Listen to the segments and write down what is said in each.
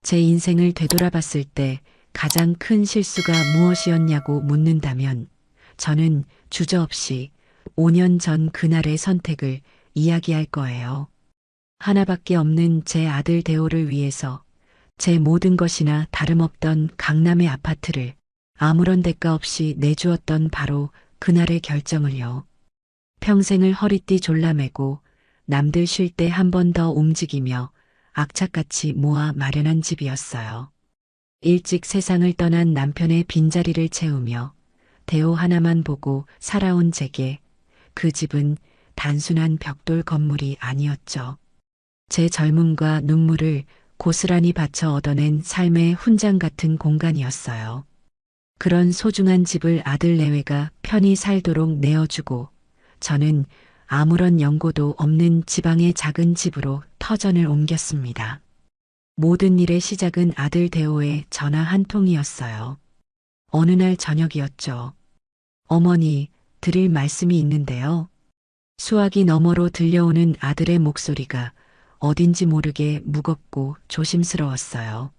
제 인생을 되돌아봤을 때 가장 큰 실수가 무엇이었냐고 묻는다면 저는 주저없이 5년 전 그날의 선택을 이야기할 거예요. 하나밖에 없는 제 아들 대호를 위해서 제 모든 것이나 다름없던 강남의 아파트를 아무런 대가 없이 내주었던 바로 그날의 결정을요. 평생을 허리띠 졸라매고 남들 쉴 때 한 번 더 움직이며 악착같이 모아 마련한 집이었어요. 일찍 세상을 떠난 남편의 빈자리를 채우며 대호 하나만 보고 살아온 제게 그 집은 단순한 벽돌 건물이 아니었죠. 제 젊음과 눈물을 고스란히 바쳐 얻어낸 삶의 훈장 같은 공간이었어요. 그런 소중한 집을 아들 내외가 편히 살도록 내어주고 저는 아무런 연고도 없는 지방의 작은 집으로 터전을 옮겼습니다. 모든 일의 시작은 아들 대호의 전화 한 통이었어요. 어느 날 저녁이었죠. 어머니, 드릴 말씀이 있는데요. 수화기 너머로 들려오는 아들의 목소리가 어딘지 모르게 무겁고 조심스러웠어요.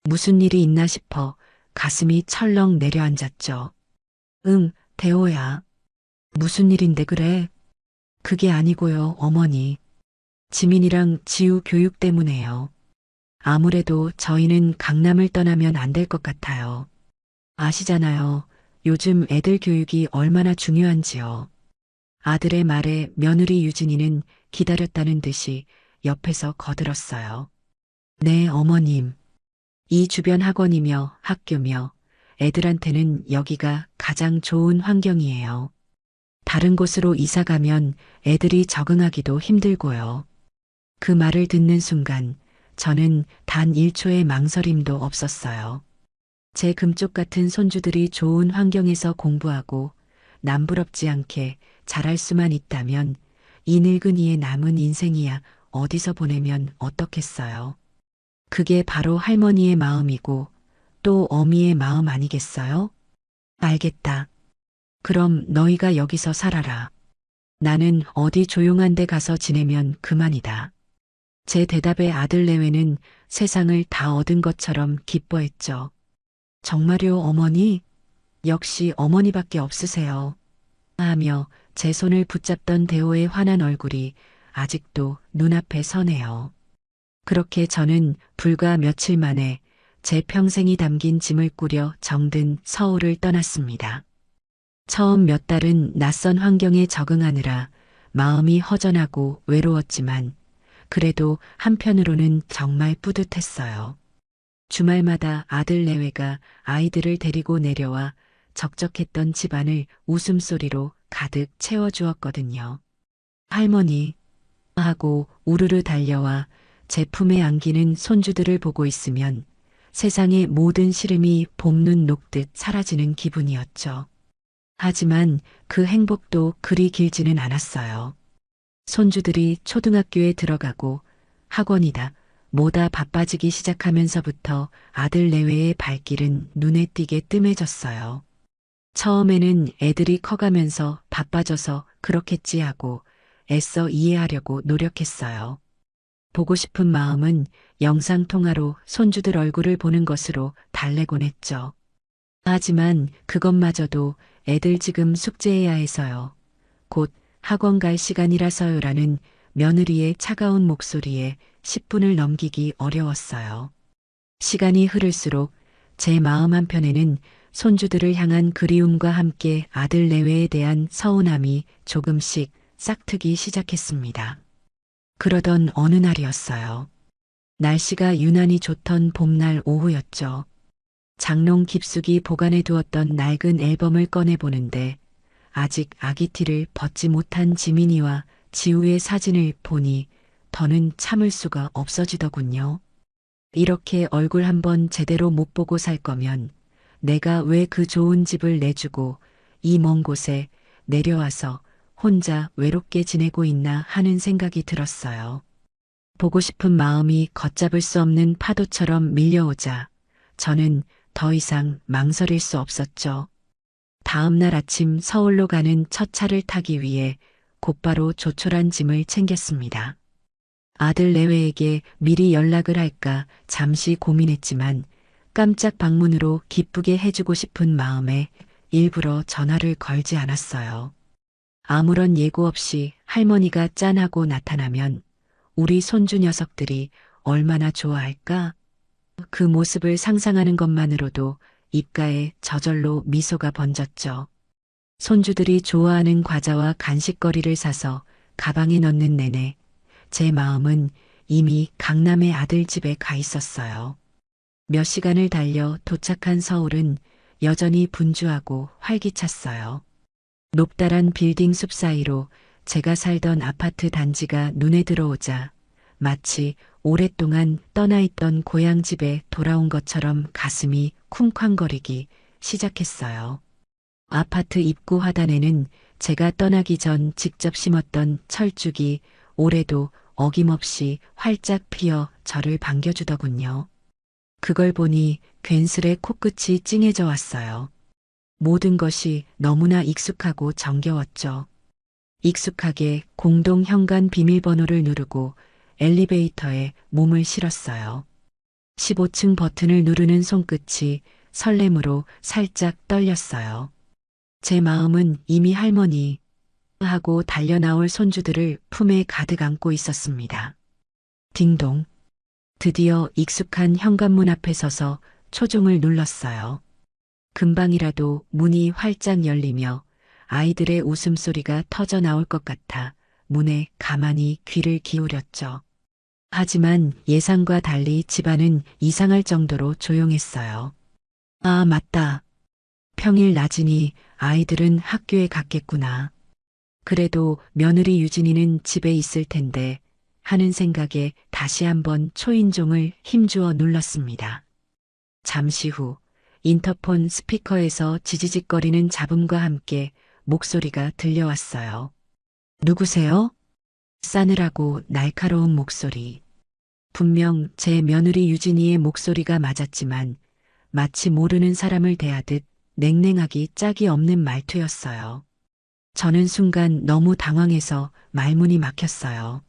무슨 일이 있나 싶어 가슴이 철렁 내려앉았죠. 응, 대호야. 무슨 일인데 그래? 그게 아니고요, 어머니. 지민이랑 지우 교육 때문에요. 아무래도 저희는 강남을 떠나면 안 될 것 같아요. 아시잖아요. 요즘 애들 교육이 얼마나 중요한지요. 아들의 말에 며느리 유진이는 기다렸다는 듯이 옆에서 거들었어요. 네, 어머님. 이 주변 학원이며 학교며 애들한테는 여기가 가장 좋은 환경이에요. 다른 곳으로 이사 가면 애들이 적응하기도 힘들고요. 그 말을 듣는 순간 저는 단 1초의 망설임도 없었어요. 제 금쪽 같은 손주들이 좋은 환경에서 공부하고 남부럽지 않게 잘할 수만 있다면 이 늙은이의 남은 인생이야 어디서 보내면 어떻겠어요. 그게 바로 할머니의 마음이고 또 어미의 마음 아니겠어요? 알겠다. 그럼 너희가 여기서 살아라. 나는 어디 조용한 데 가서 지내면 그만이다. 제 대답에 아들 내외는 세상을 다 얻은 것처럼 기뻐했죠. 정말요, 어머니? 역시 어머니밖에 없으세요. 하며 제 손을 붙잡던 대호의 환한 얼굴이 아직도 눈앞에 서네요. 그렇게 저는 불과 며칠 만에 제 평생이 담긴 짐을 꾸려 정든 서울을 떠났습니다. 처음 몇 달은 낯선 환경에 적응하느라 마음이 허전하고 외로웠지만 그래도 한편으로는 정말 뿌듯했어요. 주말마다 아들 내외가 아이들을 데리고 내려와 적적했던 집안을 웃음소리로 가득 채워주었거든요. 할머니 하고 우르르 달려와 제 품에 안기는 손주들을 보고 있으면 세상의 모든 시름이 봄눈 녹듯 사라지는 기분이었죠. 하지만 그 행복도 그리 길지는 않았어요. 손주들이 초등학교에 들어가고 학원이다 뭐다 바빠지기 시작하면서부터 아들 내외의 발길은 눈에 띄게 뜸해졌어요. 처음에는 애들이 커가면서 바빠져서 그렇겠지 하고 애써 이해하려고 노력했어요. 보고 싶은 마음은 영상통화로 손주들 얼굴을 보는 것으로 달래곤 했죠. 하지만 그것마저도 애들 지금 숙제해야 해서요. 곧 학원 갈 시간이라서요라는 며느리의 차가운 목소리에 10분을 넘기기 어려웠어요. 시간이 흐를수록 제 마음 한편에는 손주들을 향한 그리움과 함께 아들 내외에 대한 서운함이 조금씩 싹트기 시작했습니다. 그러던 어느 날이었어요. 날씨가 유난히 좋던 봄날 오후였죠. 장롱 깊숙이 보관해 두었던 낡은 앨범을 꺼내보는데 아직 아기티를 벗지 못한 지민이와 지우의 사진을 보니 더는 참을 수가 없어지더군요. 이렇게 얼굴 한번 제대로 못 보고 살 거면 내가 왜 그 좋은 집을 내주고 이 먼 곳에 내려와서 혼자 외롭게 지내고 있나 하는 생각이 들었어요. 보고 싶은 마음이 걷잡을 수 없는 파도처럼 밀려오자 저는 더 이상 망설일 수 없었죠. 다음 날 아침 서울로 가는 첫 차를 타기 위해 곧바로 조촐한 짐을 챙겼습니다. 아들 내외에게 미리 연락을 할까 잠시 고민했지만 깜짝 방문으로 기쁘게 해주고 싶은 마음에 일부러 전화를 걸지 않았어요. 아무런 예고 없이 할머니가 짠하고 나타나면 우리 손주 녀석들이 얼마나 좋아할까? 그 모습을 상상하는 것만으로도 입가에 저절로 미소가 번졌죠. 손주들이 좋아하는 과자와 간식거리를 사서 가방에 넣는 내내 제 마음은 이미 강남의 아들 집에 가 있었어요. 몇 시간을 달려 도착한 서울은 여전히 분주하고 활기찼어요. 높다란 빌딩 숲 사이로 제가 살던 아파트 단지가 눈에 들어오자 마치 오랫동안 떠나있던 고향집에 돌아온 것처럼 가슴이 쿵쾅거리기 시작했어요. 아파트 입구 화단에는 제가 떠나기 전 직접 심었던 철쭉이 올해도 어김없이 활짝 피어 저를 반겨주더군요. 그걸 보니 괜스레 코끝이 찡해져 왔어요. 모든 것이 너무나 익숙하고 정겨웠죠. 익숙하게 공동 현관 비밀번호를 누르고 엘리베이터에 몸을 실었어요. 15층 버튼을 누르는 손끝이 설렘으로 살짝 떨렸어요. 제 마음은 이미 할머니 하고 달려나올 손주들을 품에 가득 안고 있었습니다. 딩동. 드디어 익숙한 현관문 앞에 서서 초종을 눌렀어요. 금방이라도 문이 활짝 열리며 아이들의 웃음소리가 터져 나올 것 같아 문에 가만히 귀를 기울였죠. 하지만 예상과 달리 집안은 이상할 정도로 조용했어요. 아, 맞다. 평일 낮이니 아이들은 학교에 갔겠구나. 그래도 며느리 유진이는 집에 있을 텐데 하는 생각에 다시 한번 초인종을 힘주어 눌렀습니다. 잠시 후 인터폰 스피커에서 지지직거리는 잡음과 함께 목소리가 들려왔어요. 누구세요? 싸늘하고 날카로운 목소리. 분명 제 며느리 유진이의 목소리가 맞았지만 마치 모르는 사람을 대하듯 냉랭하기 짝이 없는 말투였어요. 저는 순간 너무 당황해서 말문이 막혔어요.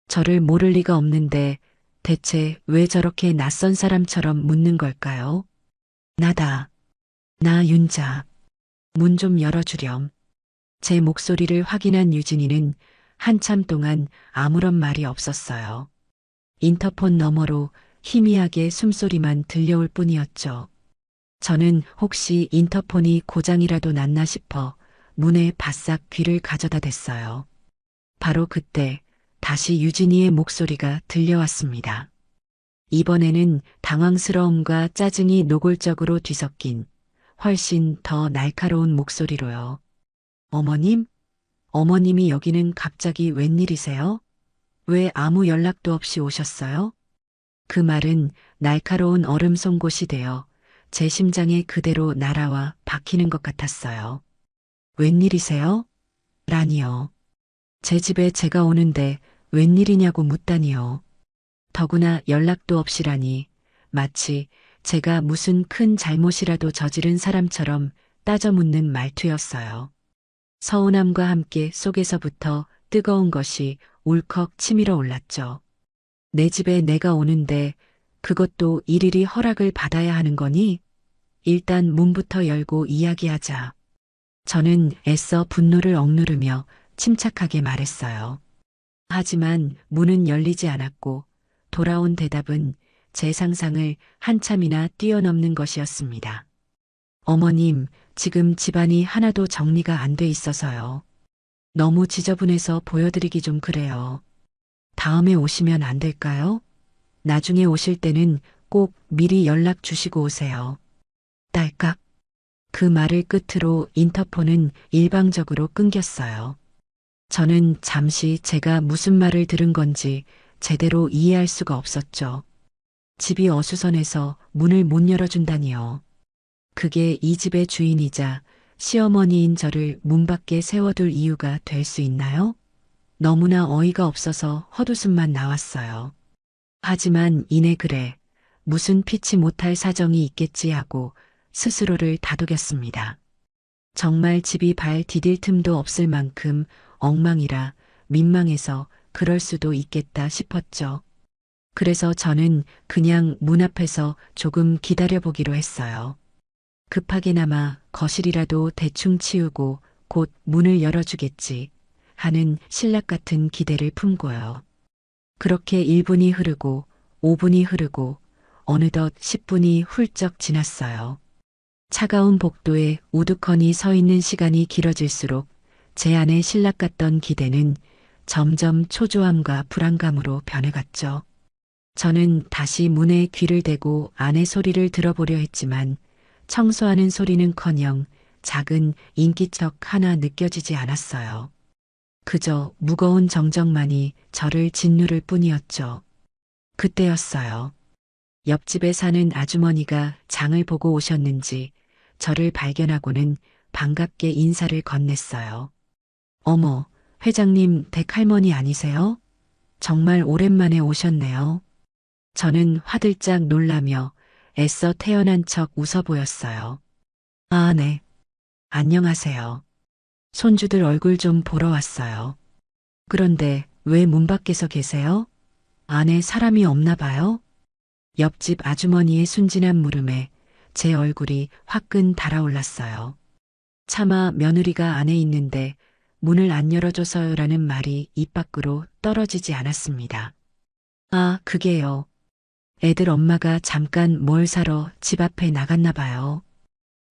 저를 모를 리가 없는데 대체 왜 저렇게 낯선 사람처럼 묻는 걸까요? 나다. 나 윤자. 문 좀 열어주렴. 제 목소리를 확인한 유진이는 한참 동안 아무런 말이 없었어요. 인터폰 너머로 희미하게 숨소리만 들려올 뿐이었죠. 저는 혹시 인터폰이 고장이라도 났나 싶어 문에 바싹 귀를 가져다 댔어요. 바로 그때 다시 유진이의 목소리가 들려왔습니다. 이번에는 당황스러움과 짜증이 노골적으로 뒤섞인 훨씬 더 날카로운 목소리로요. 어머님? 어머님이 여기는 갑자기 웬일이세요? 왜 아무 연락도 없이 오셨어요? 그 말은 날카로운 얼음 송곳이 되어 제 심장에 그대로 날아와 박히는 것 같았어요. 웬일이세요? 라니요. 제 집에 제가 오는데 웬일이냐고 묻다니요. 더구나 연락도 없이라니 마치 제가 무슨 큰 잘못이라도 저지른 사람처럼 따져 묻는 말투였어요. 서운함과 함께 속에서부터 뜨거운 것이 울컥 치밀어 올랐죠. 내 집에 내가 오는데 그것도 일일이 허락을 받아야 하는 거니? 일단 문부터 열고 이야기하자. 저는 애써 분노를 억누르며 침착하게 말했어요. 하지만 문은 열리지 않았고 돌아온 대답은 제 상상을 한참이나 뛰어넘는 것이었습니다. 어머님, 지금 집안이 하나도 정리가 안 돼 있어서요. 너무 지저분해서 보여드리기 좀 그래요. 다음에 오시면 안 될까요? 나중에 오실 때는 꼭 미리 연락 주시고 오세요. 딸깍. 그 말을 끝으로 인터폰은 일방적으로 끊겼어요. 저는 잠시 제가 무슨 말을 들은 건지 제대로 이해할 수가 없었죠. 집이 어수선해서 문을 못 열어준다니요. 그게 이 집의 주인이자 시어머니인 저를 문 밖에 세워둘 이유가 될 수 있나요? 너무나 어이가 없어서 헛웃음만 나왔어요. 하지만 이내 그래, 무슨 피치 못할 사정이 있겠지 하고 스스로를 다독였습니다. 정말 집이 발 디딜 틈도 없을 만큼 엉망이라 민망해서 그럴 수도 있겠다 싶었죠. 그래서 저는 그냥 문 앞에서 조금 기다려보기로 했어요. 급하게나마 거실이라도 대충 치우고 곧 문을 열어주겠지 하는 신락 같은 기대를 품고요. 그렇게 1분이 흐르고 5분이 흐르고 어느덧 10분이 훌쩍 지났어요. 차가운 복도에 우두커니 서 있는 시간이 길어질수록 제 안에 신락 같던 기대는 점점 초조함과 불안감으로 변해갔죠. 저는 다시 문에 귀를 대고 안의 소리를 들어보려 했지만 청소하는 소리는커녕 작은 인기척 하나 느껴지지 않았어요. 그저 무거운 정적만이 저를 짓누를 뿐이었죠. 그때였어요. 옆집에 사는 아주머니가 장을 보고 오셨는지 저를 발견하고는 반갑게 인사를 건넸어요. 어머, 회장님 댁 할머니 아니세요? 정말 오랜만에 오셨네요. 저는 화들짝 놀라며 애써 태어난 척 웃어 보였어요. 아, 네. 안녕하세요. 손주들 얼굴 좀 보러 왔어요. 그런데 왜 문 밖에서 계세요? 안에 사람이 없나 봐요? 옆집 아주머니의 순진한 물음에 제 얼굴이 화끈 달아올랐어요. 차마 며느리가 안에 있는데 문을 안 열어줘서요라는 말이 입 밖으로 떨어지지 않았습니다. 아, 그게요. 애들 엄마가 잠깐 뭘 사러 집 앞에 나갔나 봐요.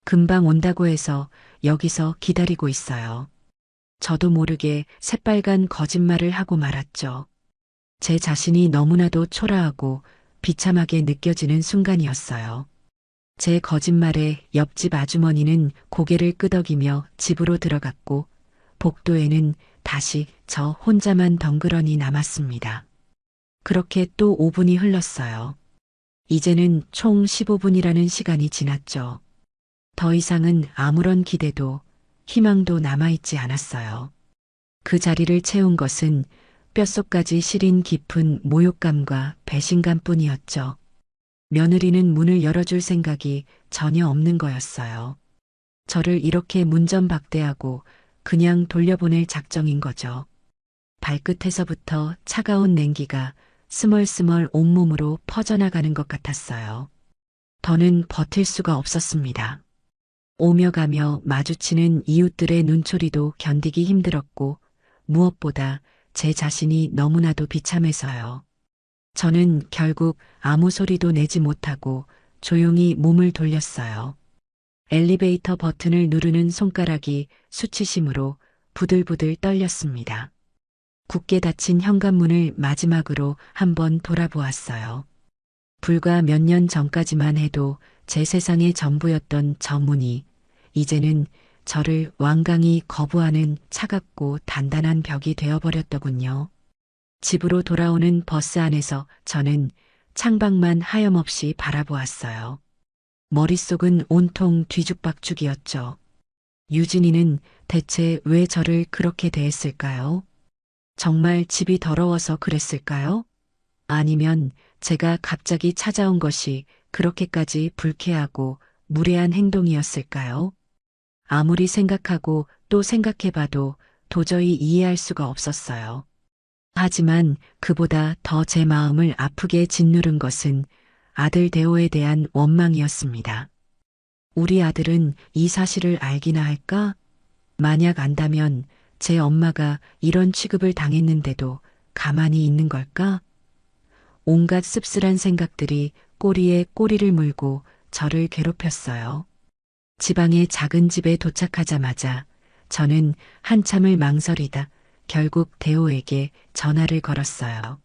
금방 온다고 해서 여기서 기다리고 있어요. 저도 모르게 새빨간 거짓말을 하고 말았죠. 제 자신이 너무나도 초라하고 비참하게 느껴지는 순간이었어요. 제 거짓말에 옆집 아주머니는 고개를 끄덕이며 집으로 들어갔고 복도에는 다시 저 혼자만 덩그러니 남았습니다. 그렇게 또 5분이 흘렀어요. 이제는 총 15분이라는 시간이 지났죠. 더 이상은 아무런 기대도 희망도 남아있지 않았어요. 그 자리를 채운 것은 뼛속까지 시린 깊은 모욕감과 배신감뿐이었죠. 며느리는 문을 열어줄 생각이 전혀 없는 거였어요. 저를 이렇게 문전박대하고 그냥 돌려보낼 작정인 거죠. 발끝에서부터 차가운 냉기가 스멀스멀 온몸으로 퍼져나가는 것 같았어요. 더는 버틸 수가 없었습니다. 오며 가며 마주치는 이웃들의 눈초리도 견디기 힘들었고 무엇보다 제 자신이 너무나도 비참해서요. 저는 결국 아무 소리도 내지 못하고 조용히 몸을 돌렸어요. 엘리베이터 버튼을 누르는 손가락이 수치심으로 부들부들 떨렸습니다. 굳게 닫힌 현관문을 마지막으로 한번 돌아보았어요. 불과 몇 년 전까지만 해도 제 세상의 전부였던 저 문이 이제는 저를 완강히 거부하는 차갑고 단단한 벽이 되어버렸더군요. 집으로 돌아오는 버스 안에서 저는 창밖만 하염없이 바라보았어요. 머릿속은 온통 뒤죽박죽이었죠. 유진이는 대체 왜 저를 그렇게 대했을까요? 정말 집이 더러워서 그랬을까요? 아니면 제가 갑자기 찾아온 것이 그렇게까지 불쾌하고 무례한 행동이었을까요? 아무리 생각하고 또 생각해봐도 도저히 이해할 수가 없었어요. 하지만 그보다 더 제 마음을 아프게 짓누른 것은 아들 대호에 대한 원망이었습니다. 우리 아들은 이 사실을 알기나 할까? 만약 안다면 제 엄마가 이런 취급을 당했는데도 가만히 있는 걸까? 온갖 씁쓸한 생각들이 꼬리에 꼬리를 물고 저를 괴롭혔어요. 지방의 작은 집에 도착하자마자 저는 한참을 망설이다 결국 대호에게 전화를 걸었어요.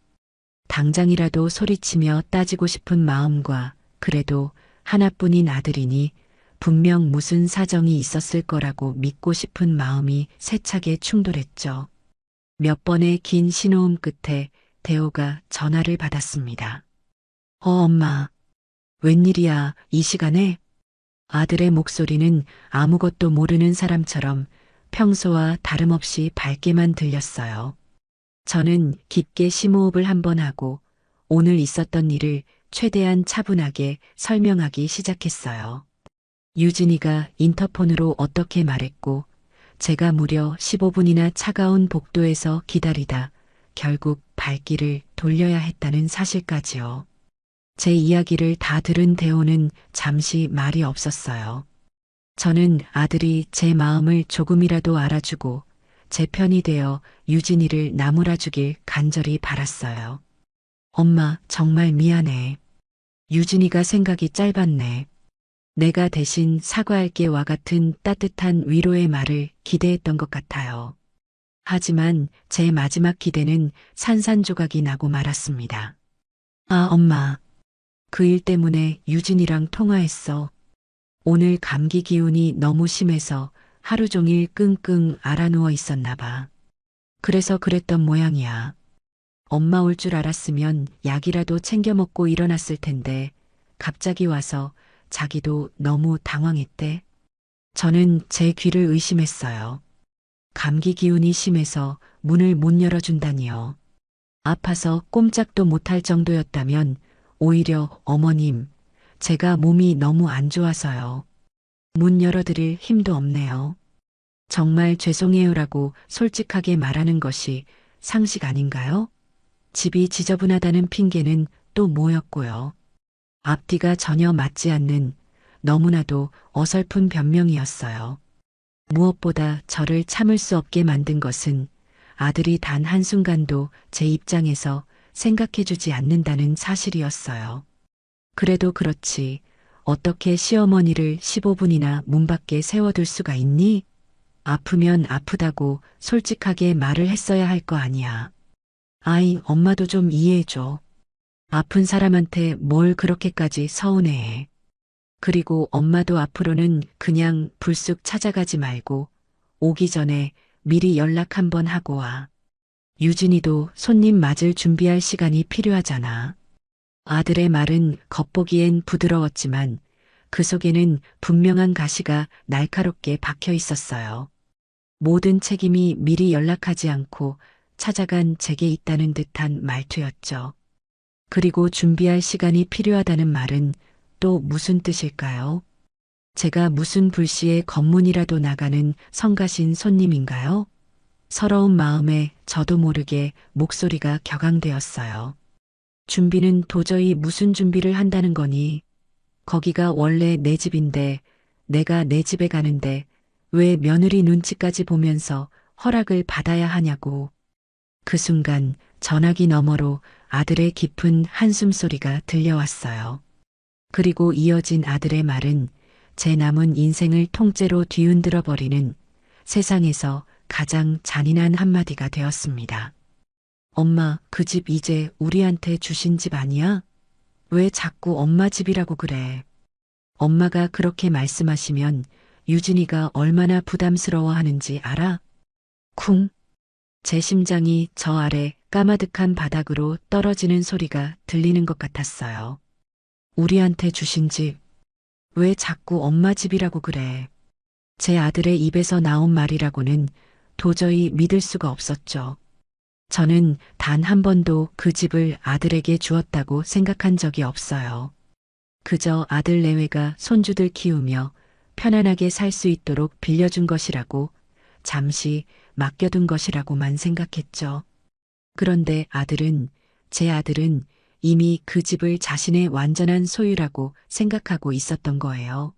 당장이라도 소리치며 따지고 싶은 마음과 그래도 하나뿐인 아들이니 분명 무슨 사정이 있었을 거라고 믿고 싶은 마음이 세차게 충돌했죠. 몇 번의 긴 신호음 끝에 대호가 전화를 받았습니다. 엄마. 웬일이야, 이 시간에? 아들의 목소리는 아무것도 모르는 사람처럼 평소와 다름없이 밝게만 들렸어요. 저는 깊게 심호흡을 한번 하고 오늘 있었던 일을 최대한 차분하게 설명하기 시작했어요. 유진이가 인터폰으로 어떻게 말했고 제가 무려 15분이나 차가운 복도에서 기다리다 결국 발길을 돌려야 했다는 사실까지요. 제 이야기를 다 들은 대호는 잠시 말이 없었어요. 저는 아들이 제 마음을 조금이라도 알아주고 제 편이 되어 유진이를 나무라주길 간절히 바랐어요. 엄마, 정말 미안해. 유진이가 생각이 짧았네. 내가 대신 사과할게와 같은 따뜻한 위로의 말을 기대했던 것 같아요. 하지만 제 마지막 기대는 산산조각이 나고 말았습니다. 아, 엄마. 그 일 때문에 유진이랑 통화했어. 오늘 감기 기운이 너무 심해서 하루 종일 끙끙 앓아누워 있었나 봐. 그래서 그랬던 모양이야. 엄마 올 줄 알았으면 약이라도 챙겨 먹고 일어났을 텐데 갑자기 와서 자기도 너무 당황했대. 저는 제 귀를 의심했어요. 감기 기운이 심해서 문을 못 열어준다니요. 아파서 꼼짝도 못할 정도였다면 오히려 어머님, 제가 몸이 너무 안 좋아서요. 문 열어드릴 힘도 없네요. 정말 죄송해요라고 솔직하게 말하는 것이 상식 아닌가요? 집이 지저분하다는 핑계는 또 뭐였고요. 앞뒤가 전혀 맞지 않는 너무나도 어설픈 변명이었어요. 무엇보다 저를 참을 수 없게 만든 것은 아들이 단 한순간도 제 입장에서 생각해주지 않는다는 사실이었어요. 그래도 그렇지, 어떻게 시어머니를 15분이나 문 밖에 세워둘 수가 있니? 아프면 아프다고 솔직하게 말을 했어야 할 거 아니야. 아이, 엄마도 좀 이해해줘. 아픈 사람한테 뭘 그렇게까지 서운해해. 그리고 엄마도 앞으로는 그냥 불쑥 찾아가지 말고 오기 전에 미리 연락 한번 하고 와. 유진이도 손님 맞을 준비할 시간이 필요하잖아. 아들의 말은 겉보기엔 부드러웠지만 그 속에는 분명한 가시가 날카롭게 박혀 있었어요. 모든 책임이 미리 연락하지 않고 찾아간 제게 있다는 듯한 말투였죠. 그리고 준비할 시간이 필요하다는 말은 또 무슨 뜻일까요? 제가 무슨 불시에 검문이라도 나가는 성가신 손님인가요? 서러운 마음에 저도 모르게 목소리가 격앙되었어요. 준비는 도저히 무슨 준비를 한다는 거니? 거기가 원래 내 집인데 내가 내 집에 가는데 왜 며느리 눈치까지 보면서 허락을 받아야 하냐고. 그 순간 전화기 너머로 아들의 깊은 한숨 소리가 들려왔어요. 그리고 이어진 아들의 말은 제 남은 인생을 통째로 뒤흔들어 버리는 세상에서 가장 잔인한 한마디가 되었습니다. 엄마, 그 집 이제 우리한테 주신 집 아니야? 왜 자꾸 엄마 집이라고 그래? 엄마가 그렇게 말씀하시면 유진이가 얼마나 부담스러워하는지 알아? 쿵. 제 심장이 저 아래 까마득한 바닥으로 떨어지는 소리가 들리는 것 같았어요. 우리한테 주신 집. 왜 자꾸 엄마 집이라고 그래? 제 아들의 입에서 나온 말이라고는 도저히 믿을 수가 없었죠. 저는 단 한 번도 그 집을 아들에게 주었다고 생각한 적이 없어요. 그저 아들 내외가 손주들 키우며 편안하게 살 수 있도록 빌려준 것이라고, 잠시 맡겨둔 것이라고만 생각했죠. 그런데 제 아들은 이미 그 집을 자신의 완전한 소유라고 생각하고 있었던 거예요.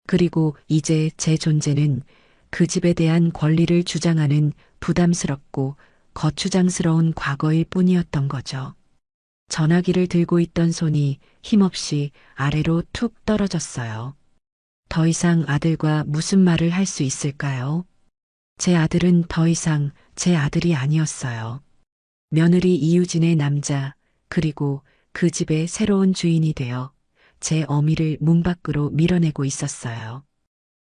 그리고 이제 제 존재는 그 집에 대한 권리를 주장하는 부담스럽고 거추장스러운 과거일 뿐이었던 거죠. 전화기를 들고 있던 손이 힘없이 아래로 툭 떨어졌어요. 더 이상 아들과 무슨 말을 할 수 있을까요? 제 아들은 더 이상 제 아들이 아니었어요. 며느리 이유진의 남자, 그리고 그 집의 새로운 주인이 되어 제 어미를 문 밖으로 밀어내고 있었어요.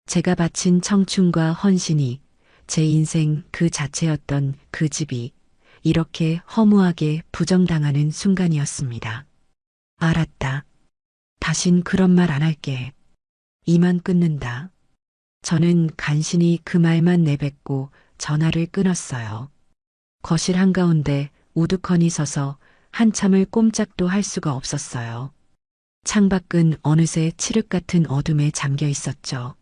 제가 바친 청춘과 헌신이, 제 인생 그 자체였던 그 집이 이렇게 허무하게 부정당하는 순간이었습니다. 알았다. 다신 그런 말 안 할게. 이만 끊는다. 저는 간신히 그 말만 내뱉고 전화를 끊었어요. 거실 한가운데 우두커니 서서 한참을 꼼짝도 할 수가 없었어요. 창밖은 어느새 칠흑 같은 어둠에 잠겨 있었죠.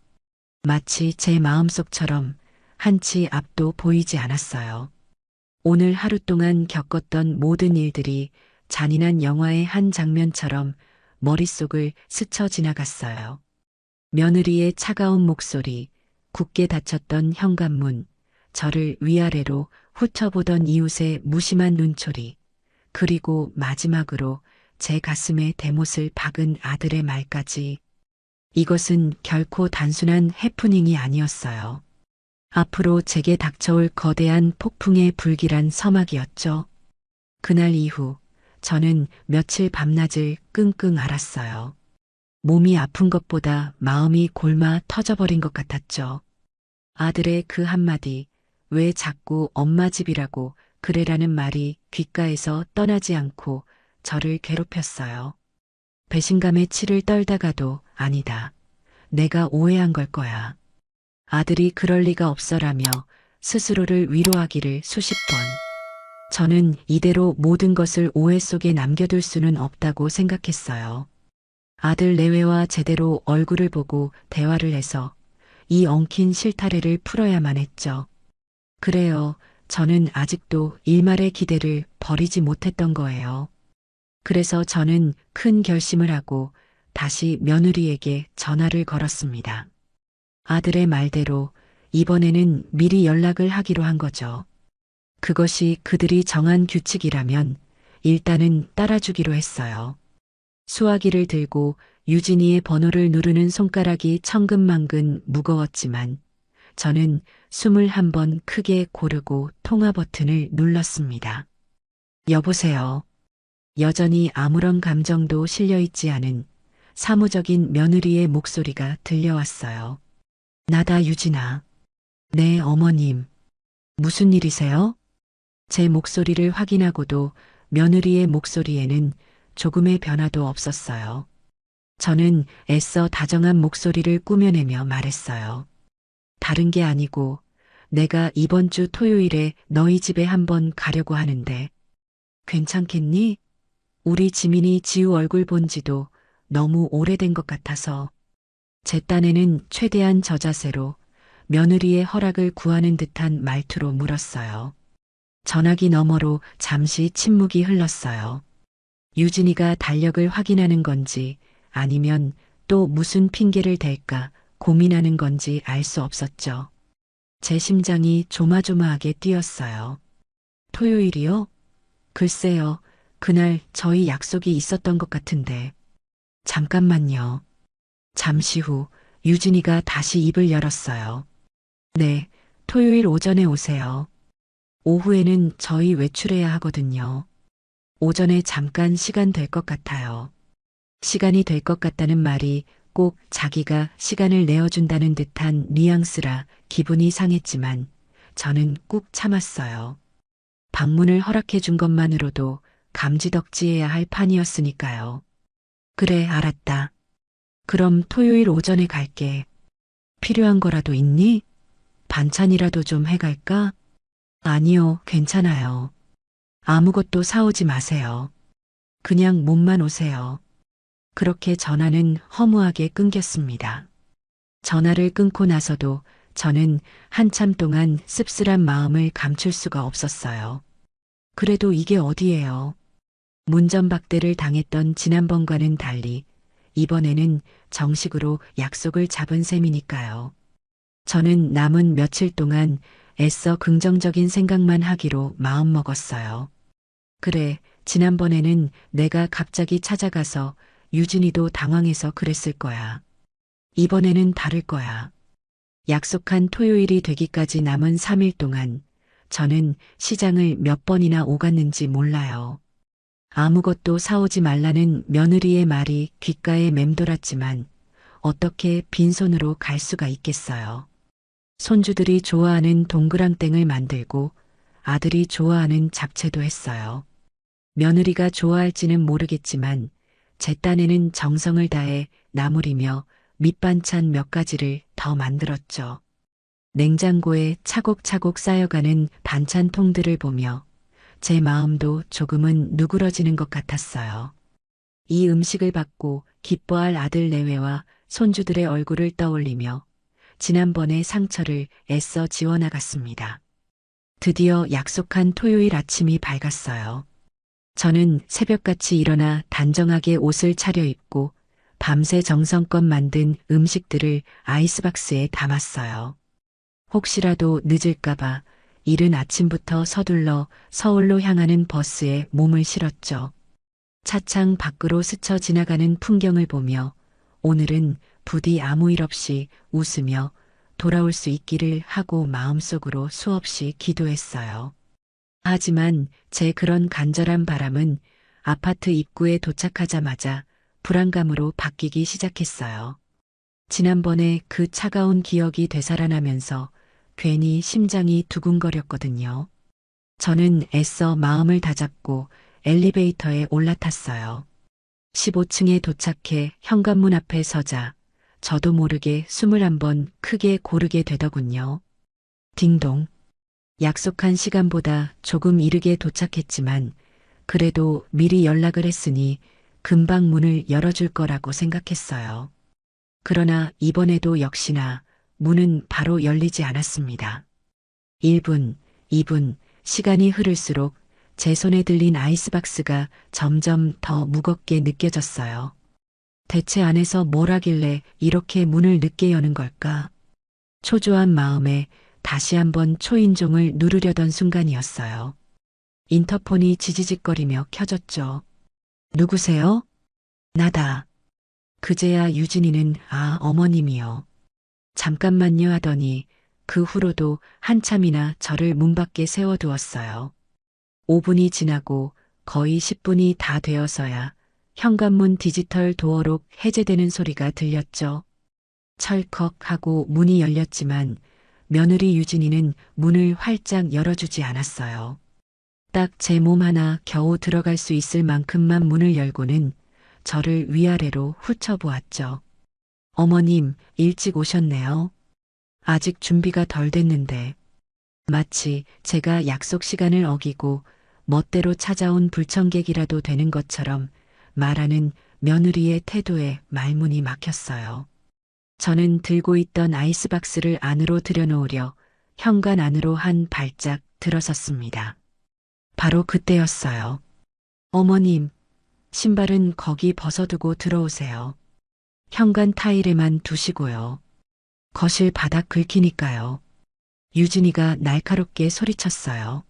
마치 제 마음속처럼 한치 앞도 보이지 않았어요. 오늘 하루 동안 겪었던 모든 일들이 잔인한 영화의 한 장면처럼 머릿속을 스쳐 지나갔어요. 며느리의 차가운 목소리, 굳게 닫혔던 현관문, 저를 위아래로 훑어보던 이웃의 무심한 눈초리, 그리고 마지막으로 제 가슴에 대못을 박은 아들의 말까지. 이것은 결코 단순한 해프닝이 아니었어요. 앞으로 제게 닥쳐올 거대한 폭풍의 불길한 서막이었죠. 그날 이후 저는 며칠 밤낮을 끙끙 앓았어요. 몸이 아픈 것보다 마음이 골마 터져버린 것 같았죠. 아들의 그 한마디, 왜 자꾸 엄마 집이라고 그래라는 말이 귓가에서 떠나지 않고 저를 괴롭혔어요. 배신감에 치를 떨다가도 아니다. 내가 오해한 걸 거야. 아들이 그럴 리가 없어라며 스스로를 위로하기를 수십 번. 저는 이대로 모든 것을 오해 속에 남겨둘 수는 없다고 생각했어요. 아들 내외와 제대로 얼굴을 보고 대화를 해서 이 엉킨 실타래를 풀어야만 했죠. 그래요. 저는 아직도 일말의 기대를 버리지 못했던 거예요. 그래서 저는 큰 결심을 하고 다시 며느리에게 전화를 걸었습니다. 아들의 말대로 이번에는 미리 연락을 하기로 한 거죠. 그것이 그들이 정한 규칙이라면 일단은 따라주기로 했어요. 수화기를 들고 유진이의 번호를 누르는 손가락이 천근만근 무거웠지만 저는 숨을 한번 크게 고르고 통화 버튼을 눌렀습니다. 여보세요. 여전히 아무런 감정도 실려 있지 않은 사무적인 며느리의 목소리가 들려왔어요. 나다 유진아. 네, 어머님. 무슨 일이세요? 제 목소리를 확인하고도 며느리의 목소리에는 조금의 변화도 없었어요. 저는 애써 다정한 목소리를 꾸며내며 말했어요. 다른 게 아니고 내가 이번 주 토요일에 너희 집에 한번 가려고 하는데 괜찮겠니? 우리 지민이 지우 얼굴 본 지도 너무 오래된 것 같아서. 제 딴에는 최대한 저자세로 며느리의 허락을 구하는 듯한 말투로 물었어요. 전화기 너머로 잠시 침묵이 흘렀어요. 유진이가 달력을 확인하는 건지 아니면 또 무슨 핑계를 댈까 고민하는 건지 알 수 없었죠. 제 심장이 조마조마하게 뛰었어요. 토요일이요? 글쎄요. 그날 저희 약속이 있었던 것 같은데. 잠깐만요. 잠시 후 유진이가 다시 입을 열었어요. 네, 토요일 오전에 오세요. 오후에는 저희 외출해야 하거든요. 오전에 잠깐 시간 될 것 같아요. 시간이 될 것 같다는 말이 꼭 자기가 시간을 내어준다는 듯한 뉘앙스라 기분이 상했지만 저는 꾹 참았어요. 방문을 허락해 준 것만으로도 감지덕지해야 할 판이었으니까요. 그래, 알았다. 그럼 토요일 오전에 갈게. 필요한 거라도 있니? 반찬이라도 좀 해갈까? 아니요, 괜찮아요. 아무것도 사오지 마세요. 그냥 몸만 오세요. 그렇게 전화는 허무하게 끊겼습니다. 전화를 끊고 나서도 저는 한참 동안 씁쓸한 마음을 감출 수가 없었어요. 그래도 이게 어디예요? 문전박대를 당했던 지난번과는 달리 이번에는 정식으로 약속을 잡은 셈이니까요. 저는 남은 며칠 동안 애써 긍정적인 생각만 하기로 마음먹었어요. 그래, 지난번에는 내가 갑자기 찾아가서 유진이도 당황해서 그랬을 거야. 이번에는 다를 거야. 약속한 토요일이 되기까지 남은 3일 동안 저는 시장을 몇 번이나 오갔는지 몰라요. 아무것도 사오지 말라는 며느리의 말이 귓가에 맴돌았지만 어떻게 빈손으로 갈 수가 있겠어요. 손주들이 좋아하는 동그랑땡을 만들고 아들이 좋아하는 잡채도 했어요. 며느리가 좋아할지는 모르겠지만 제 딴에는 정성을 다해 나물이며 밑반찬 몇 가지를 더 만들었죠. 냉장고에 차곡차곡 쌓여가는 반찬통들을 보며 제 마음도 조금은 누그러지는 것 같았어요. 이 음식을 받고 기뻐할 아들 내외와 손주들의 얼굴을 떠올리며 지난번의 상처를 애써 지워나갔습니다. 드디어 약속한 토요일 아침이 밝았어요. 저는 새벽같이 일어나 단정하게 옷을 차려입고 밤새 정성껏 만든 음식들을 아이스박스에 담았어요. 혹시라도 늦을까봐 이른 아침부터 서둘러 서울로 향하는 버스에 몸을 실었죠. 차창 밖으로 스쳐 지나가는 풍경을 보며 오늘은 부디 아무 일 없이 웃으며 돌아올 수 있기를 하고 마음속으로 수없이 기도했어요. 하지만 제 그런 간절한 바람은 아파트 입구에 도착하자마자 불안감으로 바뀌기 시작했어요. 지난번에 그 차가운 기억이 되살아나면서 괜히 심장이 두근거렸거든요. 저는 애써 마음을 다잡고 엘리베이터에 올라탔어요. 15층에 도착해 현관문 앞에 서자 저도 모르게 숨을 한번 크게 고르게 되더군요. 딩동. 약속한 시간보다 조금 이르게 도착했지만 그래도 미리 연락을 했으니 금방 문을 열어줄 거라고 생각했어요. 그러나 이번에도 역시나 문은 바로 열리지 않았습니다. 1분, 2분, 시간이 흐를수록 제 손에 들린 아이스박스가 점점 더 무겁게 느껴졌어요. 대체 안에서 뭘 하길래 이렇게 문을 늦게 여는 걸까? 초조한 마음에 다시 한번 초인종을 누르려던 순간이었어요. 인터폰이 지지직거리며 켜졌죠. 누구세요? 나다. 그제야 유진이는 어머님이요. 잠깐만요 하더니 그 후로도 한참이나 저를 문 밖에 세워두었어요. 5분이 지나고 거의 10분이 다 되어서야 현관문 디지털 도어록 해제되는 소리가 들렸죠. 철컥 하고 문이 열렸지만 며느리 유진이는 문을 활짝 열어주지 않았어요. 딱 제 몸 하나 겨우 들어갈 수 있을 만큼만 문을 열고는 저를 위아래로 훑어보았죠. 어머님, 일찍 오셨네요. 아직 준비가 덜 됐는데. 마치 제가 약속 시간을 어기고 멋대로 찾아온 불청객이라도 되는 것처럼 말하는 며느리의 태도에 말문이 막혔어요. 저는 들고 있던 아이스박스를 안으로 들여놓으려 현관 안으로 한 발짝 들어섰습니다. 바로 그때였어요. 어머님, 신발은 거기 벗어두고 들어오세요. 현관 타일에만 두시고요. 거실 바닥 긁히니까요. 유진이가 날카롭게 소리쳤어요.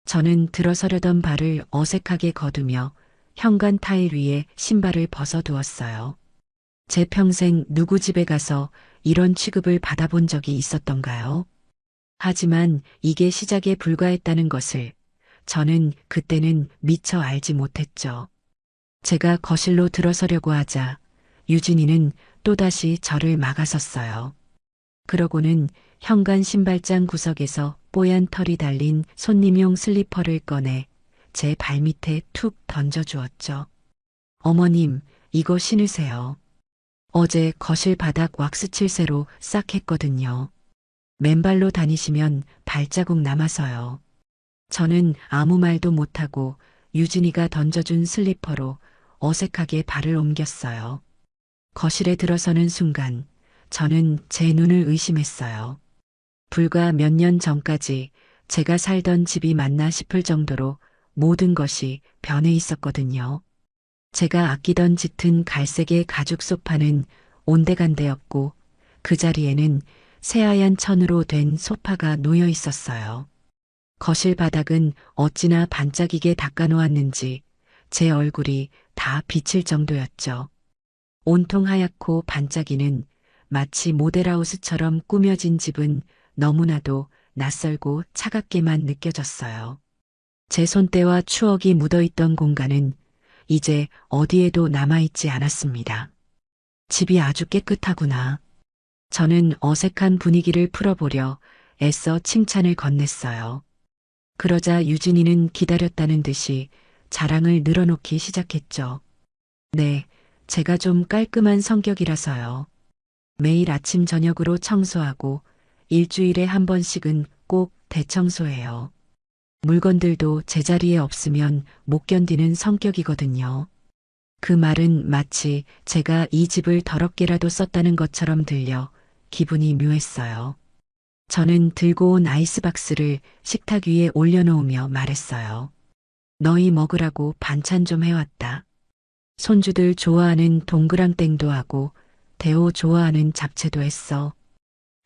저는 들어서려던 발을 어색하게 거두며 현관 타일 위에 신발을 벗어두었어요. 제 평생 누구 집에 가서 이런 취급을 받아본 적이 있었던가요? 하지만 이게 시작에 불과했다는 것을 저는 그때는 미처 알지 못했죠. 제가 거실로 들어서려고 하자 유진이는 또다시 저를 막아섰어요. 그러고는 현관 신발장 구석에서 뽀얀 털이 달린 손님용 슬리퍼를 꺼내 제 발밑에 툭 던져주었죠. 어머님, 이거 신으세요. 어제 거실 바닥 왁스칠새로 싹 했거든요. 맨발로 다니시면 발자국 남아서요. 저는 아무 말도 못하고 유진이가 던져준 슬리퍼로 어색하게 발을 옮겼어요. 거실에 들어서는 순간 저는 제 눈을 의심했어요. 불과 몇 년 전까지 제가 살던 집이 맞나 싶을 정도로 모든 것이 변해 있었거든요. 제가 아끼던 짙은 갈색의 가죽 소파는 온데간데였고 그 자리에는 새하얀 천으로 된 소파가 놓여 있었어요. 거실 바닥은 어찌나 반짝이게 닦아놓았는지 제 얼굴이 다 비칠 정도였죠. 온통 하얗고 반짝이는 마치 모델하우스처럼 꾸며진 집은 너무나도 낯설고 차갑게만 느껴졌어요. 제 손때와 추억이 묻어있던 공간은 이제 어디에도 남아있지 않았습니다. 집이 아주 깨끗하구나. 저는 어색한 분위기를 풀어보려 애써 칭찬을 건넸어요. 그러자 유진이는 기다렸다는 듯이 자랑을 늘어놓기 시작했죠. 네, 제가 좀 깔끔한 성격이라서요. 매일 아침 저녁으로 청소하고 일주일에 한 번씩은 꼭 대청소해요. 물건들도 제자리에 없으면 못 견디는 성격이거든요. 그 말은 마치 제가 이 집을 더럽게라도 썼다는 것처럼 들려 기분이 묘했어요. 저는 들고 온 아이스박스를 식탁 위에 올려놓으며 말했어요. 너희 먹으라고 반찬 좀 해왔다. 손주들 좋아하는 동그랑땡도 하고 대호 좋아하는 잡채도 했어.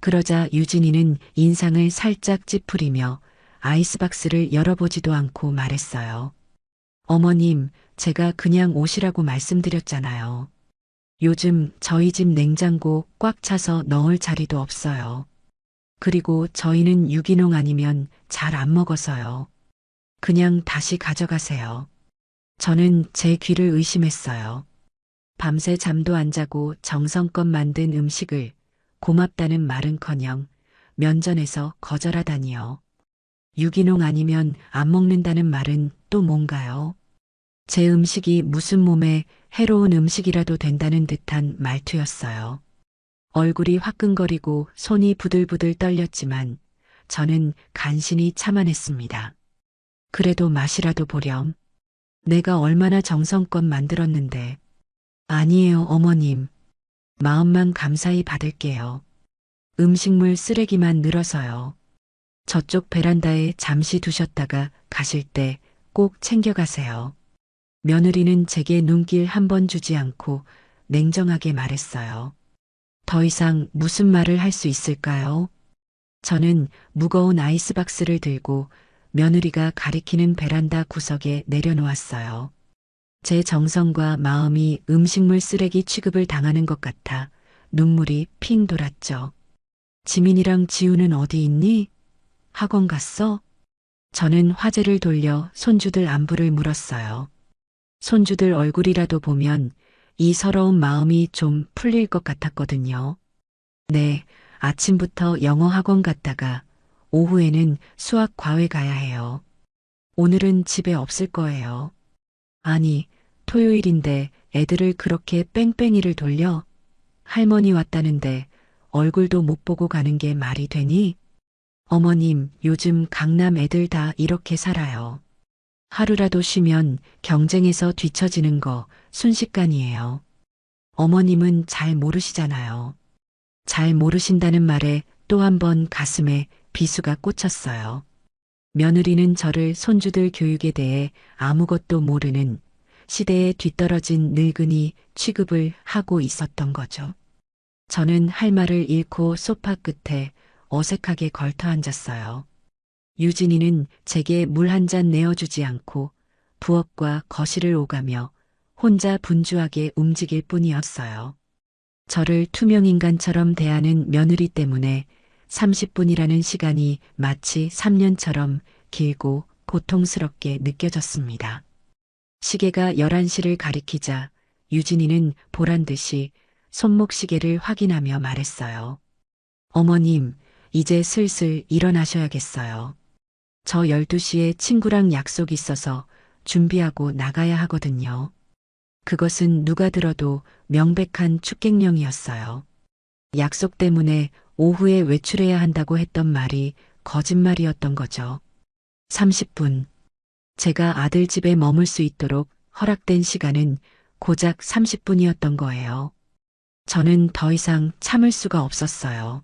그러자 유진이는 인상을 살짝 찌푸리며 아이스박스를 열어보지도 않고 말했어요. 어머님, 제가 그냥 오시라고 말씀드렸잖아요. 요즘 저희 집 냉장고 꽉 차서 넣을 자리도 없어요. 그리고 저희는 유기농 아니면 잘 안 먹어서요. 그냥 다시 가져가세요. 저는 제 귀를 의심했어요. 밤새 잠도 안 자고 정성껏 만든 음식을 고맙다는 말은커녕 면전에서 거절하다니요. 유기농 아니면 안 먹는다는 말은 또 뭔가요? 제 음식이 무슨 몸에 해로운 음식이라도 된다는 듯한 말투였어요. 얼굴이 화끈거리고 손이 부들부들 떨렸지만 저는 간신히 참아냈습니다. 그래도 맛이라도 보렴. 내가 얼마나 정성껏 만들었는데. 아니에요, 어머님. 마음만 감사히 받을게요. 음식물 쓰레기만 늘어서요. 저쪽 베란다에 잠시 두셨다가 가실 때 꼭 챙겨가세요. 며느리는 제게 눈길 한 번 주지 않고 냉정하게 말했어요. 더 이상 무슨 말을 할 수 있을까요? 저는 무거운 아이스박스를 들고 며느리가 가리키는 베란다 구석에 내려놓았어요. 제 정성과 마음이 음식물 쓰레기 취급을 당하는 것 같아 눈물이 핑 돌았죠. 지민이랑 지우는 어디 있니? 학원 갔어? 저는 화제를 돌려 손주들 안부를 물었어요. 손주들 얼굴이라도 보면 이 서러운 마음이 좀 풀릴 것 같았거든요. 네, 아침부터 영어 학원 갔다가 오후에는 수학 과외 가야 해요. 오늘은 집에 없을 거예요. 아니, 토요일인데 애들을 그렇게 뺑뺑이를 돌려? 할머니 왔다는데 얼굴도 못 보고 가는 게 말이 되니? 어머님, 요즘 강남 애들 다 이렇게 살아요. 하루라도 쉬면 경쟁에서 뒤처지는 거 순식간이에요. 어머님은 잘 모르시잖아요. 잘 모르신다는 말에 또 한 번 가슴에 비수가 꽂혔어요. 며느리는 저를 손주들 교육에 대해 아무것도 모르는 시대에 뒤떨어진 늙은이 취급을 하고 있었던 거죠. 저는 할 말을 잃고 소파 끝에 어색하게 걸터 앉았어요. 유진이는 제게 물 한 잔 내어주지 않고 부엌과 거실을 오가며 혼자 분주하게 움직일 뿐이었어요. 저를 투명인간처럼 대하는 며느리 때문에 30분이라는 시간이 마치 3년처럼 길고 고통스럽게 느껴졌습니다. 시계가 11시를 가리키자 유진이는 보란 듯이 손목시계를 확인하며 말했어요. 어머님, 이제 슬슬 일어나셔야겠어요. 저 12시에 친구랑 약속 있어서 준비하고 나가야 하거든요. 그것은 누가 들어도 명백한 축객령이었어요. 약속 때문에 오후에 외출해야 한다고 했던 말이 거짓말이었던 거죠. 30분. 제가 아들 집에 머물 수 있도록 허락된 시간은 고작 30분이었던 거예요. 저는 더 이상 참을 수가 없었어요.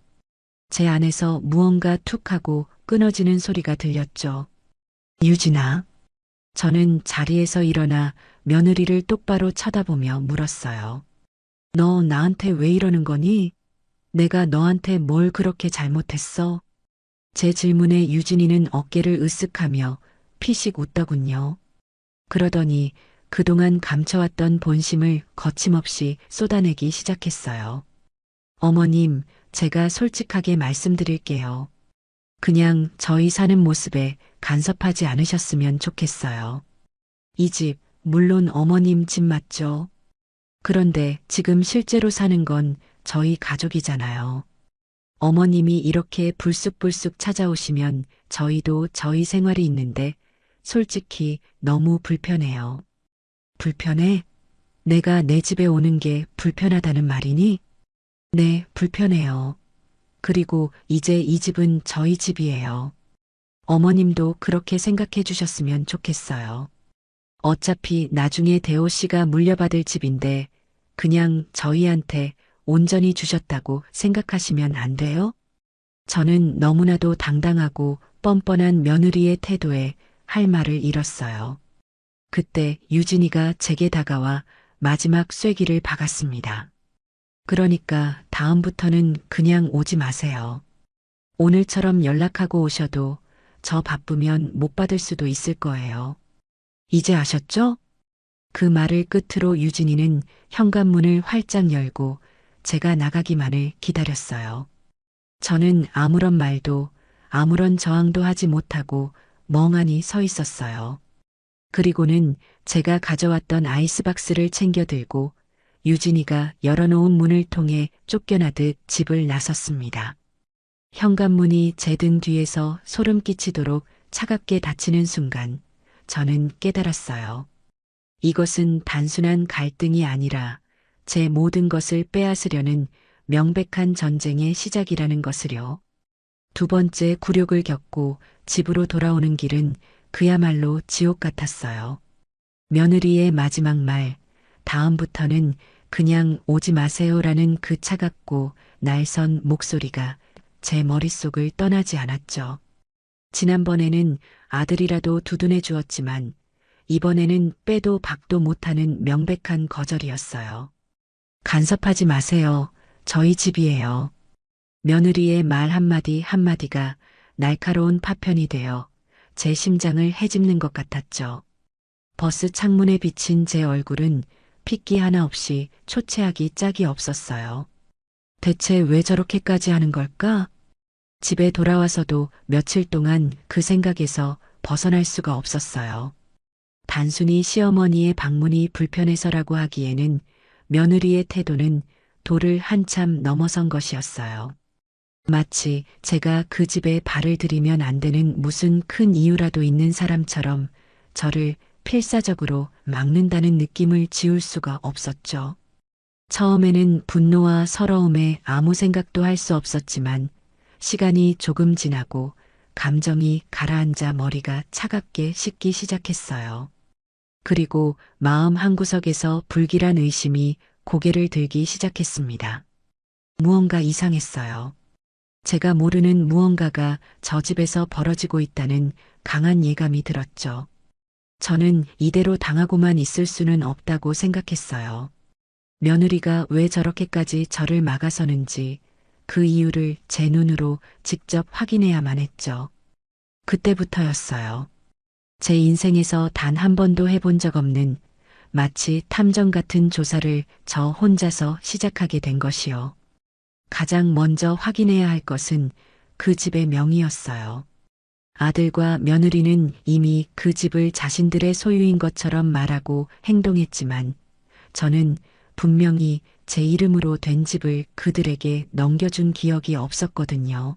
제 안에서 무언가 툭 하고 끊어지는 소리가 들렸죠. 유진아. 저는 자리에서 일어나 며느리를 똑바로 쳐다보며 물었어요. 너 나한테 왜 이러는 거니? 내가 너한테 뭘 그렇게 잘못했어? 제 질문에 유진이는 어깨를 으쓱하며 피식 웃더군요. 그러더니 그동안 감춰왔던 본심을 거침없이 쏟아내기 시작했어요. 어머님, 제가 솔직하게 말씀드릴게요. 그냥 저희 사는 모습에 간섭하지 않으셨으면 좋겠어요. 이 집, 물론 어머님 집 맞죠? 그런데 지금 실제로 사는 건 저희 가족이잖아요. 어머님이 이렇게 불쑥불쑥 찾아오시면 저희도 저희 생활이 있는데 솔직히 너무 불편해요. 불편해? 내가 내 집에 오는 게 불편하다는 말이니? 네, 불편해요. 그리고 이제 이 집은 저희 집이에요. 어머님도 그렇게 생각해 주셨으면 좋겠어요. 어차피 나중에 대호 씨가 물려받을 집인데 그냥 저희한테 온전히 주셨다고 생각하시면 안 돼요? 저는 너무나도 당당하고 뻔뻔한 며느리의 태도에 할 말을 잃었어요. 그때 유진이가 제게 다가와 마지막 쐐기를 박았습니다. 그러니까 다음부터는 그냥 오지 마세요. 오늘처럼 연락하고 오셔도 저 바쁘면 못 받을 수도 있을 거예요. 이제 아셨죠? 그 말을 끝으로 유진이는 현관문을 활짝 열고 제가 나가기만을 기다렸어요. 저는 아무런 말도 아무런 저항도 하지 못하고 멍하니 서 있었어요. 그리고는 제가 가져왔던 아이스박스를 챙겨 들고 유진이가 열어놓은 문을 통해 쫓겨나듯 집을 나섰습니다. 현관문이 제 등 뒤에서 소름 끼치도록 차갑게 닫히는 순간 저는 깨달았어요. 이것은 단순한 갈등이 아니라 제 모든 것을 빼앗으려는 명백한 전쟁의 시작이라는 것을요. 두 번째 굴욕을 겪고 집으로 돌아오는 길은 그야말로 지옥 같았어요. 며느리의 마지막 말, 다음부터는 그냥 오지 마세요라는 그 차갑고 날선 목소리가 제 머릿속을 떠나지 않았죠. 지난번에는 아들이라도 두둔해 주었지만 이번에는 빼도 박도 못하는 명백한 거절이었어요. 간섭하지 마세요. 저희 집이에요. 며느리의 말 한마디 한마디가 날카로운 파편이 되어 제 심장을 헤집는 것 같았죠. 버스 창문에 비친 제 얼굴은 핏기 하나 없이 초췌하기 짝이 없었어요. 대체 왜 저렇게까지 하는 걸까? 집에 돌아와서도 며칠 동안 그 생각에서 벗어날 수가 없었어요. 단순히 시어머니의 방문이 불편해서라고 하기에는 며느리의 태도는 도를 한참 넘어선 것이었어요. 마치 제가 그 집에 발을 들이면 안 되는 무슨 큰 이유라도 있는 사람처럼 저를 필사적으로 막는다는 느낌을 지울 수가 없었죠. 처음에는 분노와 서러움에 아무 생각도 할 수 없었지만 시간이 조금 지나고 감정이 가라앉아 머리가 차갑게 식기 시작했어요. 그리고 마음 한구석에서 불길한 의심이 고개를 들기 시작했습니다. 무언가 이상했어요. 제가 모르는 무언가가 저 집에서 벌어지고 있다는 강한 예감이 들었죠. 저는 이대로 당하고만 있을 수는 없다고 생각했어요. 며느리가 왜 저렇게까지 저를 막아서는지 그 이유를 제 눈으로 직접 확인해야만 했죠. 그때부터였어요. 제 인생에서 단 한 번도 해본 적 없는 마치 탐정 같은 조사를 저 혼자서 시작하게 된 것이요. 가장 먼저 확인해야 할 것은 그 집의 명의였어요. 아들과 며느리는 이미 그 집을 자신들의 소유인 것처럼 말하고 행동했지만 저는 분명히 제 이름으로 된 집을 그들에게 넘겨준 기억이 없었거든요.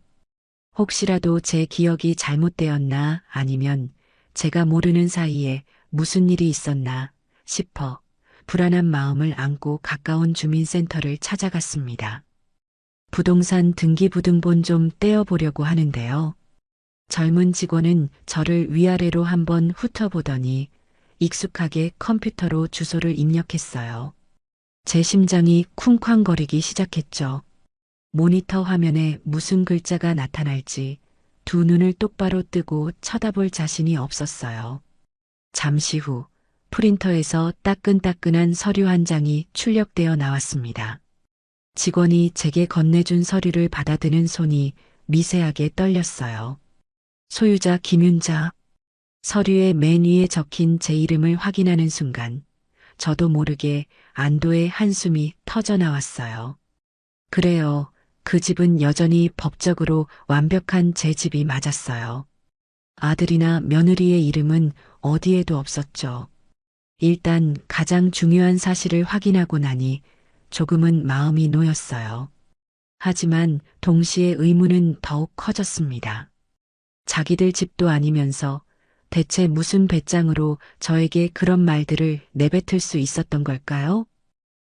혹시라도 제 기억이 잘못되었나 아니면 제가 모르는 사이에 무슨 일이 있었나 싶어 불안한 마음을 안고 가까운 주민센터를 찾아갔습니다. 부동산 등기부등본 좀 떼어보려고 하는데요. 젊은 직원은 저를 위아래로 한번 훑어보더니 익숙하게 컴퓨터로 주소를 입력했어요. 제 심장이 쿵쾅거리기 시작했죠. 모니터 화면에 무슨 글자가 나타날지 두 눈을 똑바로 뜨고 쳐다볼 자신이 없었어요. 잠시 후 프린터에서 따끈따끈한 서류 한 장이 출력되어 나왔습니다. 직원이 제게 건네준 서류를 받아드는 손이 미세하게 떨렸어요. 소유자 김윤자. 서류의 맨 위에 적힌 제 이름을 확인하는 순간 저도 모르게 안도의 한숨이 터져 나왔어요. 그래요. 그 집은 여전히 법적으로 완벽한 제 집이 맞았어요. 아들이나 며느리의 이름은 어디에도 없었죠. 일단 가장 중요한 사실을 확인하고 나니 조금은 마음이 놓였어요. 하지만 동시에 의문은 더욱 커졌습니다. 자기들 집도 아니면서 대체 무슨 배짱으로 저에게 그런 말들을 내뱉을 수 있었던 걸까요?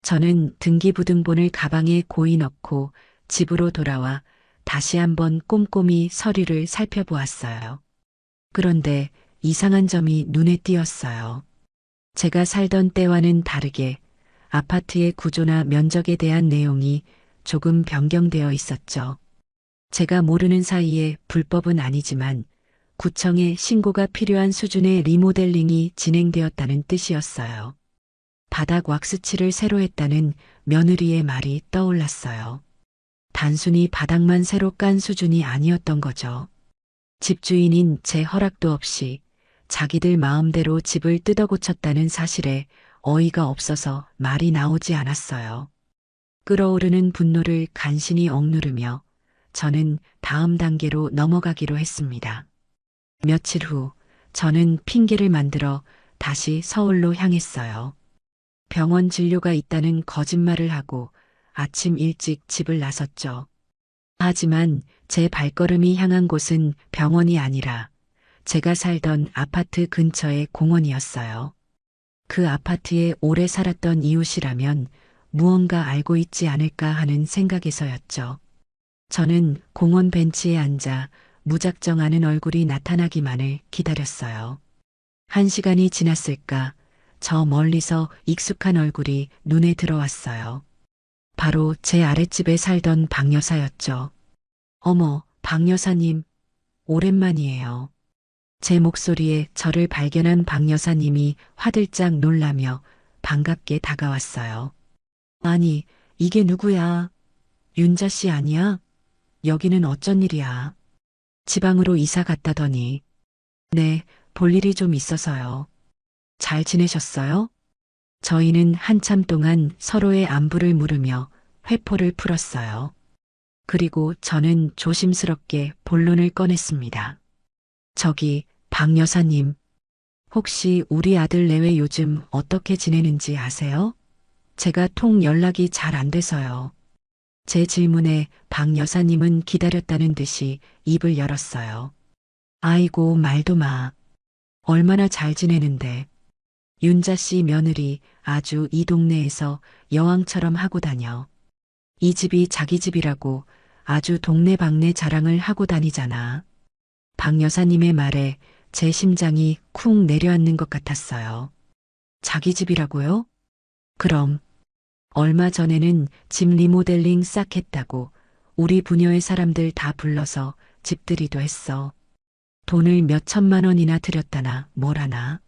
저는 등기부등본을 가방에 고이 넣고 집으로 돌아와 다시 한번 꼼꼼히 서류를 살펴보았어요. 그런데 이상한 점이 눈에 띄었어요. 제가 살던 때와는 다르게 아파트의 구조나 면적에 대한 내용이 조금 변경되어 있었죠. 제가 모르는 사이에 불법은 아니지만 구청에 신고가 필요한 수준의 리모델링이 진행되었다는 뜻이었어요. 바닥 왁스칠을 새로 했다는 며느리의 말이 떠올랐어요. 단순히 바닥만 새로 깐 수준이 아니었던 거죠. 집주인인 제 허락도 없이 자기들 마음대로 집을 뜯어고쳤다는 사실에 어이가 없어서 말이 나오지 않았어요. 끓어오르는 분노를 간신히 억누르며 저는 다음 단계로 넘어가기로 했습니다. 며칠 후 저는 핑계를 만들어 다시 서울로 향했어요. 병원 진료가 있다는 거짓말을 하고 아침 일찍 집을 나섰죠. 하지만 제 발걸음이 향한 곳은 병원이 아니라 제가 살던 아파트 근처의 공원이었어요. 그 아파트에 오래 살았던 이웃이라면 무언가 알고 있지 않을까 하는 생각에서였죠. 저는 공원 벤치에 앉아 무작정 아는 얼굴이 나타나기만을 기다렸어요. 1시간이 지났을까 저 멀리서 익숙한 얼굴이 눈에 들어왔어요. 바로 제 아랫집에 살던 박 여사였죠. 어머, 박 여사님, 오랜만이에요. 제 목소리에 저를 발견한 박 여사님이 화들짝 놀라며 반갑게 다가왔어요. 아니, 이게 누구야? 윤자 씨 아니야? 여기는 어쩐 일이야? 지방으로 이사 갔다더니. 네, 볼 일이 좀 있어서요. 잘 지내셨어요? 저희는 한참 동안 서로의 안부를 물으며 회포를 풀었어요. 그리고 저는 조심스럽게 본론을 꺼냈습니다. 저기, 박 여사님, 혹시 우리 아들 내외 요즘 어떻게 지내는지 아세요? 제가 통 연락이 잘 안 돼서요. 제 질문에 박 여사님은 기다렸다는 듯이 입을 열었어요. 아이고, 말도 마. 얼마나 잘 지내는데. 윤자 씨 며느리 아주 이 동네에서 여왕처럼 하고 다녀. 이 집이 자기 집이라고 아주 동네방네 자랑을 하고 다니잖아. 박 여사님의 말에 제 심장이 쿵 내려앉는 것 같았어요. 자기 집이라고요? 그럼. 얼마 전에는 집 리모델링 싹 했다고 우리 부녀의 사람들 다 불러서 집들이도 했어. 돈을 몇 천만 원이나 들였다나 뭐라나.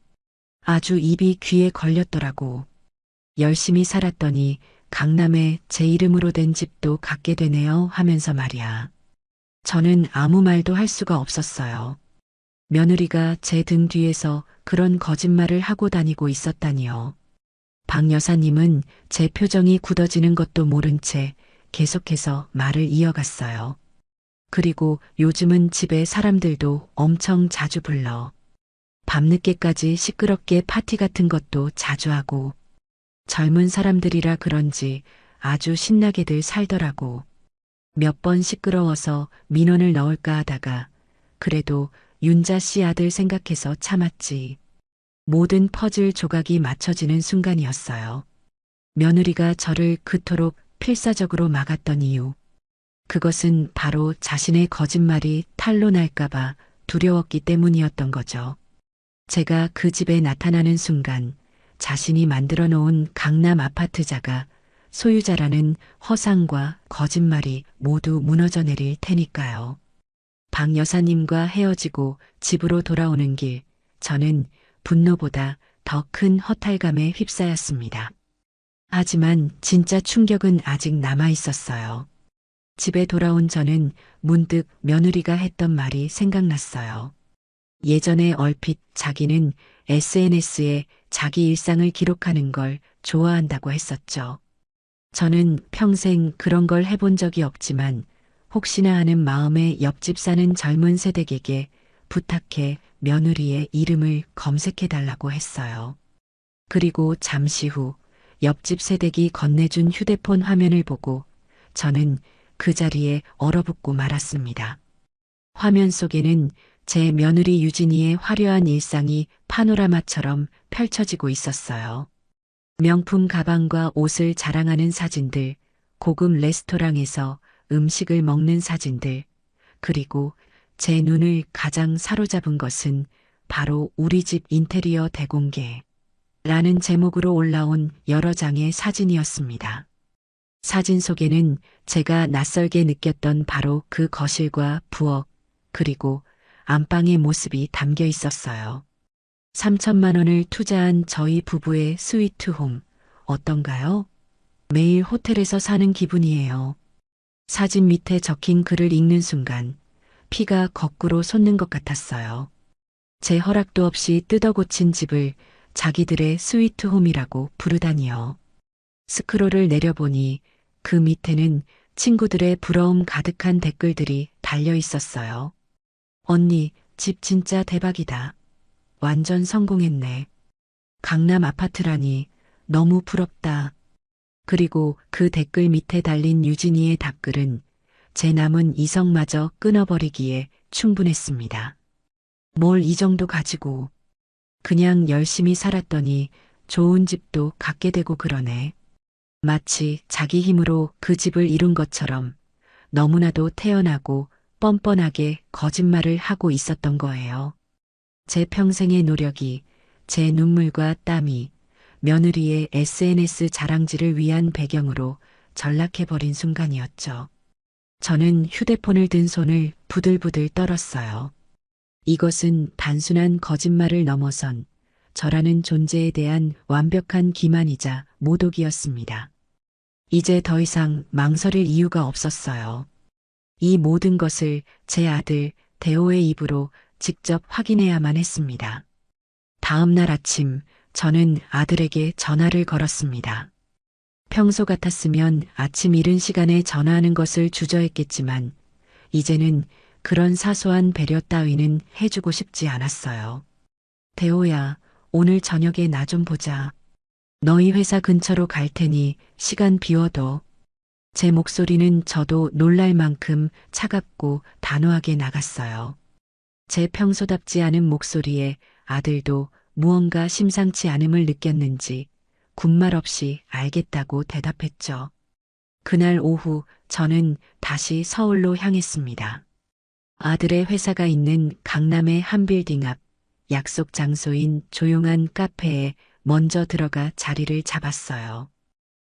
아주 입이 귀에 걸렸더라고. 열심히 살았더니 강남에 제 이름으로 된 집도 갖게 되네요 하면서 말이야. 저는 아무 말도 할 수가 없었어요. 며느리가 제 등 뒤에서 그런 거짓말을 하고 다니고 있었다니요. 박 여사님은 제 표정이 굳어지는 것도 모른 채 계속해서 말을 이어갔어요. 그리고 요즘은 집에 사람들도 엄청 자주 불러. 밤늦게까지 시끄럽게 파티 같은 것도 자주 하고 젊은 사람들이라 그런지 아주 신나게들 살더라고. 몇 번 시끄러워서 민원을 넣을까 하다가 그래도 윤자 씨 아들 생각해서 참았지. 모든 퍼즐 조각이 맞춰지는 순간이었어요. 며느리가 저를 그토록 필사적으로 막았던 이유. 그것은 바로 자신의 거짓말이 탄로 날까봐 두려웠기 때문이었던 거죠. 제가 그 집에 나타나는 순간 자신이 만들어 놓은 강남 아파트자가 소유자라는 허상과 거짓말이 모두 무너져 내릴 테니까요. 박 여사님과 헤어지고 집으로 돌아오는 길, 저는 분노보다 더 큰 허탈감에 휩싸였습니다. 하지만 진짜 충격은 아직 남아 있었어요. 집에 돌아온 저는 문득 며느리가 했던 말이 생각났어요. 예전에 얼핏 자기는 SNS에 자기 일상을 기록하는 걸 좋아한다고 했었죠. 저는 평생 그런 걸 해본 적이 없지만 혹시나 하는 마음에 옆집 사는 젊은 세댁에게 부탁해 며느리의 이름을 검색해 달라고 했어요. 그리고 잠시 후 옆집 세댁이 건네준 휴대폰 화면을 보고 저는 그 자리에 얼어붙고 말았습니다. 화면 속에는 제 며느리 유진이의 화려한 일상이 파노라마처럼 펼쳐지고 있었어요. 명품 가방과 옷을 자랑하는 사진들, 고급 레스토랑에서 음식을 먹는 사진들, 그리고 제 눈을 가장 사로잡은 것은 바로 우리 집 인테리어 대공개 라는 제목으로 올라온 여러 장의 사진이었습니다. 사진 속에는 제가 낯설게 느꼈던 바로 그 거실과 부엌, 그리고 안방의 모습이 담겨 있었어요. 3천만 원을 투자한 저희 부부의 스위트홈, 어떤가요? 매일 호텔에서 사는 기분이에요. 사진 밑에 적힌 글을 읽는 순간 피가 거꾸로 솟는 것 같았어요. 제 허락도 없이 뜯어 고친 집을 자기들의 스위트홈이라고 부르다니요. 스크롤을 내려보니 그 밑에는 친구들의 부러움 가득한 댓글들이 달려 있었어요. 언니, 집 진짜 대박이다. 완전 성공했네. 강남 아파트라니 너무 부럽다. 그리고 그 댓글 밑에 달린 유진이의 답글은 제 남은 이성마저 끊어버리기에 충분했습니다. 뭘 이 정도 가지고 그냥 열심히 살았더니 좋은 집도 갖게 되고 그러네. 마치 자기 힘으로 그 집을 이룬 것처럼 너무나도 태연하고 뻔뻔하게 거짓말을 하고 있었던 거예요. 제 평생의 노력이, 제 눈물과 땀이 며느리의 SNS 자랑질을 위한 배경으로 전락해버린 순간이었죠. 저는 휴대폰을 든 손을 부들부들 떨었어요. 이것은 단순한 거짓말을 넘어선 저라는 존재에 대한 완벽한 기만이자 모독이었습니다. 이제 더 이상 망설일 이유가 없었어요. 이 모든 것을 제 아들 대호의 입으로 직접 확인해야만 했습니다. 다음 날 아침 저는 아들에게 전화를 걸었습니다. 평소 같았으면 아침 이른 시간에 전화하는 것을 주저했겠지만 이제는 그런 사소한 배려 따위는 해주고 싶지 않았어요. 대호야, 오늘 저녁에 나 좀 보자. 너희 회사 근처로 갈 테니 시간 비워둬. 제 목소리는 저도 놀랄 만큼 차갑고 단호하게 나갔어요. 제 평소답지 않은 목소리에 아들도 무언가 심상치 않음을 느꼈는지 군말 없이 알겠다고 대답했죠. 그날 오후 저는 다시 서울로 향했습니다. 아들의 회사가 있는 강남의 한 빌딩 앞 약속 장소인 조용한 카페에 먼저 들어가 자리를 잡았어요.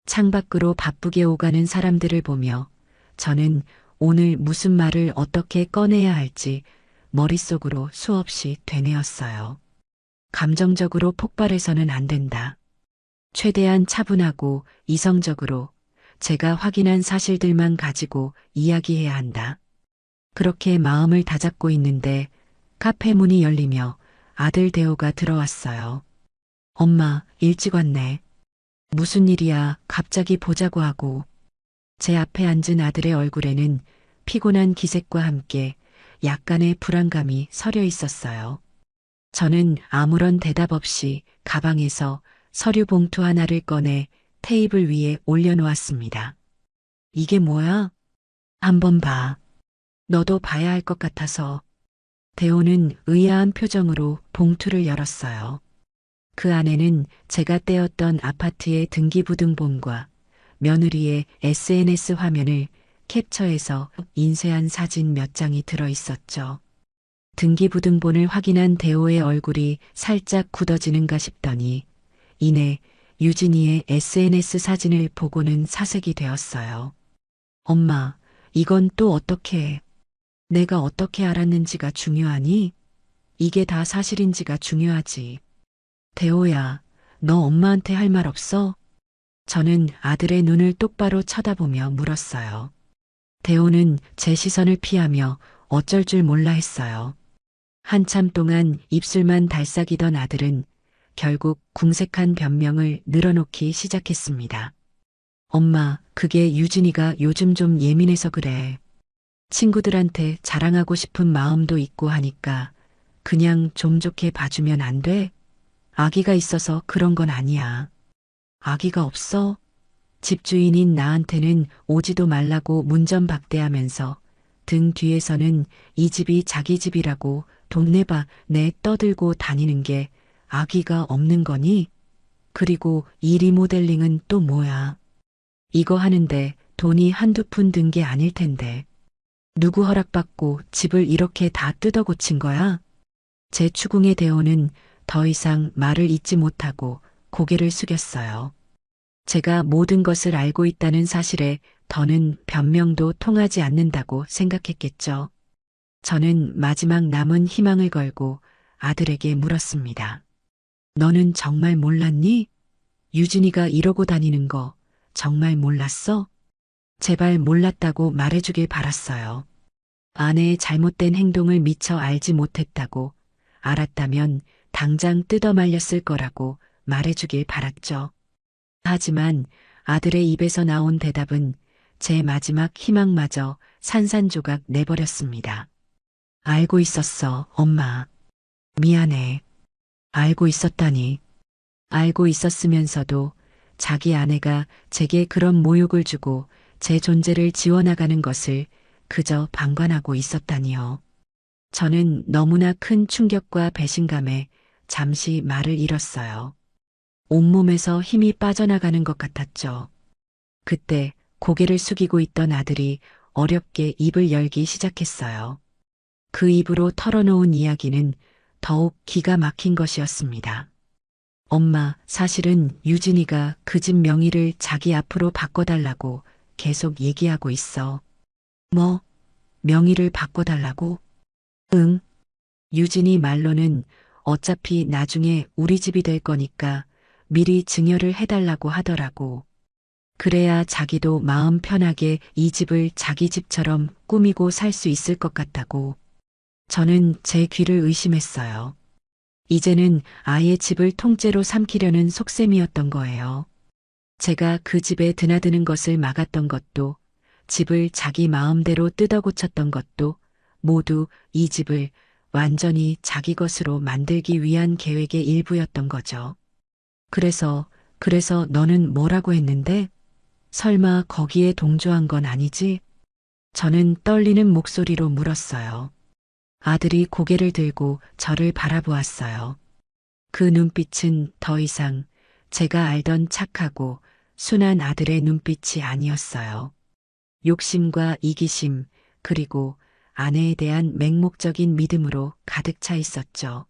창밖으로 바쁘게 오가는 사람들을 보며 저는 오늘 무슨 말을 어떻게 꺼내야 할지 머릿속으로 수없이 되뇌었어요. 감정적으로 폭발해서는 안 된다. 최대한 차분하고 이성적으로 제가 확인한 사실들만 가지고 이야기해야 한다. 그렇게 마음을 다잡고 있는데 카페 문이 열리며 아들 대호가 들어왔어요. 엄마, 일찍 왔네. 무슨 일이야, 갑자기 보자고 하고. 제 앞에 앉은 아들의 얼굴에는 피곤한 기색과 함께 약간의 불안감이 서려 있었어요. 저는 아무런 대답 없이 가방에서 서류 봉투 하나를 꺼내 테이블 위에 올려놓았습니다. 이게 뭐야? 한번 봐. 너도 봐야 할 것 같아서. 대호는 의아한 표정으로 봉투를 열었어요. 그 안에는 제가 떼었던 아파트의 등기부등본과 며느리의 SNS 화면을 캡처해서 인쇄한 사진 몇 장이 들어 있었죠. 등기부등본을 확인한 대호의 얼굴이 살짝 굳어지는가 싶더니 이내 유진이의 SNS 사진을 보고는 사색이 되었어요. 엄마, 이건 또 어떻게, 내가 어떻게 알았는지가 중요하니? 이게 다 사실인지가 중요하지. 대호야, 너 엄마한테 할 말 없어? 저는 아들의 눈을 똑바로 쳐다보며 물었어요. 대호는 제 시선을 피하며 어쩔 줄 몰라 했어요. 한참 동안 입술만 달싹이던 아들은 결국 궁색한 변명을 늘어놓기 시작했습니다. 엄마, 그게 유진이가 요즘 좀 예민해서 그래. 친구들한테 자랑하고 싶은 마음도 있고 하니까 그냥 좀 좋게 봐주면 안 돼? 아기가 있어서 그런 건 아니야. 아기가 없어? 집주인인 나한테는 오지도 말라고 문전박대하면서 등 뒤에서는 이 집이 자기 집이라고 돈내봐 내 떠들고 다니는 게 아기가 없는 거니? 그리고 이 리모델링은 또 뭐야? 이거 하는데 돈이 한두 푼 든 게 아닐 텐데. 누구 허락받고 집을 이렇게 다 뜯어 고친 거야? 제 추궁의 대호는 더 이상 말을 잇지 못하고 고개를 숙였어요. 제가 모든 것을 알고 있다는 사실에 더는 변명도 통하지 않는다고 생각했겠죠. 저는 마지막 남은 희망을 걸고 아들에게 물었습니다. 너는 정말 몰랐니? 유진이가 이러고 다니는 거 정말 몰랐어? 제발 몰랐다고 말해주길 바랐어요. 아내의 잘못된 행동을 미처 알지 못했다고, 알았다면 당장 뜯어말렸을 거라고 말해주길 바랐죠. 하지만 아들의 입에서 나온 대답은 제 마지막 희망마저 산산조각 내버렸습니다. 알고 있었어, 엄마. 미안해. 알고 있었다니. 알고 있었으면서도 자기 아내가 제게 그런 모욕을 주고 제 존재를 지워나가는 것을 그저 방관하고 있었다니요. 저는 너무나 큰 충격과 배신감에 잠시 말을 잃었어요. 온몸에서 힘이 빠져나가는 것 같았죠. 그때 고개를 숙이고 있던 아들이 어렵게 입을 열기 시작했어요. 그 입으로 털어놓은 이야기는 더욱 기가 막힌 것이었습니다. 엄마, 사실은 유진이가 그 집 명의를 자기 앞으로 바꿔달라고 계속 얘기하고 있어. 뭐? 명의를 바꿔달라고? 응. 유진이 말로는 어차피 나중에 우리 집이 될 거니까 미리 증여를 해달라고 하더라고. 그래야 자기도 마음 편하게 이 집을 자기 집처럼 꾸미고 살 수 있을 것 같다고. 저는 제 귀를 의심했어요. 이제는 아예 집을 통째로 삼키려는 속셈이었던 거예요. 제가 그 집에 드나드는 것을 막았던 것도, 집을 자기 마음대로 뜯어고쳤던 것도 모두 이 집을 완전히 자기 것으로 만들기 위한 계획의 일부였던 거죠. 그래서 너는 뭐라고 했는데? 설마 거기에 동조한 건 아니지? 저는 떨리는 목소리로 물었어요. 아들이 고개를 들고 저를 바라보았어요. 그 눈빛은 더 이상 제가 알던 착하고 순한 아들의 눈빛이 아니었어요. 욕심과 이기심, 그리고 아내에 대한 맹목적인 믿음으로 가득 차 있었죠.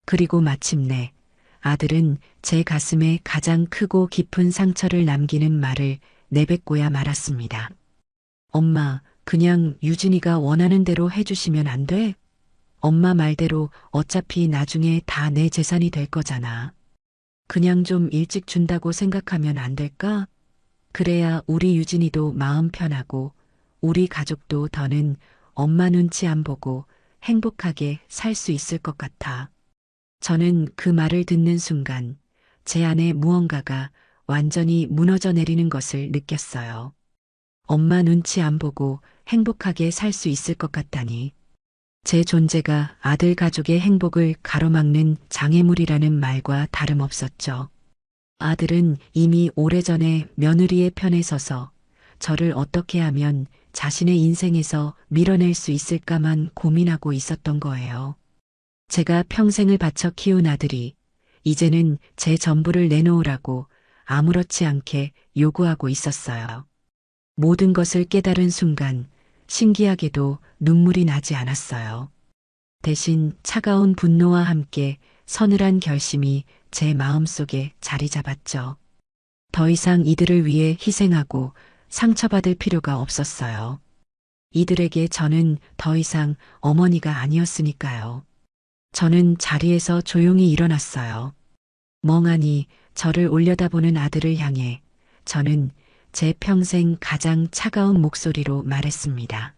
그리고 마침내 아들은 제 가슴에 가장 크고 깊은 상처를 남기는 말을 내뱉고야 말았습니다. 엄마, 그냥 유진이가 원하는 대로 해주시면 안 돼? 엄마 말대로 어차피 나중에 다 내 재산이 될 거잖아. 그냥 좀 일찍 준다고 생각하면 안 될까? 그래야 우리 유진이도 마음 편하고 우리 가족도 더는 엄마 눈치 안 보고 행복하게 살 수 있을 것 같아. 저는 그 말을 듣는 순간 제 안에 무언가가 완전히 무너져 내리는 것을 느꼈어요. 엄마 눈치 안 보고 행복하게 살 수 있을 것 같다니. 제 존재가 아들 가족의 행복을 가로막는 장애물이라는 말과 다름없었죠. 아들은 이미 오래전에 며느리의 편에 서서 저를 어떻게 하면 자신의 인생에서 밀어낼 수 있을까만 고민하고 있었던 거예요. 제가 평생을 바쳐 키운 아들이 이제는 제 전부를 내놓으라고 아무렇지 않게 요구하고 있었어요. 모든 것을 깨달은 순간 신기하게도 눈물이 나지 않았어요. 대신 차가운 분노와 함께 서늘한 결심이 제 마음속에 자리 잡았죠. 더 이상 이들을 위해 희생하고 상처받을 필요가 없었어요. 이들에게 저는 더 이상 어머니가 아니었으니까요. 저는 자리에서 조용히 일어났어요. 멍하니 저를 올려다보는 아들을 향해 저는 제 평생 가장 차가운 목소리로 말했습니다.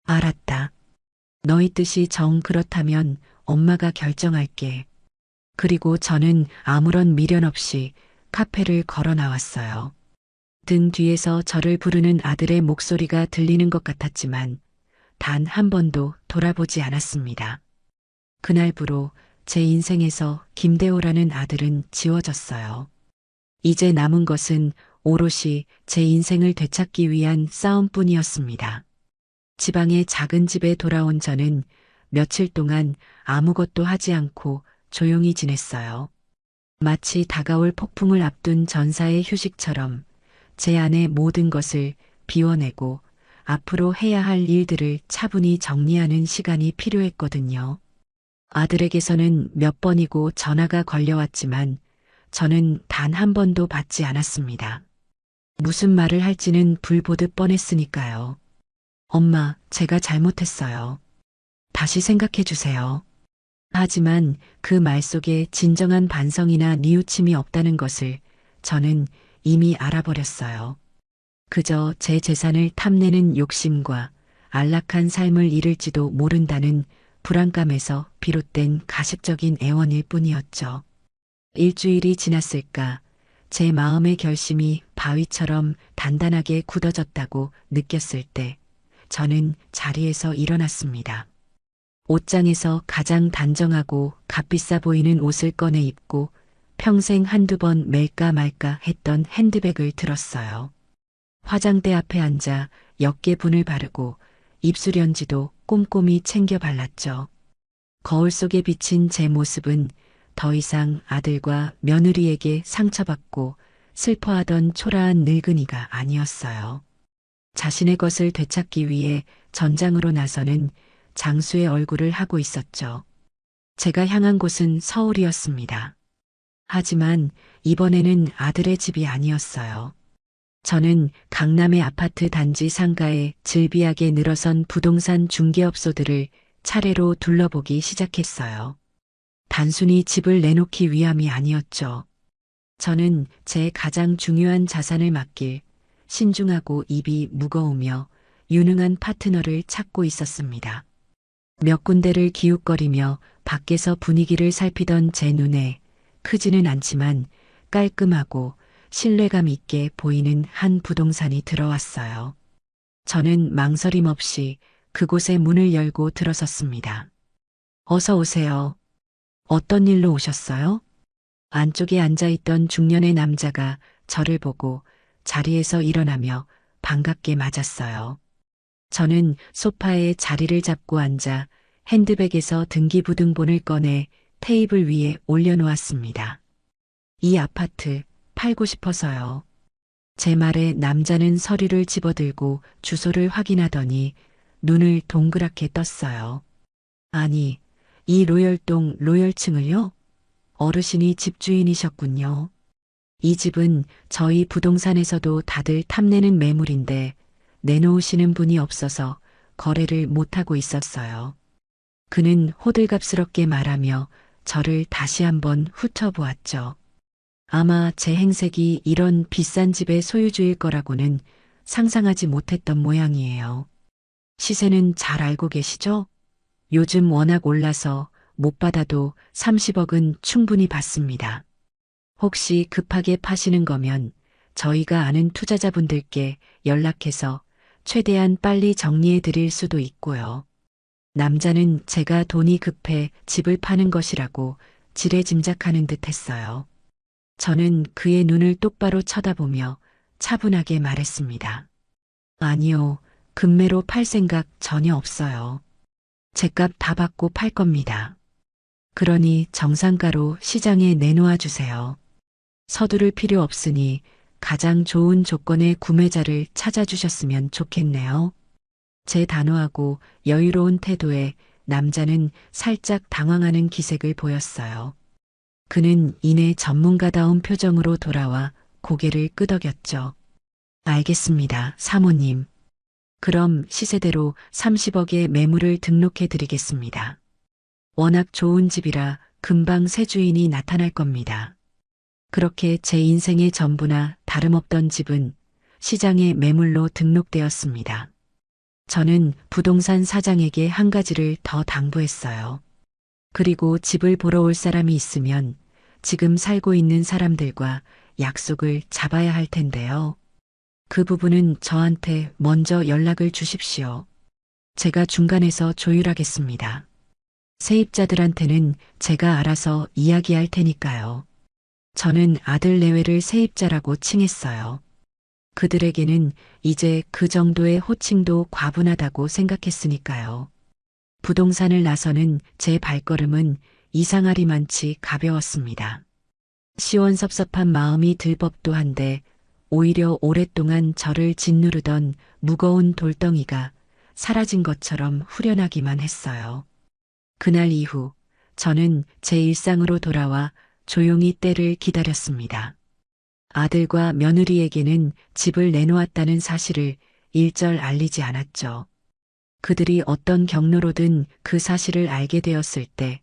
알았다. 너희 뜻이 정 그렇다면 엄마가 결정할게. 그리고 저는 아무런 미련 없이 카페를 걸어 나왔어요. 등 뒤에서 저를 부르는 아들의 목소리가 들리는 것 같았지만 단 한 번도 돌아보지 않았습니다. 그날부로 제 인생에서 김대호라는 아들은 지워졌어요. 이제 남은 것은 오롯이 제 인생을 되찾기 위한 싸움뿐이었습니다. 지방의 작은 집에 돌아온 저는 며칠 동안 아무것도 하지 않고 조용히 지냈어요. 마치 다가올 폭풍을 앞둔 전사의 휴식처럼 제 안의 모든 것을 비워내고 앞으로 해야 할 일들을 차분히 정리하는 시간이 필요했거든요. 아들에게서는 몇 번이고 전화가 걸려왔지만 저는 단 한 번도 받지 않았습니다. 무슨 말을 할지는 불 보듯 뻔했으니까요. 엄마, 제가 잘못했어요. 다시 생각해 주세요. 하지만 그 말 속에 진정한 반성이나 뉘우침이 없다는 것을 저는 이미 알아버렸어요. 그저 제 재산을 탐내는 욕심과 안락한 삶을 잃을지도 모른다는 불안감에서 비롯된 가식적인 애원일 뿐이었죠. 일주일이 지났을까 제 마음의 결심이 바위처럼 단단하게 굳어졌다고 느꼈을 때 저는 자리에서 일어났습니다. 옷장에서 가장 단정하고 값비싸 보이는 옷을 꺼내 입고 평생 한두 번 멜까 말까 했던 핸드백을 들었어요. 화장대 앞에 앉아 역계분을 바르고 입술연지도 꼼꼼히 챙겨 발랐죠. 거울 속에 비친 제 모습은 더 이상 아들과 며느리에게 상처받고 슬퍼하던 초라한 늙은이가 아니었어요. 자신의 것을 되찾기 위해 전장으로 나서는 장수의 얼굴을 하고 있었죠. 제가 향한 곳은 서울이었습니다. 하지만 이번에는 아들의 집이 아니었어요. 저는 강남의 아파트 단지 상가에 즐비하게 늘어선 부동산 중개업소들을 차례로 둘러보기 시작했어요. 단순히 집을 내놓기 위함이 아니었죠. 저는 제 가장 중요한 자산을 맡길 신중하고 입이 무거우며 유능한 파트너를 찾고 있었습니다. 몇 군데를 기웃거리며 밖에서 분위기를 살피던 제 눈에 크지는 않지만 깔끔하고 신뢰감 있게 보이는 한 부동산이 들어왔어요. 저는 망설임 없이 그곳의 문을 열고 들어섰습니다. 어서 오세요. 어떤 일로 오셨어요? 안쪽에 앉아있던 중년의 남자가 저를 보고 자리에서 일어나며 반갑게 맞았어요. 저는 소파에 자리를 잡고 앉아 핸드백에서 등기부등본을 꺼내 테이블 위에 올려놓았습니다. 이 아파트 팔고 싶어서요. 제 말에 남자는 서류를 집어들고 주소를 확인하더니 눈을 동그랗게 떴어요. 아니, 이 로열동 로열층을요? 어르신이 집주인이셨군요. 이 집은 저희 부동산에서도 다들 탐내는 매물인데 내놓으시는 분이 없어서 거래를 못하고 있었어요. 그는 호들갑스럽게 말하며 저를 다시 한번 훑어보았죠. 아마 제 행색이 이런 비싼 집의 소유주일 거라고는 상상하지 못했던 모양이에요. 시세는 잘 알고 계시죠? 요즘 워낙 올라서 못 받아도 30억은 충분히 받습니다. 혹시 급하게 파시는 거면 저희가 아는 투자자분들께 연락해서 최대한 빨리 정리해 드릴 수도 있고요. 남자는 제가 돈이 급해 집을 파는 것이라고 지레짐작하는 듯 했어요. 저는 그의 눈을 똑바로 쳐다보며 차분하게 말했습니다. 아니요, 금매로 팔 생각 전혀 없어요. 제값 다 받고 팔 겁니다. 그러니 정상가로 시장에 내놓아 주세요. 서두를 필요 없으니 가장 좋은 조건의 구매자를 찾아주셨으면 좋겠네요. 제 단호하고 여유로운 태도에 남자는 살짝 당황하는 기색을 보였어요. 그는 이내 전문가다운 표정으로 돌아와 고개를 끄덕였죠. 알겠습니다, 사모님. 그럼 시세대로 30억의 매물을 등록해 드리겠습니다. 워낙 좋은 집이라 금방 새 주인이 나타날 겁니다. 그렇게 제 인생의 전부나 다름없던 집은 시장에 매물로 등록되었습니다. 저는 부동산 사장에게 한 가지를 더 당부했어요. 그리고 집을 보러 올 사람이 있으면 지금 살고 있는 사람들과 약속을 잡아야 할 텐데요. 그 부분은 저한테 먼저 연락을 주십시오. 제가 중간에서 조율하겠습니다. 세입자들한테는 제가 알아서 이야기할 테니까요. 저는 아들 내외를 세입자라고 칭했어요. 그들에게는 이제 그 정도의 호칭도 과분하다고 생각했으니까요. 부동산을 나서는 제 발걸음은 이상하리만치 가벼웠습니다. 시원섭섭한 마음이 들 법도 한데 오히려 오랫동안 저를 짓누르던 무거운 돌덩이가 사라진 것처럼 후련하기만 했어요. 그날 이후 저는 제 일상으로 돌아와 조용히 때를 기다렸습니다. 아들과 며느리에게는 집을 내놓았다는 사실을 일절 알리지 않았죠. 그들이 어떤 경로로든 그 사실을 알게 되었을 때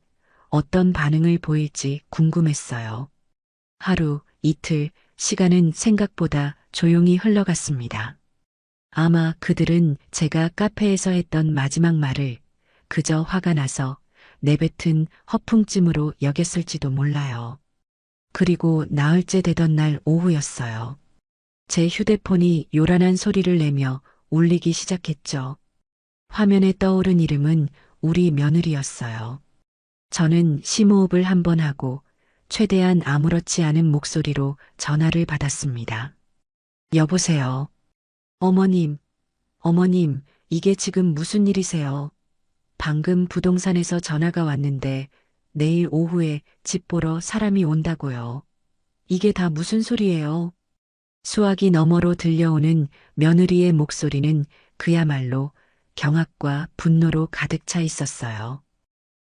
어떤 반응을 보일지 궁금했어요. 하루, 이틀, 시간은 생각보다 조용히 흘러갔습니다. 아마 그들은 제가 카페에서 했던 마지막 말을 그저 화가 나서 내뱉은 허풍찜으로 여겼을지도 몰라요. 그리고 나흘째 되던 날 오후였어요. 제 휴대폰이 요란한 소리를 내며 울리기 시작했죠. 화면에 떠오른 이름은 우리 며느리였어요. 저는 심호흡을 한 번 하고 최대한 아무렇지 않은 목소리로 전화를 받았습니다. 여보세요. 어머님, 어머님, 이게 지금 무슨 일이세요? 방금 부동산에서 전화가 왔는데 내일 오후에 집 보러 사람이 온다고요. 이게 다 무슨 소리예요? 수화기 너머로 들려오는 며느리의 목소리는 그야말로 경악과 분노로 가득 차 있었어요.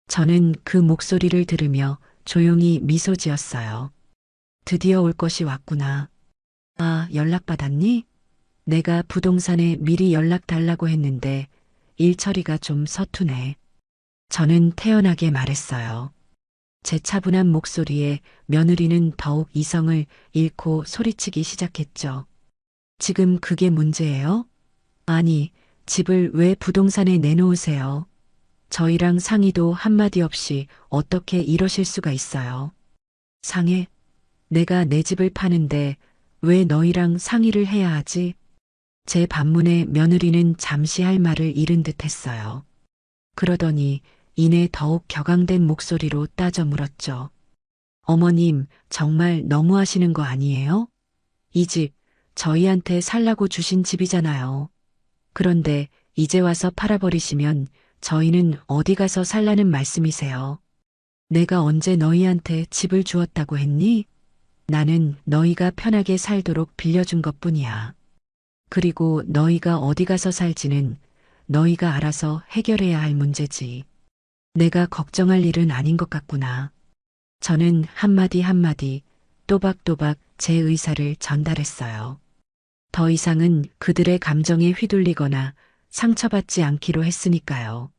저는 그 목소리를 들으며 조용히 미소 지었어요. 드디어 올 것이 왔구나. 아, 연락받았니? 내가 부동산에 미리 연락 달라고 했는데 일 처리가 좀 서투네. 저는 태연하게 말했어요. 제 차분한 목소리에 며느리는 더욱 이성을 잃고 소리치기 시작했죠. 지금 그게 문제예요? 아니, 집을 왜 부동산에 내놓으세요? 저희랑 상의도 한마디 없이 어떻게 이러실 수가 있어요? 상해? 내가 내 집을 파는데 왜 너희랑 상의를 해야 하지? 제 반문에 며느리는 잠시 할 말을 잃은 듯 했어요. 그러더니 이내 더욱 격앙된 목소리로 따져 물었죠. 어머님, 정말 너무하시는 거 아니에요? 이 집, 저희한테 살라고 주신 집이잖아요. 그런데 이제 와서 팔아버리시면 저희는 어디 가서 살라는 말씀이세요? 내가 언제 너희한테 집을 주었다고 했니? 나는 너희가 편하게 살도록 빌려준 것뿐이야. 그리고 너희가 어디 가서 살지는 너희가 알아서 해결해야 할 문제지. 내가 걱정할 일은 아닌 것 같구나. 저는 한마디 한마디 또박또박 제 의사를 전달했어요. 더 이상은 그들의 감정에 휘둘리거나 상처받지 않기로 했으니까요.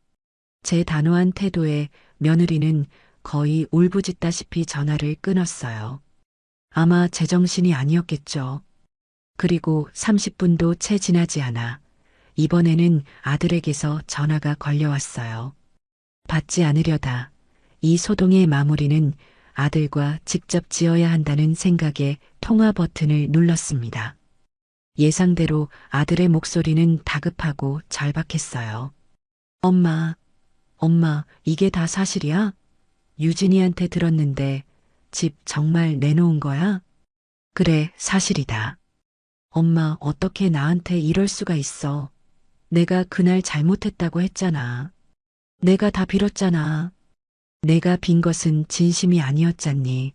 제 단호한 태도에 며느리는 거의 울부짖다시피 전화를 끊었어요. 아마 제정신이 아니었겠죠. 그리고 30분도 채 지나지 않아 이번에는 아들에게서 전화가 걸려왔어요. 받지 않으려다 이 소동의 마무리는 아들과 직접 지어야 한다는 생각에 통화 버튼을 눌렀습니다. 예상대로 아들의 목소리는 다급하고 절박했어요. 엄마, 엄마, 이게 다 사실이야? 유진이한테 들었는데 집 정말 내놓은 거야? 그래, 사실이다. 엄마, 어떻게 나한테 이럴 수가 있어? 내가 그날 잘못했다고 했잖아. 내가 다 빌었잖아. 내가 빈 것은 진심이 아니었잖니.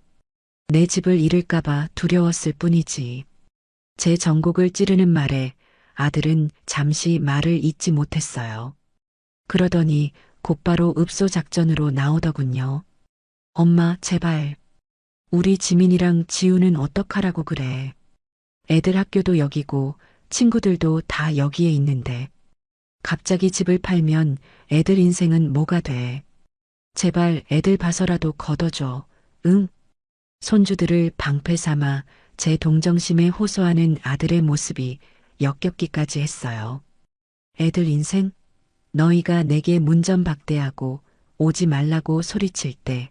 내 집을 잃을까봐 두려웠을 뿐이지. 제 전곡을 찌르는 말에 아들은 잠시 말을 잇지 못했어요. 그러더니 곧바로 읍소 작전으로 나오더군요. 엄마, 제발. 우리 지민이랑 지우는 어떡하라고 그래. 애들 학교도 여기고 친구들도 다 여기에 있는데. 갑자기 집을 팔면 애들 인생은 뭐가 돼. 제발 애들 봐서라도 걷어줘. 응? 손주들을 방패 삼아 제 동정심에 호소하는 아들의 모습이 역겹기까지 했어요. 애들 인생? 너희가 내게 문전박대하고 오지 말라고 소리칠 때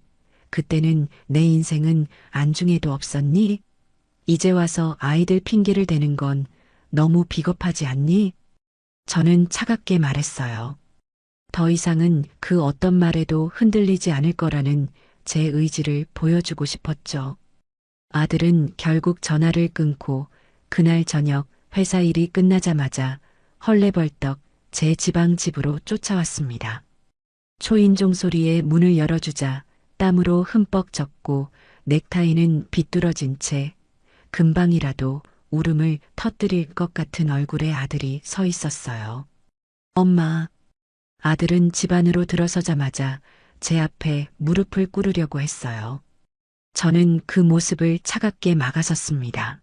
그때는 내 인생은 안중에도 없었니? 이제 와서 아이들 핑계를 대는 건 너무 비겁하지 않니? 저는 차갑게 말했어요. 더 이상은 그 어떤 말에도 흔들리지 않을 거라는 제 의지를 보여주고 싶었죠. 아들은 결국 전화를 끊고 그날 저녁 회사 일이 끝나자마자 헐레벌떡 제 지방 집으로 쫓아왔습니다. 초인종 소리에 문을 열어주자 땀으로 흠뻑 젖고 넥타이는 비뚤어진 채 금방이라도 울음을 터뜨릴 것 같은 얼굴의 아들이 서 있었어요. 엄마. 아들은 집 안으로 들어서자마자 제 앞에 무릎을 꿇으려고 했어요. 저는 그 모습을 차갑게 막아섰습니다.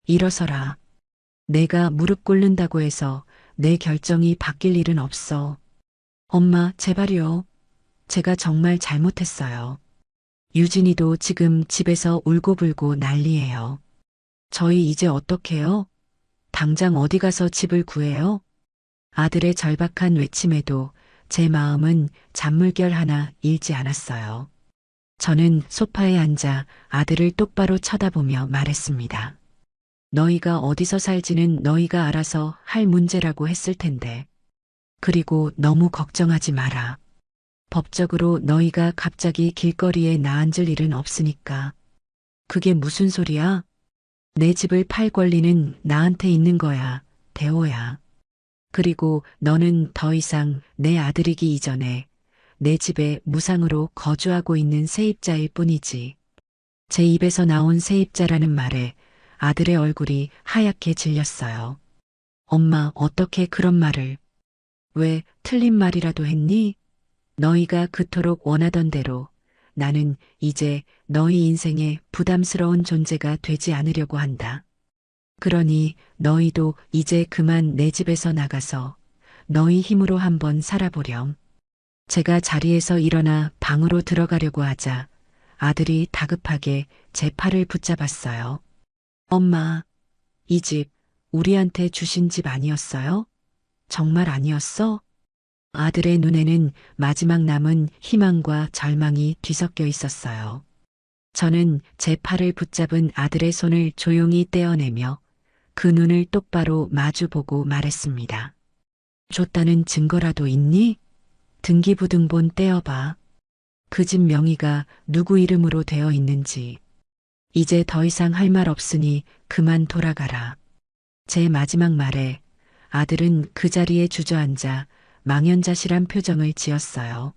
일어서라. 내가 무릎 꿇는다고 해서 내 결정이 바뀔 일은 없어. 엄마, 제발요. 제가 정말 잘못했어요. 유진이도 지금 집에서 울고불고 난리예요. 저희 이제 어떡해요? 당장 어디 가서 집을 구해요? 아들의 절박한 외침에도 제 마음은 잔물결 하나 잃지 않았어요. 저는 소파에 앉아 아들을 똑바로 쳐다보며 말했습니다. 너희가 어디서 살지는 너희가 알아서 할 문제라고 했을 텐데. 그리고 너무 걱정하지 마라. 법적으로 너희가 갑자기 길거리에 나앉을 일은 없으니까. 그게 무슨 소리야? 내 집을 팔 권리는 나한테 있는 거야, 대호야. 그리고 너는 더 이상 내 아들이기 이전에 내 집에 무상으로 거주하고 있는 세입자일 뿐이지. 제 입에서 나온 세입자라는 말에 아들의 얼굴이 하얗게 질렸어요. 엄마, 어떻게 그런 말을? 왜 틀린 말이라도 했니? 너희가 그토록 원하던 대로 나는 이제 너희 인생에 부담스러운 존재가 되지 않으려고 한다. 그러니 너희도 이제 그만 내 집에서 나가서 너희 힘으로 한번 살아보렴. 제가 자리에서 일어나 방으로 들어가려고 하자 아들이 다급하게 제 팔을 붙잡았어요. 엄마, 이 집 우리한테 주신 집 아니었어요? 정말 아니었어? 아들의 눈에는 마지막 남은 희망과 절망이 뒤섞여 있었어요. 저는 제 팔을 붙잡은 아들의 손을 조용히 떼어내며 그 눈을 똑바로 마주보고 말했습니다. 줬다는 증거라도 있니? 등기부등본 떼어봐. 그 집 명의가 누구 이름으로 되어 있는지. 이제 더 이상 할 말 없으니 그만 돌아가라. 제 마지막 말에 아들은 그 자리에 주저앉아 망연자실한 표정을 지었어요.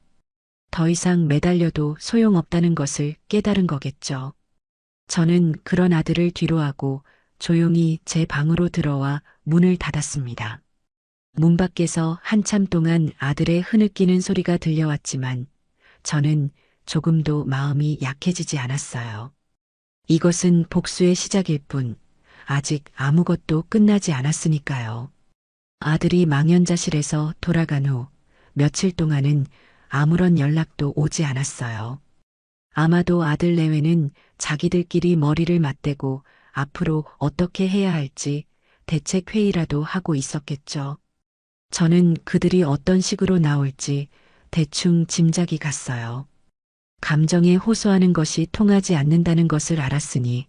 더 이상 매달려도 소용없다는 것을 깨달은 거겠죠. 저는 그런 아들을 뒤로하고 조용히 제 방으로 들어와 문을 닫았습니다. 문 밖에서 한참 동안 아들의 흐느끼는 소리가 들려왔지만 저는 조금도 마음이 약해지지 않았어요. 이것은 복수의 시작일 뿐 아직 아무것도 끝나지 않았으니까요. 아들이 망연자실에서 돌아간 후 며칠 동안은 아무런 연락도 오지 않았어요. 아마도 아들 내외는 자기들끼리 머리를 맞대고 앞으로 어떻게 해야 할지 대책 회의라도 하고 있었겠죠. 저는 그들이 어떤 식으로 나올지 대충 짐작이 갔어요. 감정에 호소하는 것이 통하지 않는다는 것을 알았으니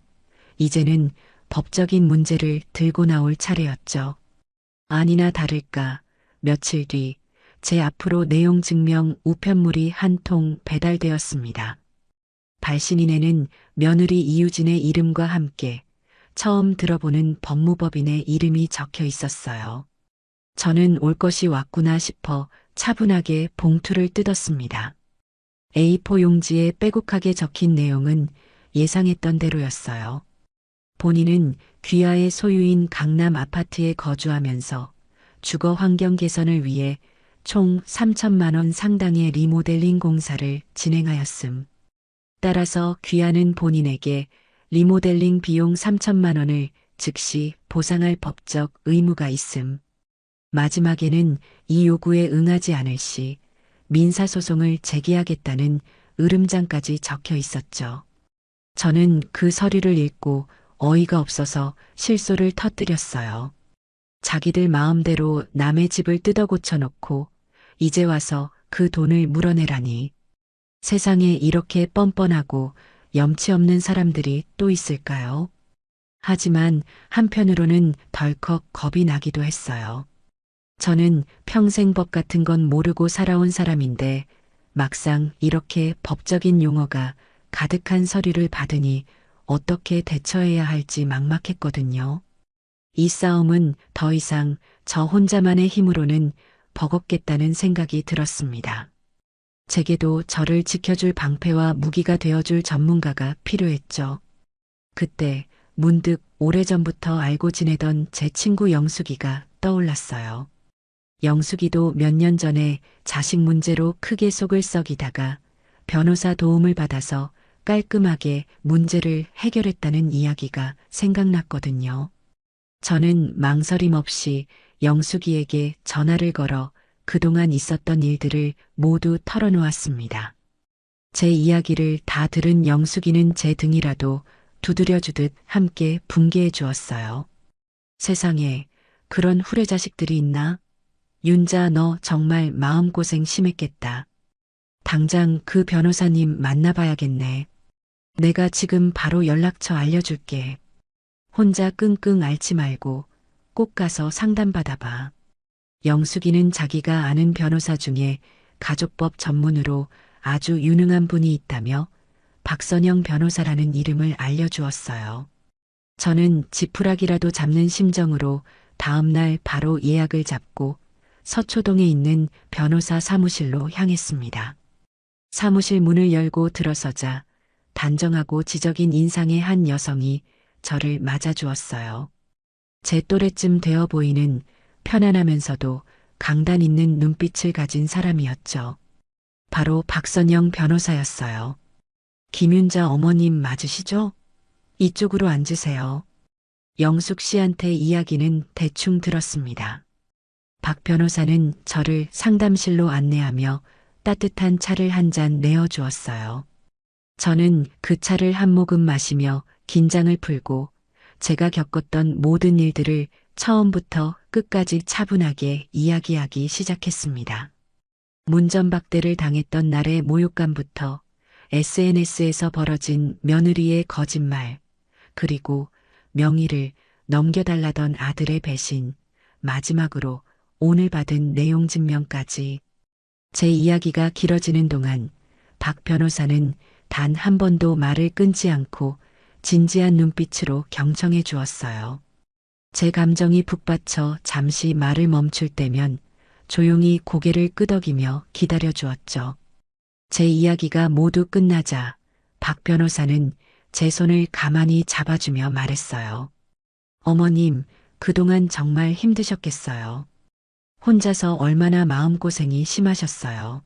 이제는 법적인 문제를 들고 나올 차례였죠. 아니나 다를까 며칠 뒤 제 앞으로 내용 증명 우편물이 한 통 배달되었습니다. 발신인에는 며느리 이유진의 이름과 함께 처음 들어보는 법무법인의 이름이 적혀 있었어요. 저는 올 것이 왔구나 싶어 차분하게 봉투를 뜯었습니다. A4 용지에 빼곡하게 적힌 내용은 예상했던 대로였어요. 본인은 귀하의 소유인 강남 아파트에 거주하면서 주거 환경 개선을 위해 총 3천만 원 상당의 리모델링 공사를 진행하였음. 따라서 귀하는 본인에게 리모델링 비용 3천만 원을 즉시 보상할 법적 의무가 있음. 마지막에는 이 요구에 응하지 않을 시 민사소송을 제기하겠다는 으름장까지 적혀 있었죠. 저는 그 서류를 읽고 어이가 없어서 실소를 터뜨렸어요. 자기들 마음대로 남의 집을 뜯어 고쳐놓고 이제 와서 그 돈을 물어내라니. 세상에 이렇게 뻔뻔하고 염치 없는 사람들이 또 있을까요? 하지만 한편으로는 덜컥 겁이 나기도 했어요. 저는 평생 법 같은 건 모르고 살아온 사람인데 막상 이렇게 법적인 용어가 가득한 서류를 받으니 어떻게 대처해야 할지 막막했거든요. 이 싸움은 더 이상 저 혼자만의 힘으로는 버겁겠다는 생각이 들었습니다. 제게도 저를 지켜줄 방패와 무기가 되어줄 전문가가 필요했죠. 그때 문득 오래전부터 알고 지내던 제 친구 영숙이가 떠올랐어요. 영숙이도 몇 년 전에 자식 문제로 크게 속을 썩이다가 변호사 도움을 받아서 깔끔하게 문제를 해결했다는 이야기가 생각났거든요. 저는 망설임 없이 영숙이에게 전화를 걸어 그동안 있었던 일들을 모두 털어놓았습니다. 제 이야기를 다 들은 영숙이는 제 등이라도 두드려주듯 함께 분개해 주었어요. 세상에 그런 후레자식들이 있나? 윤자 너 정말 마음고생 심했겠다. 당장 그 변호사님 만나봐야겠네. 내가 지금 바로 연락처 알려줄게. 혼자 끙끙 앓지 말고 꼭 가서 상담받아봐. 영숙이는 자기가 아는 변호사 중에 가족법 전문으로 아주 유능한 분이 있다며 박선영 변호사라는 이름을 알려주었어요. 저는 지푸라기라도 잡는 심정으로 다음날 바로 예약을 잡고 서초동에 있는 변호사 사무실로 향했습니다. 사무실 문을 열고 들어서자 단정하고 지적인 인상의 한 여성이 저를 맞아주었어요. 제 또래쯤 되어 보이는 편안하면서도 강단 있는 눈빛을 가진 사람이었죠. 바로 박선영 변호사였어요. 김윤자 어머님 맞으시죠? 이쪽으로 앉으세요. 영숙 씨한테 이야기는 대충 들었습니다. 박 변호사는 저를 상담실로 안내하며 따뜻한 차를 한 잔 내어주었어요. 저는 그 차를 한 모금 마시며 긴장을 풀고 제가 겪었던 모든 일들을 처음부터 끝까지 차분하게 이야기하기 시작했습니다. 문전박대를 당했던 날의 모욕감부터 SNS에서 벌어진 며느리의 거짓말, 그리고 명의를 넘겨달라던 아들의 배신, 마지막으로 오늘 받은 내용 증명까지. 제 이야기가 길어지는 동안 박 변호사는 단 한 번도 말을 끊지 않고 진지한 눈빛으로 경청해 주었어요. 제 감정이 북받쳐 잠시 말을 멈출 때면 조용히 고개를 끄덕이며 기다려 주었죠. 제 이야기가 모두 끝나자 박 변호사는 제 손을 가만히 잡아주며 말했어요. 어머님, 그동안 정말 힘드셨겠어요. 혼자서 얼마나 마음고생이 심하셨어요.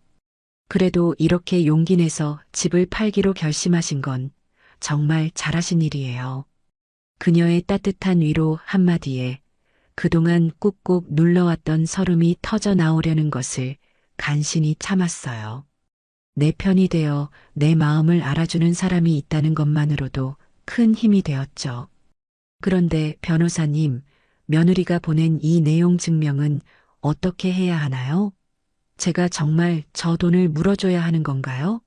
그래도 이렇게 용기 내서 집을 팔기로 결심하신 건 정말 잘하신 일이에요. 그녀의 따뜻한 위로 한마디에 그동안 꾹꾹 눌러왔던 서름이 터져 나오려는 것을 간신히 참았어요. 내 편이 되어 내 마음을 알아주는 사람이 있다는 것만으로도 큰 힘이 되었죠. 그런데 변호사님, 며느리가 보낸 이 내용 증명은 어떻게 해야 하나요? 제가 정말 저 돈을 물어줘야 하는 건가요?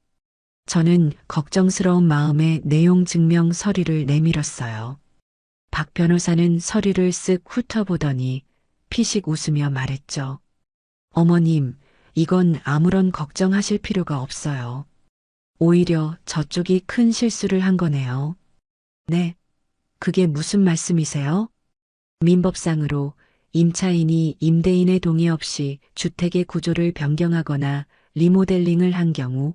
저는 걱정스러운 마음에 내용 증명 서류를 내밀었어요. 박 변호사는 서류를 쓱 훑어보더니 피식 웃으며 말했죠. 어머님, 이건 아무런 걱정하실 필요가 없어요. 오히려 저쪽이 큰 실수를 한 거네요. 네, 그게 무슨 말씀이세요? 민법상으로 임차인이 임대인의 동의 없이 주택의 구조를 변경하거나 리모델링을 한 경우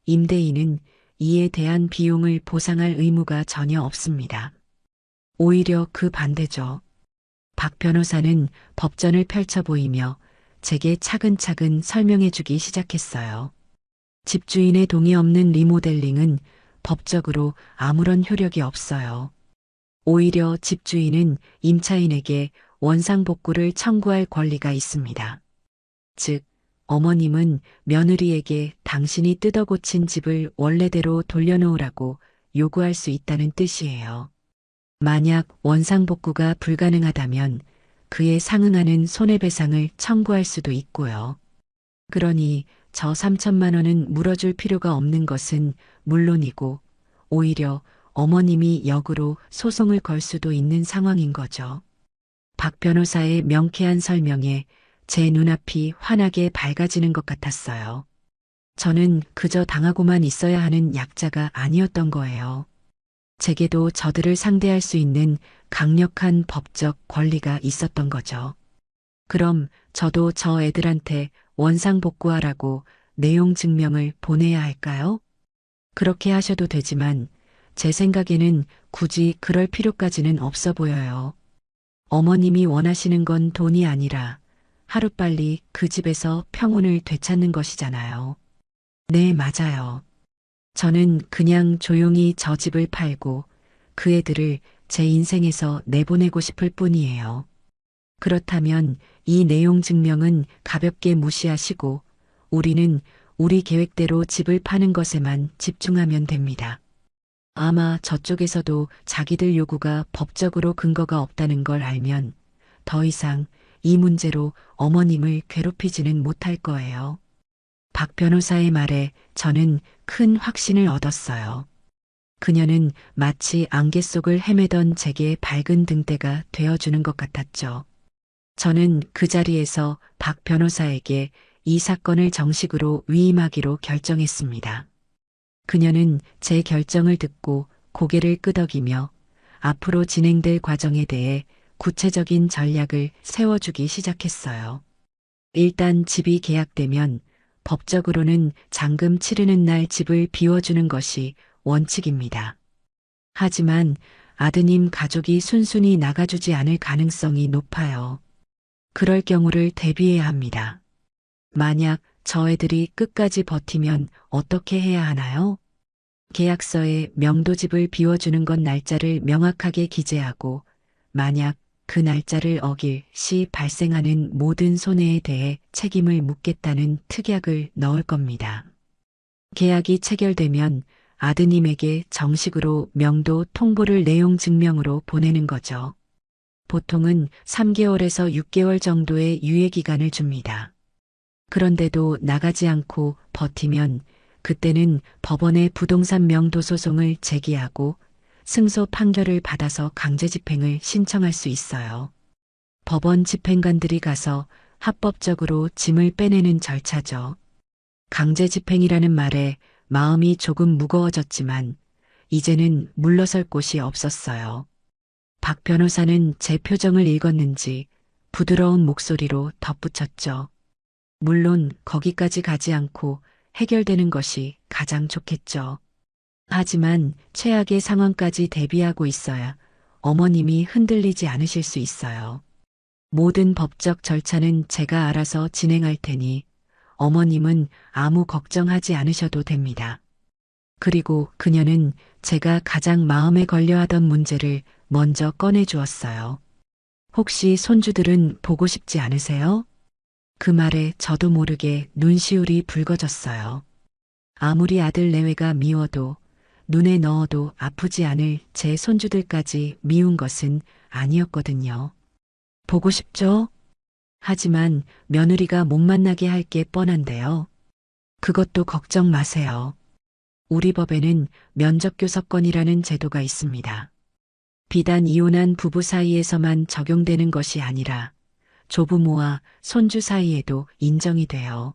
임대인은 이에 대한 비용을 보상할 의무가 전혀 없습니다. 오히려 그 반대죠. 박 변호사는 법전을 펼쳐 보이며 제게 차근차근 설명해 주기 시작했어요. 집주인의 동의 없는 리모델링은 법적으로 아무런 효력이 없어요. 오히려 집주인은 임차인에게 원상복구를 청구할 권리가 있습니다. 즉, 어머님은 며느리에게 당신이 뜯어고친 집을 원래대로 돌려놓으라고 요구할 수 있다는 뜻이에요. 만약 원상복구가 불가능하다면 그에 상응하는 손해배상을 청구할 수도 있고요. 그러니 저 3천만 원은 물어줄 필요가 없는 것은 물론이고 오히려 어머님이 역으로 소송을 걸 수도 있는 상황인 거죠. 박 변호사의 명쾌한 설명에 제 눈앞이 환하게 밝아지는 것 같았어요. 저는 그저 당하고만 있어야 하는 약자가 아니었던 거예요. 제게도 저들을 상대할 수 있는 강력한 법적 권리가 있었던 거죠. 그럼 저도 저 애들한테 원상복구하라고 내용 증명을 보내야 할까요? 그렇게 하셔도 되지만 제 생각에는 굳이 그럴 필요까지는 없어 보여요. 어머님이 원하시는 건 돈이 아니라 하루빨리 그 집에서 평온을 되찾는 것이잖아요. 네, 맞아요. 저는 그냥 조용히 저 집을 팔고 그 애들을 제 인생에서 내보내고 싶을 뿐이에요. 그렇다면 이 내용 증명은 가볍게 무시하시고 우리는 우리 계획대로 집을 파는 것에만 집중하면 됩니다. 아마 저쪽에서도 자기들 요구가 법적으로 근거가 없다는 걸 알면 더 이상 이 문제로 어머님을 괴롭히지는 못할 거예요. 박 변호사의 말에 저는 큰 확신을 얻었어요. 그녀는 마치 안개 속을 헤매던 제게 밝은 등대가 되어주는 것 같았죠. 저는 그 자리에서 박 변호사에게 이 사건을 정식으로 위임하기로 결정했습니다. 그녀는 제 결정을 듣고 고개를 끄덕이며 앞으로 진행될 과정에 대해 구체적인 전략을 세워주기 시작했어요. 일단 집이 계약되면 법적으로는 잔금 치르는 날 집을 비워주는 것이 원칙입니다. 하지만 아드님 가족이 순순히 나가주지 않을 가능성이 높아요. 그럴 경우를 대비해야 합니다. 만약 저 애들이 끝까지 버티면 어떻게 해야 하나요? 계약서에 명도집을 비워주는 것 날짜를 명확하게 기재하고 만약 그 날짜를 어길 시 발생하는 모든 손해에 대해 책임을 묻겠다는 특약을 넣을 겁니다. 계약이 체결되면 아드님에게 정식으로 명도 통보를 내용 증명으로 보내는 거죠. 보통은 3개월에서 6개월 정도의 유예기간을 줍니다. 그런데도 나가지 않고 버티면 그때는 법원에 부동산 명도 소송을 제기하고 승소 판결을 받아서 강제 집행을 신청할 수 있어요. 법원 집행관들이 가서 합법적으로 짐을 빼내는 절차죠. 강제 집행이라는 말에 마음이 조금 무거워졌지만 이제는 물러설 곳이 없었어요. 박 변호사는 제 표정을 읽었는지 부드러운 목소리로 덧붙였죠. 물론 거기까지 가지 않고 해결되는 것이 가장 좋겠죠. 하지만 최악의 상황까지 대비하고 있어야 어머님이 흔들리지 않으실 수 있어요. 모든 법적 절차는 제가 알아서 진행할 테니 어머님은 아무 걱정하지 않으셔도 됩니다. 그리고 그녀는 제가 가장 마음에 걸려 하던 문제를 먼저 꺼내 주었어요. 혹시 손주들은 보고 싶지 않으세요? 그 말에 저도 모르게 눈시울이 붉어졌어요. 아무리 아들 내외가 미워도 눈에 넣어도 아프지 않을 제 손주들까지 미운 것은 아니었거든요. 보고 싶죠? 하지만 며느리가 못 만나게 할 게 뻔한데요. 그것도 걱정 마세요. 우리 법에는 면접교섭권이라는 제도가 있습니다. 비단 이혼한 부부 사이에서만 적용되는 것이 아니라 조부모와 손주 사이에도 인정이 돼요.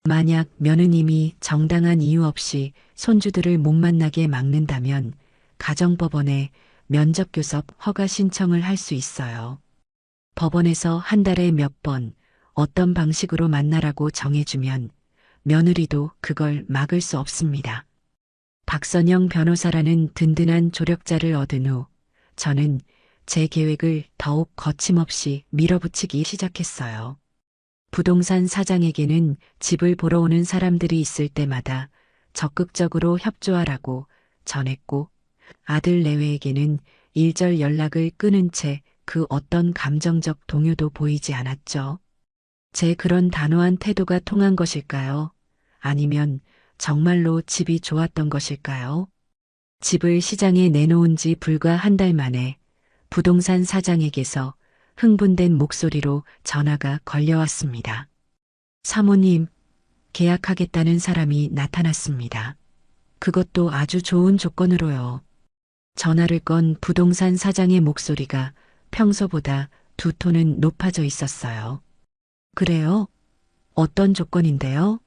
만약 며느님이 정당한 이유 없이 손주들을 못 만나게 막는다면 가정법원에 면접교섭 허가 신청을 할 수 있어요. 법원에서 한 달에 몇 번 어떤 방식으로 만나라고 정해주면 며느리도 그걸 막을 수 없습니다. 박선영 변호사라는 든든한 조력자를 얻은 후 저는 제 계획을 더욱 거침없이 밀어붙이기 시작했어요. 부동산 사장에게는 집을 보러 오는 사람들이 있을 때마다 적극적으로 협조하라고 전했고 아들 내외에게는 일절 연락을 끊은 채 그 어떤 감정적 동요도 보이지 않았죠. 제 그런 단호한 태도가 통한 것일까요? 아니면 정말로 집이 좋았던 것일까요? 집을 시장에 내놓은 지 불과 한 달 만에 부동산 사장에게서 흥분된 목소리로 전화가 걸려왔습니다. 사모님, 계약하겠다는 사람이 나타났습니다. 그것도 아주 좋은 조건으로요. 전화를 건 부동산 사장의 목소리가 평소보다 2톤은 높아져 있었어요. 그래요? 어떤 조건인데요?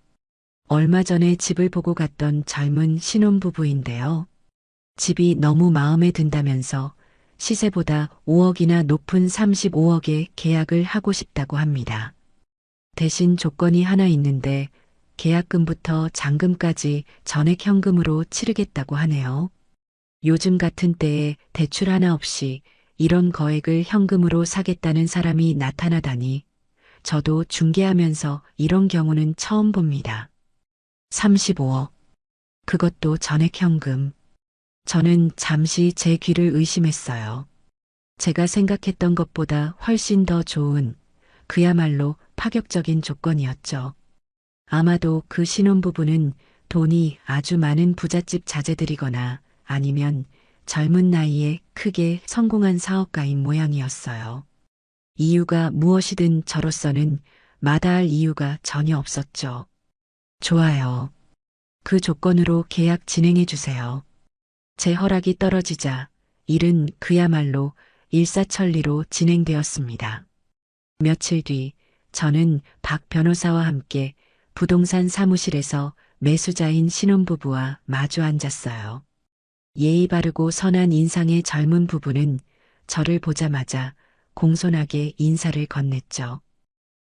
얼마 전에 집을 보고 갔던 젊은 신혼부부인데요. 집이 너무 마음에 든다면서 시세보다 5억이나 높은 35억에 계약을 하고 싶다고 합니다. 대신 조건이 하나 있는데 계약금부터 잔금까지 전액 현금으로 치르겠다고 하네요. 요즘 같은 때에 대출 하나 없이 이런 거액을 현금으로 사겠다는 사람이 나타나다니 저도 중개하면서 이런 경우는 처음 봅니다. 35억. 그것도 전액 현금. 저는 잠시 제 귀를 의심했어요. 제가 생각했던 것보다 훨씬 더 좋은, 그야말로 파격적인 조건이었죠. 아마도 그 신혼부부는 돈이 아주 많은 부잣집 자제들이거나 아니면 젊은 나이에 크게 성공한 사업가인 모양이었어요. 이유가 무엇이든 저로서는 마다할 이유가 전혀 없었죠. 좋아요. 그 조건으로 계약 진행해 주세요. 제 허락이 떨어지자 일은 그야말로 일사천리로 진행되었습니다. 며칠 뒤 저는 박 변호사와 함께 부동산 사무실에서 매수자인 신혼부부와 마주 앉았어요. 예의 바르고 선한 인상의 젊은 부부는 저를 보자마자 공손하게 인사를 건넸죠.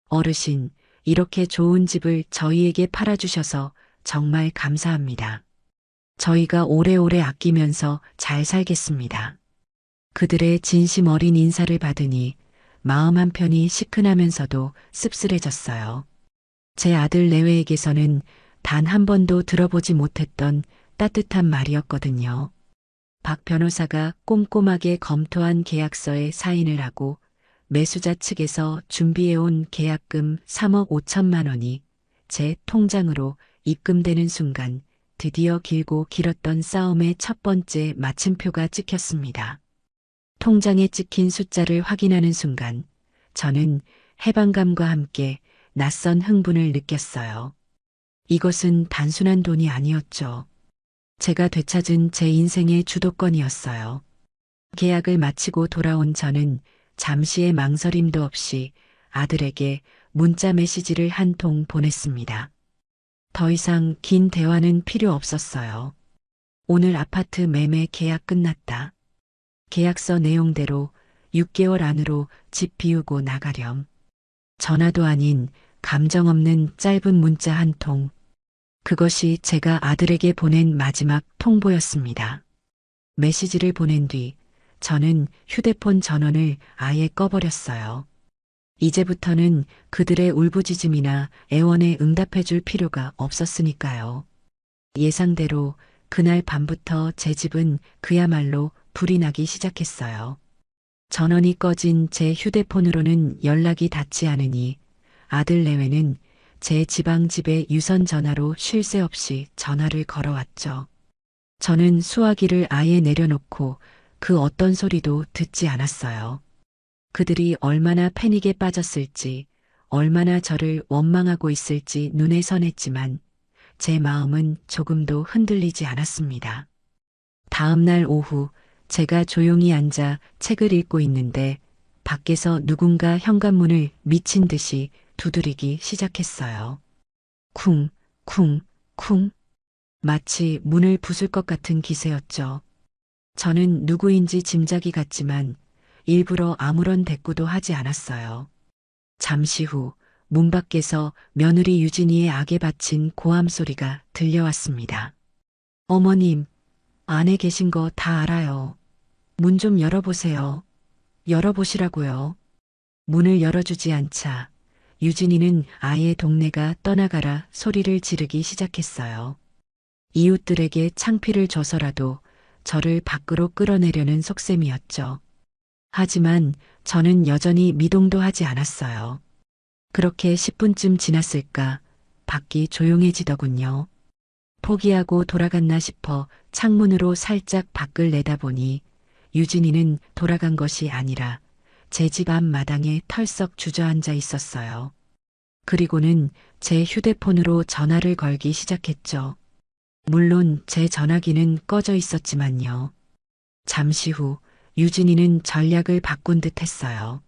어르신, 이렇게 좋은 집을 저희에게 팔아주셔서 정말 감사합니다. 저희가 오래오래 아끼면서 잘 살겠습니다. 그들의 진심 어린 인사를 받으니 마음 한편이 시큰하면서도 씁쓸해졌어요. 제 아들 내외에게서는 단 한 번도 들어보지 못했던 따뜻한 말이었거든요. 박 변호사가 꼼꼼하게 검토한 계약서에 사인을 하고 매수자 측에서 준비해온 계약금 3억 5천만 원이 제 통장으로 입금되는 순간 드디어 길고 길었던 싸움의 첫 번째 마침표가 찍혔습니다. 통장에 찍힌 숫자를 확인하는 순간 저는 해방감과 함께 낯선 흥분을 느꼈어요. 이것은 단순한 돈이 아니었죠. 제가 되찾은 제 인생의 주도권이었어요. 계약을 마치고 돌아온 저는 잠시의 망설임도 없이 아들에게 문자 메시지를 한 통 보냈습니다. 더 이상 긴 대화는 필요 없었어요. 오늘 아파트 매매 계약 끝났다. 계약서 내용대로 6개월 안으로 집 비우고 나가렴. 전화도 아닌 감정 없는 짧은 문자 한 통. 그것이 제가 아들에게 보낸 마지막 통보였습니다. 메시지를 보낸 뒤 저는 휴대폰 전원을 아예 꺼버렸어요. 이제부터는 그들의 울부짖음이나 애원에 응답해줄 필요가 없었으니까요. 예상대로 그날 밤부터 제 집은 그야말로 불이 나기 시작했어요. 전원이 꺼진 제 휴대폰으로는 연락이 닿지 않으니 아들 내외는 제 지방집에 유선 전화로 쉴 새 없이 전화를 걸어왔죠. 저는 수화기를 아예 내려놓고 그 어떤 소리도 듣지 않았어요. 그들이 얼마나 패닉에 빠졌을지, 얼마나 저를 원망하고 있을지 눈에 선했지만 제 마음은 조금도 흔들리지 않았습니다. 다음 날 오후 제가 조용히 앉아 책을 읽고 있는데 밖에서 누군가 현관문을 미친 듯이 두드리기 시작했어요. 쿵, 쿵, 쿵. 마치 문을 부술 것 같은 기세였죠. 저는 누구인지 짐작이 갔지만 일부러 아무런 대꾸도 하지 않았어요. 잠시 후 문 밖에서 며느리 유진이의 악에 바친 고함 소리가 들려왔습니다. 어머님, 안에 계신 거 다 알아요. 문 좀 열어보세요. 열어보시라고요. 문을 열어주지 않자 유진이는 아예 동네가 떠나가라 소리를 지르기 시작했어요. 이웃들에게 창피를 줘서라도 저를 밖으로 끌어내려는 속셈이었죠. 하지만 저는 여전히 미동도 하지 않았어요. 그렇게 10분쯤 지났을까 밖이 조용해지더군요. 포기하고 돌아갔나 싶어 창문으로 살짝 밖을 내다보니 유진이는 돌아간 것이 아니라 제 집 앞 마당에 털썩 주저앉아 있었어요. 그리고는 제 휴대폰으로 전화를 걸기 시작했죠. 물론 제 전화기는 꺼져 있었지만요. 잠시 후 유진이는 전략을 바꾼 듯 했어요.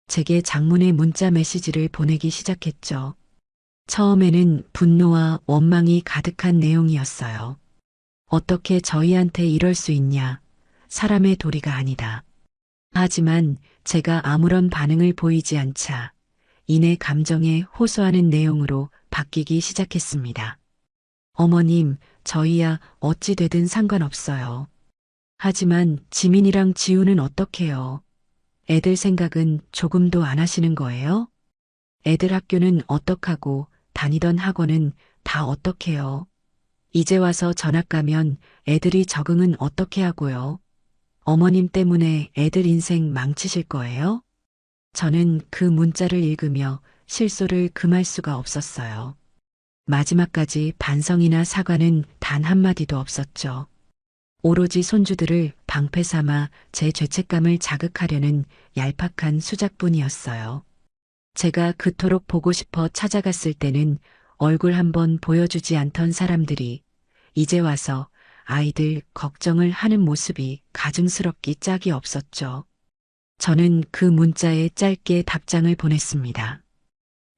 제게 장문의 문자 메시지를 보내기 시작했죠. 처음에는 분노와 원망이 가득한 내용이었어요. 어떻게 저희한테 이럴 수 있냐. 사람의 도리가 아니다. 하지만 제가 아무런 반응을 보이지 않자 이내 감정에 호소하는 내용으로 바뀌기 시작했습니다. 어머님, 저희야 어찌 되든 상관없어요. 하지만 지민이랑 지우는 어떡해요? 애들 생각은 조금도 안 하시는 거예요? 애들 학교는 어떡하고 다니던 학원은 다 어떡해요? 이제 와서 전학 가면 애들이 적응은 어떻게 하고요? 어머님 때문에 애들 인생 망치실 거예요? 저는 그 문자를 읽으며 실소를 금할 수가 없었어요. 마지막까지 반성이나 사과는 단 한마디도 없었죠. 오로지 손주들을 방패 삼아 제 죄책감을 자극하려는 얄팍한 수작뿐이었어요. 제가 그토록 보고 싶어 찾아갔을 때는 얼굴 한번 보여주지 않던 사람들이 이제 와서 아이들 걱정을 하는 모습이 가증스럽기 짝이 없었죠. 저는 그 문자에 짧게 답장을 보냈습니다.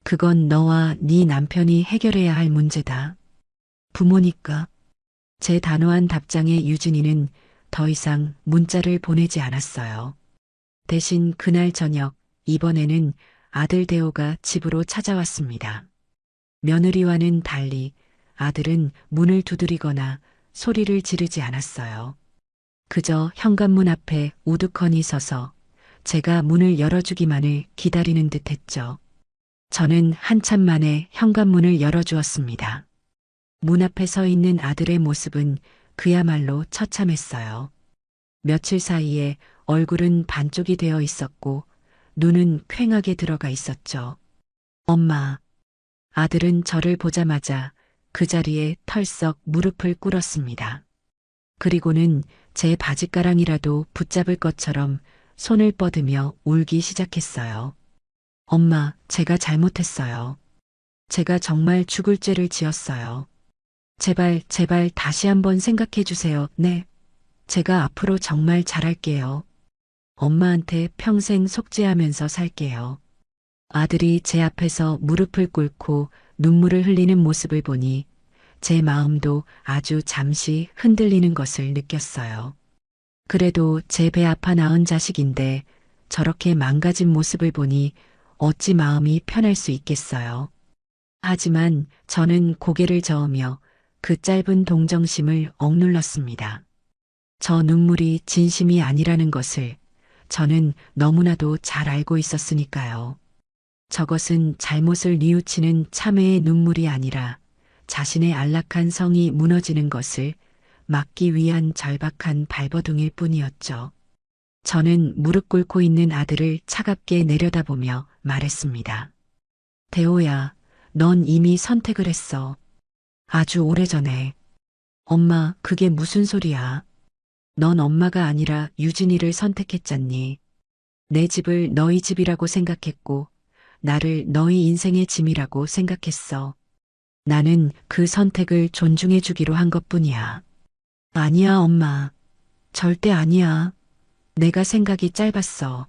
그건 너와 네 남편이 해결해야 할 문제다. 부모니까. 제 단호한 답장에 유진이는 더 이상 문자를 보내지 않았어요. 대신 그날 저녁, 이번에는 아들 대호가 집으로 찾아왔습니다. 며느리와는 달리 아들은 문을 두드리거나 소리를 지르지 않았어요. 그저 현관문 앞에 우두커니 서서 제가 문을 열어주기만을 기다리는 듯 했죠. 저는 한참 만에 현관문을 열어주었습니다. 문 앞에 서 있는 아들의 모습은 그야말로 처참했어요. 며칠 사이에 얼굴은 반쪽이 되어 있었고 눈은 퀭하게 들어가 있었죠. 엄마. 아들은 저를 보자마자 그 자리에 털썩 무릎을 꿇었습니다. 그리고는 제 바짓가랑이라도 붙잡을 것처럼 손을 뻗으며 울기 시작했어요. 엄마, 제가 잘못했어요. 제가 정말 죽을 죄를 지었어요. 제발, 제발 다시 한번 생각해 주세요. 네. 제가 앞으로 정말 잘할게요. 엄마한테 평생 속죄하면서 살게요. 아들이 제 앞에서 무릎을 꿇고 눈물을 흘리는 모습을 보니 제 마음도 아주 잠시 흔들리는 것을 느꼈어요. 그래도 제 배 아파 낳은 자식인데 저렇게 망가진 모습을 보니 어찌 마음이 편할 수 있겠어요. 하지만 저는 고개를 저으며 그 짧은 동정심을 억눌렀습니다. 저 눈물이 진심이 아니라는 것을 저는 너무나도 잘 알고 있었으니까요. 저것은 잘못을 뉘우치는 참회의 눈물이 아니라 자신의 안락한 성이 무너지는 것을 막기 위한 절박한 발버둥일 뿐이었죠. 저는 무릎 꿇고 있는 아들을 차갑게 내려다보며 말했습니다. 대호야, 넌 이미 선택을 했어. 아주 오래전에. 엄마, 그게 무슨 소리야? 넌 엄마가 아니라 유진이를 선택했잖니. 내 집을 너희 집이라고 생각했고, 나를 너희 인생의 짐이라고 생각했어. 나는 그 선택을 존중해 주기로 한 것뿐이야. 아니야, 엄마. 절대 아니야. 내가 생각이 짧았어.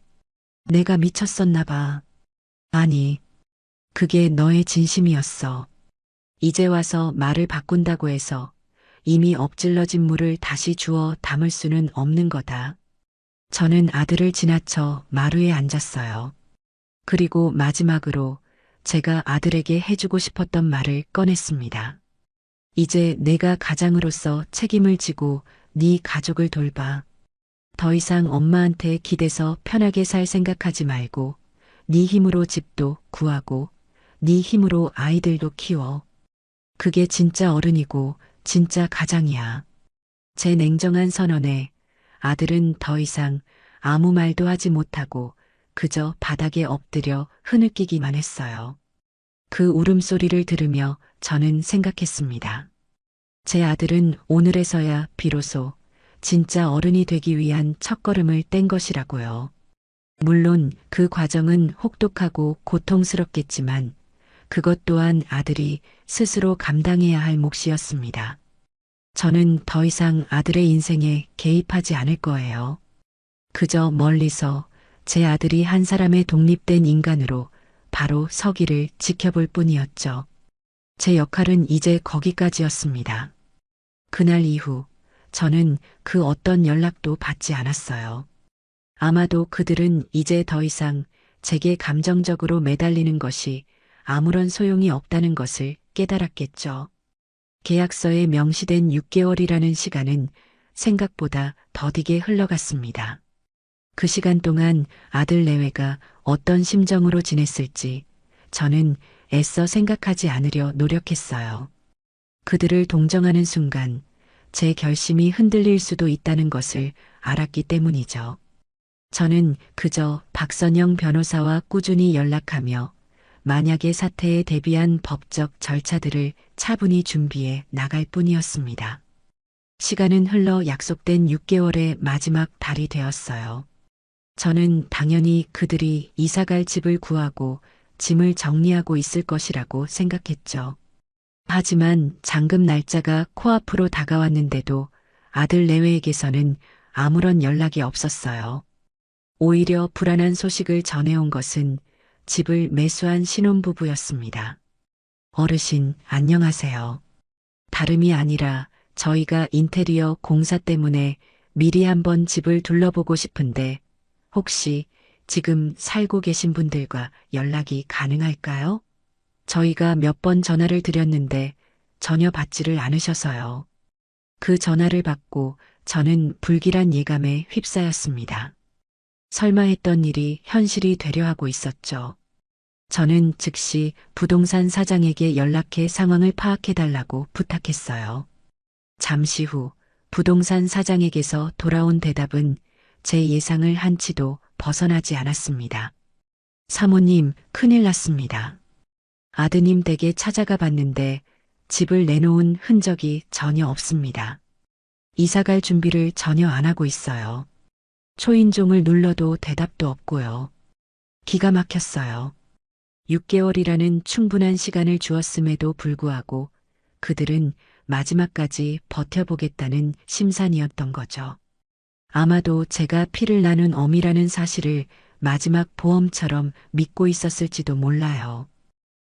내가 미쳤었나 봐. 아니, 그게 너의 진심이었어. 이제 와서 말을 바꾼다고 해서 이미 엎질러진 물을 다시 주워 담을 수는 없는 거다. 저는 아들을 지나쳐 마루에 앉았어요. 그리고 마지막으로 제가 아들에게 해주고 싶었던 말을 꺼냈습니다. 이제 내가 가장으로서 책임을 지고 네 가족을 돌봐. 더 이상 엄마한테 기대서 편하게 살 생각하지 말고 네 힘으로 집도 구하고 네 힘으로 아이들도 키워. 그게 진짜 어른이고 진짜 가장이야. 제 냉정한 선언에 아들은 더 이상 아무 말도 하지 못하고 그저 바닥에 엎드려 흐느끼기만 했어요. 그 울음소리를 들으며 저는 생각했습니다. 제 아들은 오늘에서야 비로소 진짜 어른이 되기 위한 첫걸음을 뗀 것이라고요. 물론 그 과정은 혹독하고 고통스럽겠지만 그것 또한 아들이 스스로 감당해야 할 몫이었습니다. 저는 더 이상 아들의 인생에 개입하지 않을 거예요. 그저 멀리서 제 아들이 한 사람의 독립된 인간으로 바로 서기를 지켜볼 뿐이었죠. 제 역할은 이제 거기까지였습니다. 그날 이후 저는 그 어떤 연락도 받지 않았어요. 아마도 그들은 이제 더 이상 제게 감정적으로 매달리는 것이 아무런 소용이 없다는 것을 깨달았겠죠. 계약서에 명시된 6개월이라는 시간은 생각보다 더디게 흘러갔습니다. 그 시간 동안 아들 내외가 어떤 심정으로 지냈을지 저는 애써 생각하지 않으려 노력했어요. 그들을 동정하는 순간 제 결심이 흔들릴 수도 있다는 것을 알았기 때문이죠. 저는 그저 박선영 변호사와 꾸준히 연락하며 만약의 사태에 대비한 법적 절차들을 차분히 준비해 나갈 뿐이었습니다. 시간은 흘러 약속된 6개월의 마지막 달이 되었어요. 저는 당연히 그들이 이사갈 집을 구하고 짐을 정리하고 있을 것이라고 생각했죠. 하지만 잔금 날짜가 코앞으로 다가왔는데도 아들 내외에게서는 아무런 연락이 없었어요. 오히려 불안한 소식을 전해온 것은 집을 매수한 신혼부부였습니다. 어르신, 안녕하세요. 다름이 아니라 저희가 인테리어 공사 때문에 미리 한번 집을 둘러보고 싶은데 혹시 지금 살고 계신 분들과 연락이 가능할까요? 저희가 몇 번 전화를 드렸는데 전혀 받지를 않으셔서요. 그 전화를 받고 저는 불길한 예감에 휩싸였습니다. 설마 했던 일이 현실이 되려 하고 있었죠. 저는 즉시 부동산 사장에게 연락해 상황을 파악해달라고 부탁했어요. 잠시 후 부동산 사장에게서 돌아온 대답은 제 예상을 한치도 벗어나지 않았습니다. 사모님, 큰일 났습니다. 아드님 댁에 찾아가 봤는데 집을 내놓은 흔적이 전혀 없습니다. 이사갈 준비를 전혀 안 하고 있어요. 초인종을 눌러도 대답도 없고요. 기가 막혔어요. 6개월이라는 충분한 시간을 주었음에도 불구하고 그들은 마지막까지 버텨보겠다는 심산이었던 거죠. 아마도 제가 피를 나눈 어미라는 사실을 마지막 보험처럼 믿고 있었을지도 몰라요.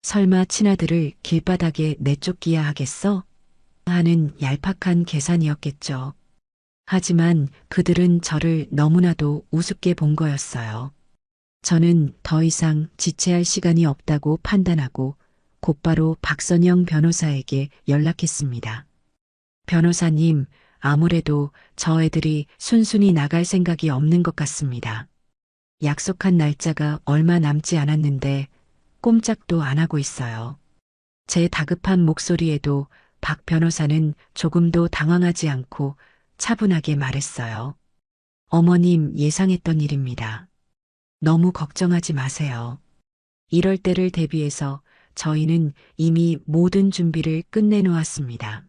설마 친아들을 길바닥에 내쫓기야 하겠어? 하는 얄팍한 계산이었겠죠. 하지만 그들은 저를 너무나도 우습게 본 거였어요. 저는 더 이상 지체할 시간이 없다고 판단하고 곧바로 박선영 변호사에게 연락했습니다. 변호사님, 아무래도 저 애들이 순순히 나갈 생각이 없는 것 같습니다. 약속한 날짜가 얼마 남지 않았는데 꼼짝도 안 하고 있어요. 제 다급한 목소리에도 박 변호사는 조금도 당황하지 않고 차분하게 말했어요. 어머님, 예상했던 일입니다. 너무 걱정하지 마세요. 이럴 때를 대비해서 저희는 이미 모든 준비를 끝내놓았습니다.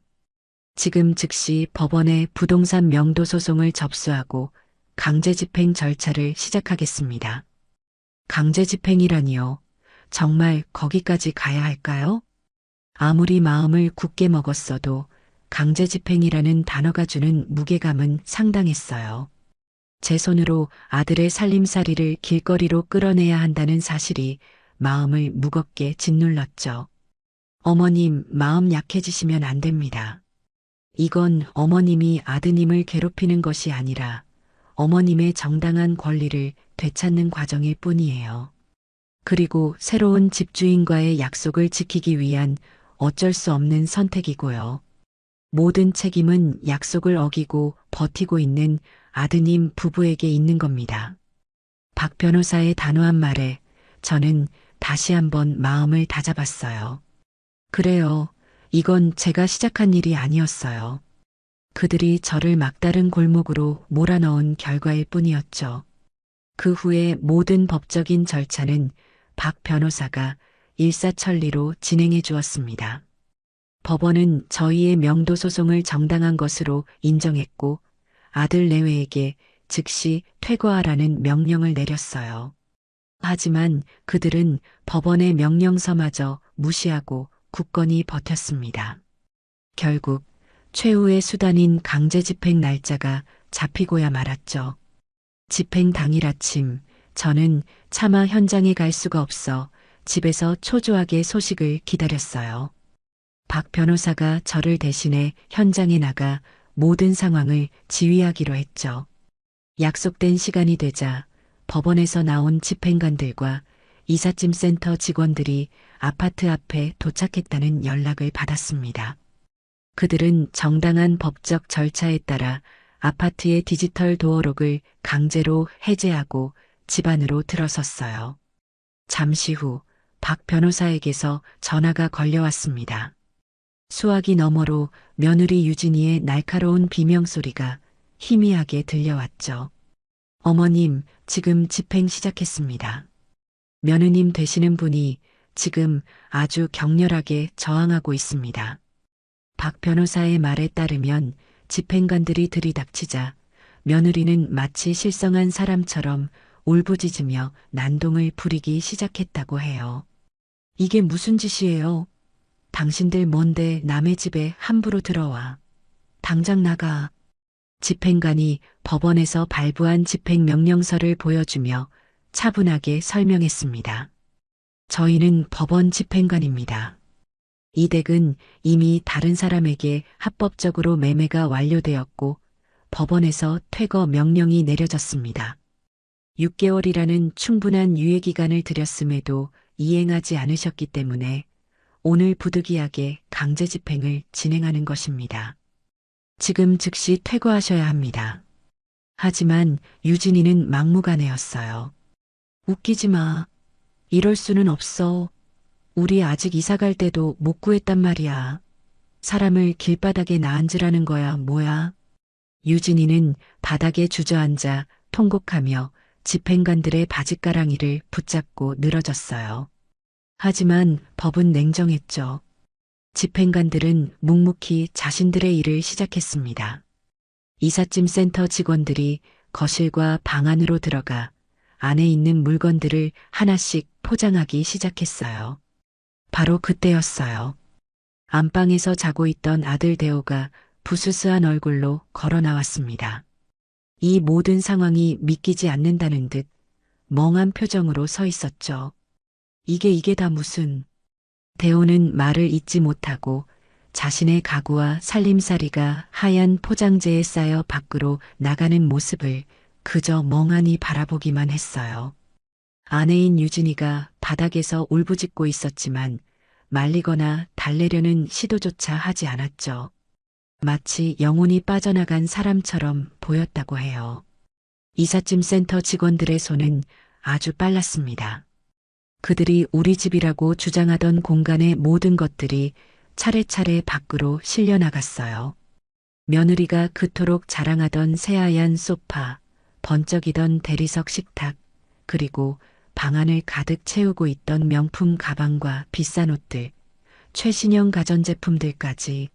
지금 즉시 법원에 부동산 명도 소송을 접수하고 강제집행 절차를 시작하겠습니다. 강제집행이라니요? 정말 거기까지 가야 할까요? 아무리 마음을 굳게 먹었어도 강제집행이라는 단어가 주는 무게감은 상당했어요. 제 손으로 아들의 살림살이를 길거리로 끌어내야 한다는 사실이 마음을 무겁게 짓눌렀죠. 어머님, 마음 약해지시면 안 됩니다. 이건 어머님이 아드님을 괴롭히는 것이 아니라 어머님의 정당한 권리를 되찾는 과정일 뿐이에요. 그리고 새로운 집주인과의 약속을 지키기 위한 어쩔 수 없는 선택이고요. 모든 책임은 약속을 어기고 버티고 있는 아드님 부부에게 있는 겁니다. 박 변호사의 단호한 말에 저는 다시 한번 마음을 다잡았어요. 그래요. 이건 제가 시작한 일이 아니었어요. 그들이 저를 막다른 골목으로 몰아넣은 결과일 뿐이었죠. 그 후에 모든 법적인 절차는 박 변호사가 일사천리로 진행해 주었습니다. 법원은 저희의 명도 소송을 정당한 것으로 인정했고 아들 내외에게 즉시 퇴거하라는 명령을 내렸어요. 하지만 그들은 법원의 명령서마저 무시하고 굳건히 버텼습니다. 결국 최후의 수단인 강제집행 날짜가 잡히고야 말았죠. 집행 당일 아침 저는 차마 현장에 갈 수가 없어 집에서 초조하게 소식을 기다렸어요. 박 변호사가 저를 대신해 현장에 나가 모든 상황을 지휘하기로 했죠. 약속된 시간이 되자 법원에서 나온 집행관들과 이삿짐 센터 직원들이 아파트 앞에 도착했다는 연락을 받았습니다. 그들은 정당한 법적 절차에 따라 아파트의 디지털 도어록을 강제로 해제하고 집 안으로 들어섰어요. 잠시 후 박 변호사에게서 전화가 걸려왔습니다. 수화기 너머로 며느리 유진이의 날카로운 비명소리가 희미하게 들려왔죠. 어머님, 지금 집행 시작했습니다. 며느님 되시는 분이 지금 아주 격렬하게 저항하고 있습니다. 박 변호사의 말에 따르면 집행관들이 들이닥치자 며느리는 마치 실성한 사람처럼 울부짖으며 난동을 부리기 시작했다고 해요. 이게 무슨 짓이에요? 당신들 뭔데 남의 집에 함부로 들어와. 당장 나가. 집행관이 법원에서 발부한 집행명령서를 보여주며 차분하게 설명했습니다. 저희는 법원 집행관입니다. 이 댁은 이미 다른 사람에게 합법적으로 매매가 완료되었고 법원에서 퇴거 명령이 내려졌습니다. 6개월이라는 충분한 유예기간을 들였음에도 이행하지 않으셨기 때문에 오늘 부득이하게 강제 집행을 진행하는 것입니다. 지금 즉시 퇴거하셔야 합니다. 하지만 유진이는 막무가내였어요. 웃기지 마. 이럴 수는 없어. 우리 아직 이사 갈 때도 못 구했단 말이야. 사람을 길바닥에 놔앉으라는 거야, 뭐야. 유진이는 바닥에 주저앉아 통곡하며 집행관들의 바짓가랑이를 붙잡고 늘어졌어요. 하지만 법은 냉정했죠. 집행관들은 묵묵히 자신들의 일을 시작했습니다. 이삿짐 센터 직원들이 거실과 방 안으로 들어가 안에 있는 물건들을 하나씩 포장하기 시작했어요. 바로 그때였어요. 안방에서 자고 있던 아들 대호가 부스스한 얼굴로 걸어 나왔습니다. 이 모든 상황이 믿기지 않는다는 듯 멍한 표정으로 서 있었죠. 이게 다 무슨... 대호는 말을 잇지 못하고 자신의 가구와 살림살이가 하얀 포장재에 쌓여 밖으로 나가는 모습을 그저 멍하니 바라보기만 했어요. 아내인 유진이가 바닥에서 울부짖고 있었지만 말리거나 달래려는 시도조차 하지 않았죠. 마치 영혼이 빠져나간 사람처럼 보였다고 해요. 이삿짐 센터 직원들의 손은 아주 빨랐습니다. 그들이 우리 집이라고 주장하던 공간의 모든 것들이 차례차례 밖으로 실려 나갔어요. 며느리가 그토록 자랑하던 새하얀 소파, 번쩍이던 대리석 식탁, 그리고 방안을 가득 채우고 있던 명품 가방과 비싼 옷들, 최신형 가전제품들까지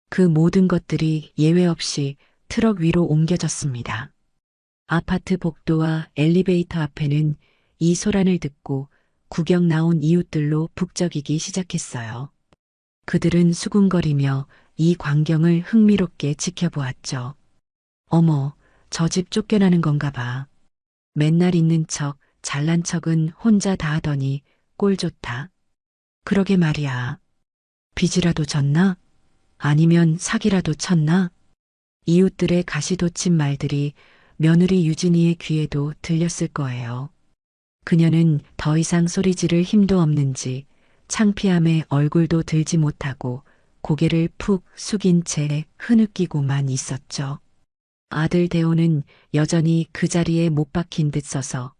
그 모든 것들이 예외 없이 트럭 위로 옮겨졌습니다. 아파트 복도와 엘리베이터 앞에는 이 소란을 듣고 구경 나온 이웃들로 북적이기 시작했어요. 그들은 수군거리며 이 광경을 흥미롭게 지켜보았죠. 어머, 저 집 쫓겨나는 건가 봐. 맨날 있는 척, 잘난 척은 혼자 다 하더니 꼴 좋다. 그러게 말이야. 빚이라도 졌나? 아니면 사기라도 쳤나? 이웃들의 가시돋친 말들이 며느리 유진이의 귀에도 들렸을 거예요. 그녀는 더 이상 소리 지를 힘도 없는지 창피함에 얼굴도 들지 못하고 고개를 푹 숙인 채 흐느끼고만 있었죠. 아들 대호는 여전히 그 자리에 못 박힌 듯 서서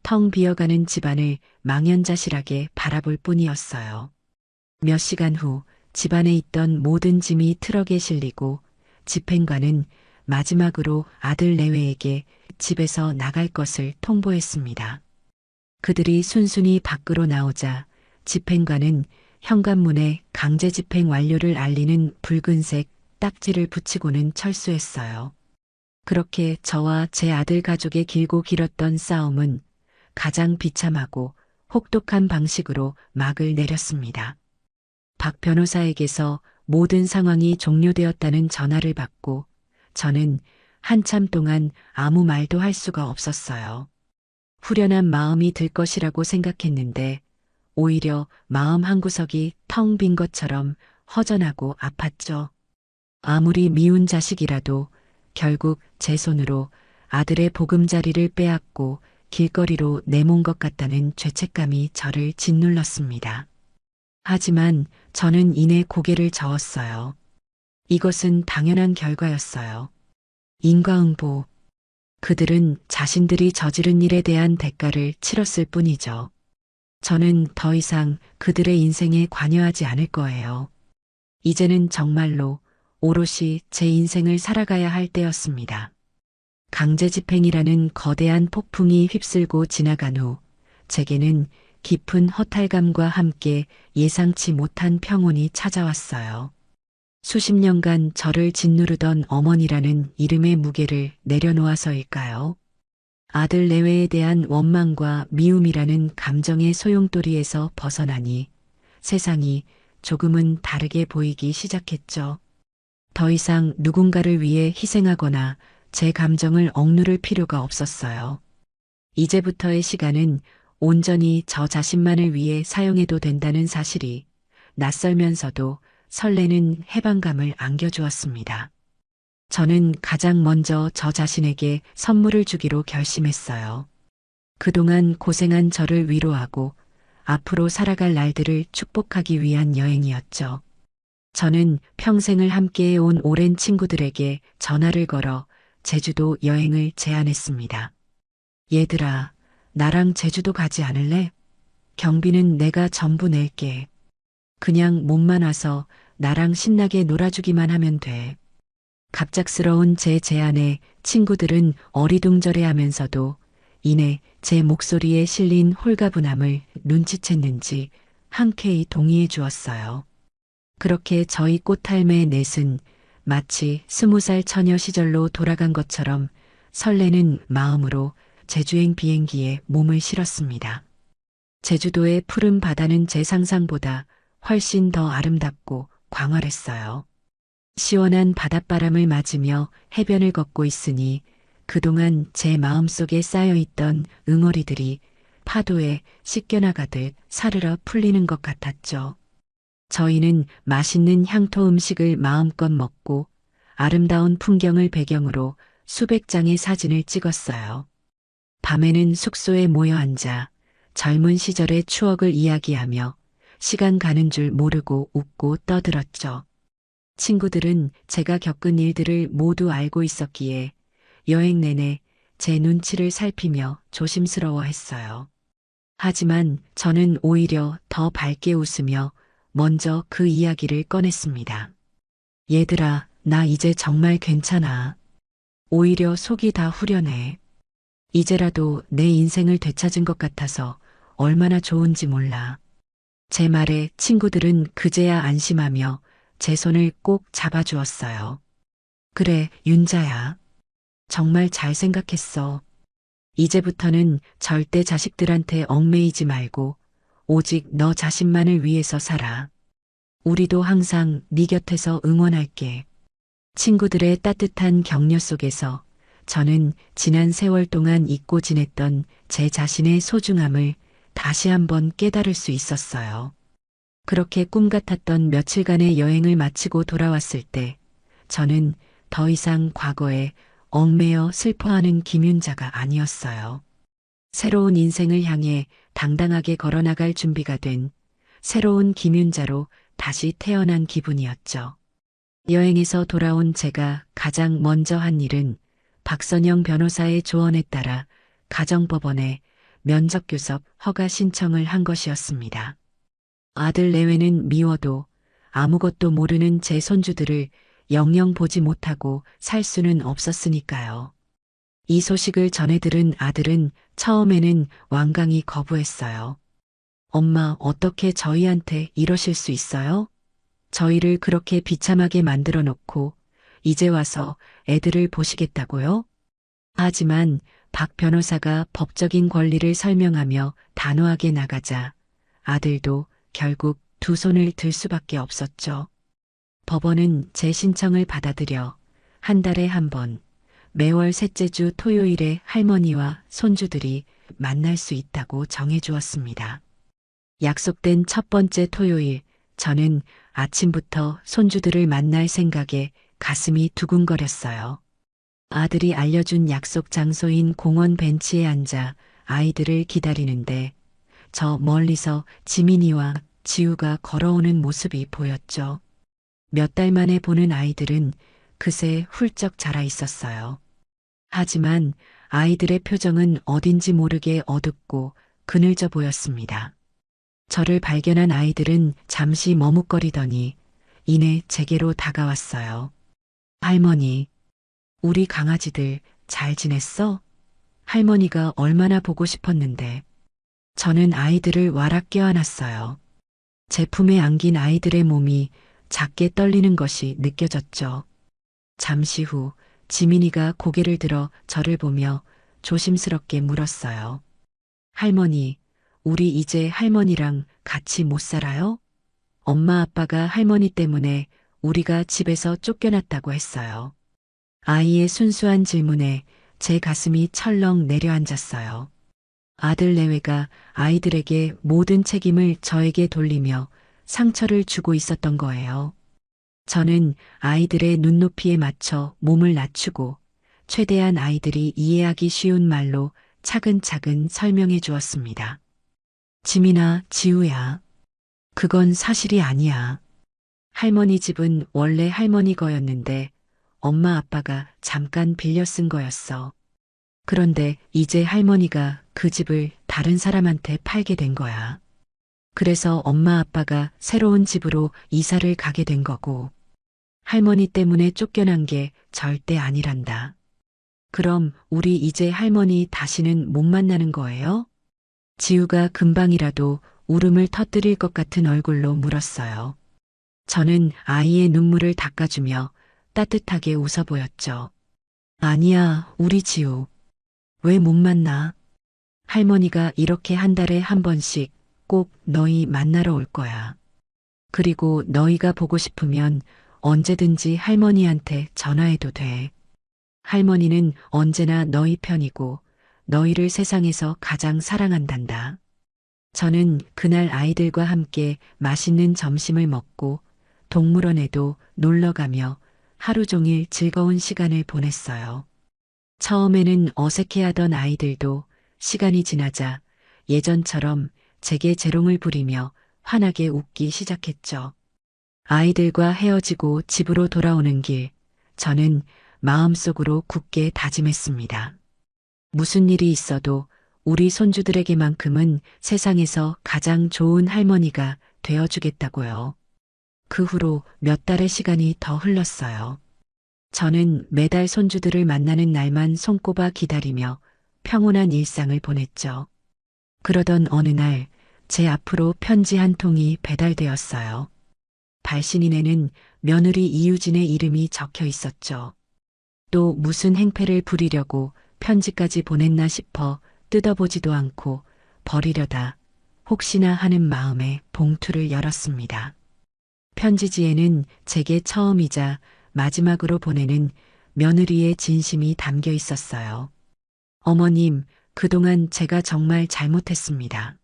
텅 비어가는 집안을 망연자실하게 바라볼 뿐이었어요. 몇 시간 후 집안에 있던 모든 짐이 트럭에 실리고 집행관은 마지막으로 아들 내외에게 집에서 나갈 것을 통보했습니다. 그들이 순순히 밖으로 나오자 집행관은 현관문에 강제 집행 완료를 알리는 붉은색 딱지를 붙이고는 철수했어요. 그렇게 저와 제 아들 가족의 길고 길었던 싸움은 가장 비참하고 혹독한 방식으로 막을 내렸습니다. 박 변호사에게서 모든 상황이 종료되었다는 전화를 받고 저는 한참 동안 아무 말도 할 수가 없었어요. 후련한 마음이 들 것이라고 생각했는데 오히려 마음 한구석이 텅 빈 것처럼 허전하고 아팠죠. 아무리 미운 자식이라도 결국 제 손으로 아들의 보금자리를 빼앗고 길거리로 내몬 것 같다는 죄책감이 저를 짓눌렀습니다. 하지만 저는 이내 고개를 저었어요. 이것은 당연한 결과였어요. 인과응보. 그들은 자신들이 저지른 일에 대한 대가를 치렀을 뿐이죠. 저는 더 이상 그들의 인생에 관여하지 않을 거예요. 이제는 정말로 오롯이 제 인생을 살아가야 할 때였습니다. 강제 집행이라는 거대한 폭풍이 휩쓸고 지나간 후 제게는 깊은 허탈감과 함께 예상치 못한 평온이 찾아왔어요. 수십 년간 저를 짓누르던 어머니라는 이름의 무게를 내려놓아서일까요? 아들 내외에 대한 원망과 미움이라는 감정의 소용돌이에서 벗어나니 세상이 조금은 다르게 보이기 시작했죠. 더 이상 누군가를 위해 희생하거나 제 감정을 억누를 필요가 없었어요. 이제부터의 시간은 온전히 저 자신만을 위해 사용해도 된다는 사실이 낯설면서도 설레는 해방감을 안겨주었습니다. 저는 가장 먼저 저 자신에게 선물을 주기로 결심했어요. 그동안 고생한 저를 위로하고 앞으로 살아갈 날들을 축복하기 위한 여행이었죠. 저는 평생을 함께해 온 오랜 친구들에게 전화를 걸어 제주도 여행을 제안했습니다. 얘들아, 나랑 제주도 가지 않을래? 경비는 내가 전부 낼게. 그냥 몸만 와서 나랑 신나게 놀아주기만 하면 돼. 갑작스러운 제 제안에 친구들은 어리둥절해하면서도 이내 제 목소리에 실린 홀가분함을 눈치챘는지 흔쾌히 동의해 주었어요. 그렇게 저희 꽃할매 넷은 마치 20살 처녀 시절로 돌아간 것처럼 설레는 마음으로 제주행 비행기에 몸을 실었습니다. 제주도의 푸른 바다는 제 상상보다 훨씬 더 아름답고 광활했어요. 시원한 바닷바람을 맞으며 해변을 걷고 있으니 그동안 제 마음속에 쌓여있던 응어리들이 파도에 씻겨나가듯 사르르 풀리는 것 같았죠. 저희는 맛있는 향토 음식을 마음껏 먹고 아름다운 풍경을 배경으로 수백 장의 사진을 찍었어요. 밤에는 숙소에 모여 앉아 젊은 시절의 추억을 이야기하며 시간 가는 줄 모르고 웃고 떠들었죠. 친구들은 제가 겪은 일들을 모두 알고 있었기에 여행 내내 제 눈치를 살피며 조심스러워했어요. 하지만 저는 오히려 더 밝게 웃으며 먼저 그 이야기를 꺼냈습니다. 얘들아, 나 이제 정말 괜찮아. 오히려 속이 다 후련해. 이제라도 내 인생을 되찾은 것 같아서 얼마나 좋은지 몰라. 제 말에 친구들은 그제야 안심하며 제 손을 꼭 잡아주었어요. 그래, 윤자야. 정말 잘 생각했어. 이제부터는 절대 자식들한테 얽매이지 말고 오직 너 자신만을 위해서 살아. 우리도 항상 네 곁에서 응원할게. 친구들의 따뜻한 격려 속에서 저는 지난 세월 동안 잊고 지냈던 제 자신의 소중함을 다시 한번 깨달을 수 있었어요. 그렇게 꿈 같았던 며칠간의 여행을 마치고 돌아왔을 때 저는 더 이상 과거에 얽매여 슬퍼하는 김윤자가 아니었어요. 새로운 인생을 향해 당당하게 걸어나갈 준비가 된 새로운 김윤자로 다시 태어난 기분이었죠. 여행에서 돌아온 제가 가장 먼저 한 일은 박선영 변호사의 조언에 따라 가정법원에 면접교섭 허가 신청을 한 것이었습니다. 아들 내외는 미워도 아무것도 모르는 제 손주들을 영영 보지 못하고 살 수는 없었으니까요. 이 소식을 전해 들은 아들은 처음에는 완강히 거부했어요. 엄마, 어떻게 저희한테 이러실 수 있어요? 저희를 그렇게 비참하게 만들어 놓고 이제 와서 애들을 보시겠다고요? 하지만 박 변호사가 법적인 권리를 설명하며 단호하게 나가자 아들도 결국 두 손을 들 수밖에 없었죠. 법원은 제 신청을 받아들여 한 달에 한 번 매월 셋째 주 토요일에 할머니와 손주들이 만날 수 있다고 정해주었습니다. 약속된 첫 번째 토요일, 저는 아침부터 손주들을 만날 생각에 가슴이 두근거렸어요. 아들이 알려준 약속 장소인 공원 벤치에 앉아 아이들을 기다리는데 저 멀리서 지민이와 지우가 걸어오는 모습이 보였죠. 몇 달 만에 보는 아이들은 그새 훌쩍 자라 있었어요. 하지만 아이들의 표정은 어딘지 모르게 어둡고 그늘져 보였습니다. 저를 발견한 아이들은 잠시 머뭇거리더니 이내 제게로 다가왔어요. 할머니, 우리 강아지들 잘 지냈어? 할머니가 얼마나 보고 싶었는데. 저는 아이들을 와락 껴안았어요. 제 품에 안긴 아이들의 몸이 작게 떨리는 것이 느껴졌죠. 잠시 후 지민이가 고개를 들어 저를 보며 조심스럽게 물었어요. 할머니, 우리 이제 할머니랑 같이 못 살아요? 엄마 아빠가 할머니 때문에 우리가 집에서 쫓겨났다고 했어요. 아이의 순수한 질문에 제 가슴이 철렁 내려앉았어요. 아들 내외가 아이들에게 모든 책임을 저에게 돌리며 상처를 주고 있었던 거예요. 저는 아이들의 눈높이에 맞춰 몸을 낮추고 최대한 아이들이 이해하기 쉬운 말로 차근차근 설명해 주었습니다. 지민아, 지우야. 그건 사실이 아니야. 할머니 집은 원래 할머니 거였는데 엄마 아빠가 잠깐 빌려 쓴 거였어. 그런데 이제 할머니가 그 집을 다른 사람한테 팔게 된 거야. 그래서 엄마 아빠가 새로운 집으로 이사를 가게 된 거고, 할머니 때문에 쫓겨난 게 절대 아니란다. 그럼 우리 이제 할머니 다시는 못 만나는 거예요? 지우가 금방이라도 울음을 터뜨릴 것 같은 얼굴로 물었어요. 저는 아이의 눈물을 닦아주며 따뜻하게 웃어 보였죠. 아니야, 우리 지우. 왜 못 만나? 할머니가 이렇게 한 달에 한 번씩 꼭 너희 만나러 올 거야. 그리고 너희가 보고 싶으면 언제든지 할머니한테 전화해도 돼. 할머니는 언제나 너희 편이고 너희를 세상에서 가장 사랑한단다. 저는 그날 아이들과 함께 맛있는 점심을 먹고 동물원에도 놀러 가며 하루 종일 즐거운 시간을 보냈어요. 처음에는 어색해하던 아이들도 시간이 지나자 예전처럼 제게 재롱을 부리며 환하게 웃기 시작했죠. 아이들과 헤어지고 집으로 돌아오는 길, 저는 마음속으로 굳게 다짐했습니다. 무슨 일이 있어도 우리 손주들에게만큼은 세상에서 가장 좋은 할머니가 되어주겠다고요. 그 후로 몇 달의 시간이 더 흘렀어요. 저는 매달 손주들을 만나는 날만 손꼽아 기다리며 평온한 일상을 보냈죠. 그러던 어느 날 제 앞으로 편지 한 통이 배달되었어요. 발신인에는 며느리 이유진의 이름이 적혀 있었죠. 또 무슨 행패를 부리려고 편지까지 보냈나 싶어 뜯어보지도 않고 버리려다 혹시나 하는 마음에 봉투를 열었습니다. 편지지에는 제게 처음이자 마지막으로 보내는 며느리의 진심이 담겨 있었어요. 어머님, 그동안 제가 정말 잘못했습니다.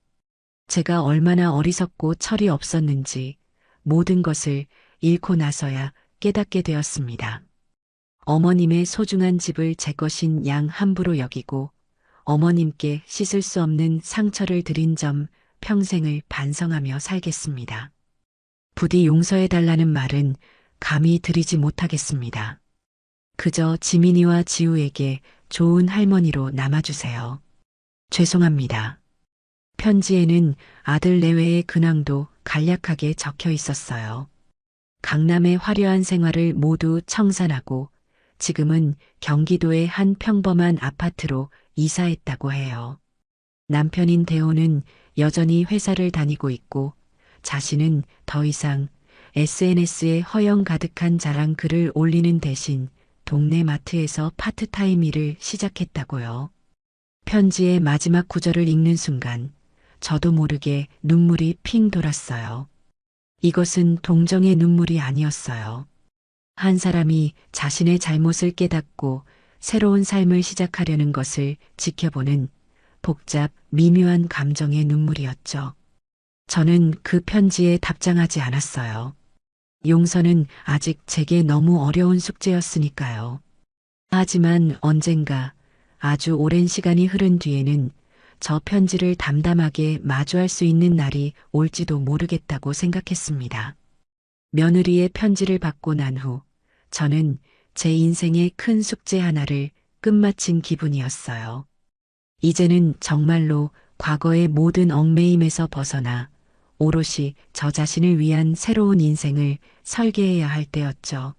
제가 얼마나 어리석고 철이 없었는지 모든 것을 잃고 나서야 깨닫게 되었습니다. 어머님의 소중한 집을 제 것인 양 함부로 여기고 어머님께 씻을 수 없는 상처를 드린 점 평생을 반성하며 살겠습니다. 부디 용서해달라는 말은 감히 드리지 못하겠습니다. 그저 지민이와 지우에게 좋은 할머니로 남아주세요. 죄송합니다. 편지에는 아들 내외의 근황도 간략하게 적혀 있었어요. 강남의 화려한 생활을 모두 청산하고 지금은 경기도의 한 평범한 아파트로 이사했다고 해요. 남편인 대호는 여전히 회사를 다니고 있고 자신은 더 이상 SNS에 허영 가득한 자랑 글을 올리는 대신 동네 마트에서 파트타임 일을 시작했다고요. 편지의 마지막 구절을 읽는 순간 저도 모르게 눈물이 핑 돌았어요. 이것은 동정의 눈물이 아니었어요. 한 사람이 자신의 잘못을 깨닫고 새로운 삶을 시작하려는 것을 지켜보는 복잡, 미묘한 감정의 눈물이었죠. 저는 그 편지에 답장하지 않았어요. 용서는 아직 제게 너무 어려운 숙제였으니까요. 하지만 언젠가 아주 오랜 시간이 흐른 뒤에는 저 편지를 담담하게 마주할 수 있는 날이 올지도 모르겠다고 생각했습니다. 며느리의 편지를 받고 난 후 저는 제 인생의 큰 숙제 하나를 끝마친 기분이었어요. 이제는 정말로 과거의 모든 얽매임에서 벗어나 오롯이 저 자신을 위한 새로운 인생을 설계해야 할 때였죠.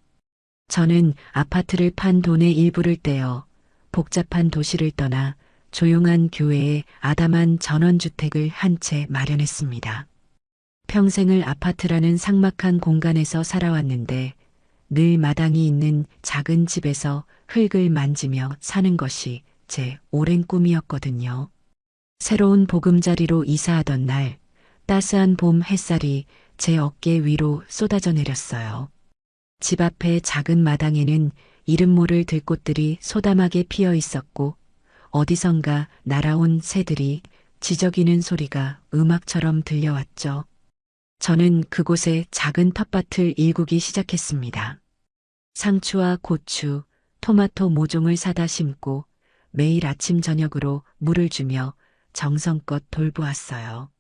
저는 아파트를 판 돈의 일부를 떼어 복잡한 도시를 떠나 조용한 교외에 아담한 전원주택을 한 채 마련했습니다. 평생을 아파트라는 삭막한 공간에서 살아왔는데 늘 마당이 있는 작은 집에서 흙을 만지며 사는 것이 제 오랜 꿈이었거든요. 새로운 보금자리로 이사하던 날 따스한 봄 햇살이 제 어깨 위로 쏟아져 내렸어요. 집 앞의 작은 마당에는 이름 모를 들꽃들이 소담하게 피어 있었고 어디선가 날아온 새들이 지저귀는 소리가 음악처럼 들려왔죠. 저는 그곳에 작은 텃밭을 일구기 시작했습니다. 상추와 고추, 토마토 모종을 사다 심고 매일 아침 저녁으로 물을 주며 정성껏 돌보았어요.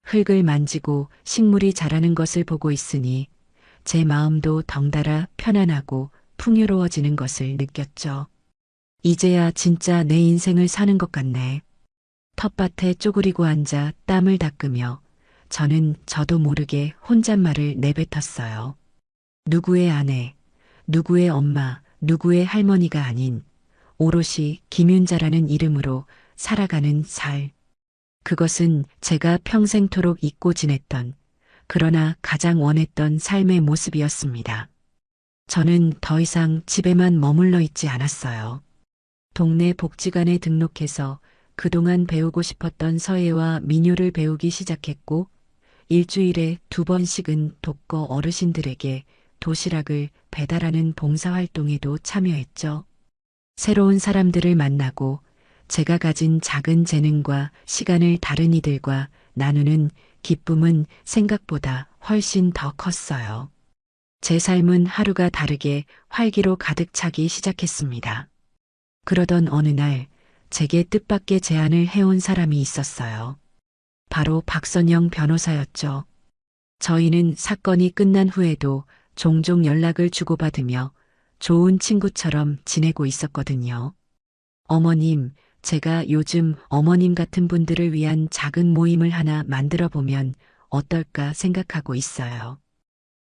흙을 만지고 식물이 자라는 것을 보고 있으니 제 마음도 덩달아 편안하고 풍요로워지는 것을 느꼈죠. 이제야 진짜 내 인생을 사는 것 같네. 텃밭에 쪼그리고 앉아 땀을 닦으며 저는 저도 모르게 혼잣말을 내뱉었어요. 누구의 아내, 누구의 엄마, 누구의 할머니가 아닌 오롯이 김윤자라는 이름으로 살아가는 살. 그것은 제가 평생토록 잊고 지냈던 그러나 가장 원했던 삶의 모습이었습니다. 저는 더 이상 집에만 머물러 있지 않았어요. 동네 복지관에 등록해서 그동안 배우고 싶었던 서예와 민요를 배우기 시작했고 일주일에 2번씩은 독거 어르신들에게 도시락을 배달하는 봉사활동에도 참여했죠. 새로운 사람들을 만나고 제가 가진 작은 재능과 시간을 다른 이들과 나누는 기쁨은 생각보다 훨씬 더 컸어요. 제 삶은 하루가 다르게 활기로 가득 차기 시작했습니다. 그러던 어느 날 제게 뜻밖의 제안을 해온 사람이 있었어요. 바로 박선영 변호사였죠. 저희는 사건이 끝난 후에도 종종 연락을 주고받으며 좋은 친구처럼 지내고 있었거든요. 어머님, 제가 요즘 어머님 같은 분들을 위한 작은 모임을 하나 만들어 보면 어떨까 생각하고 있어요.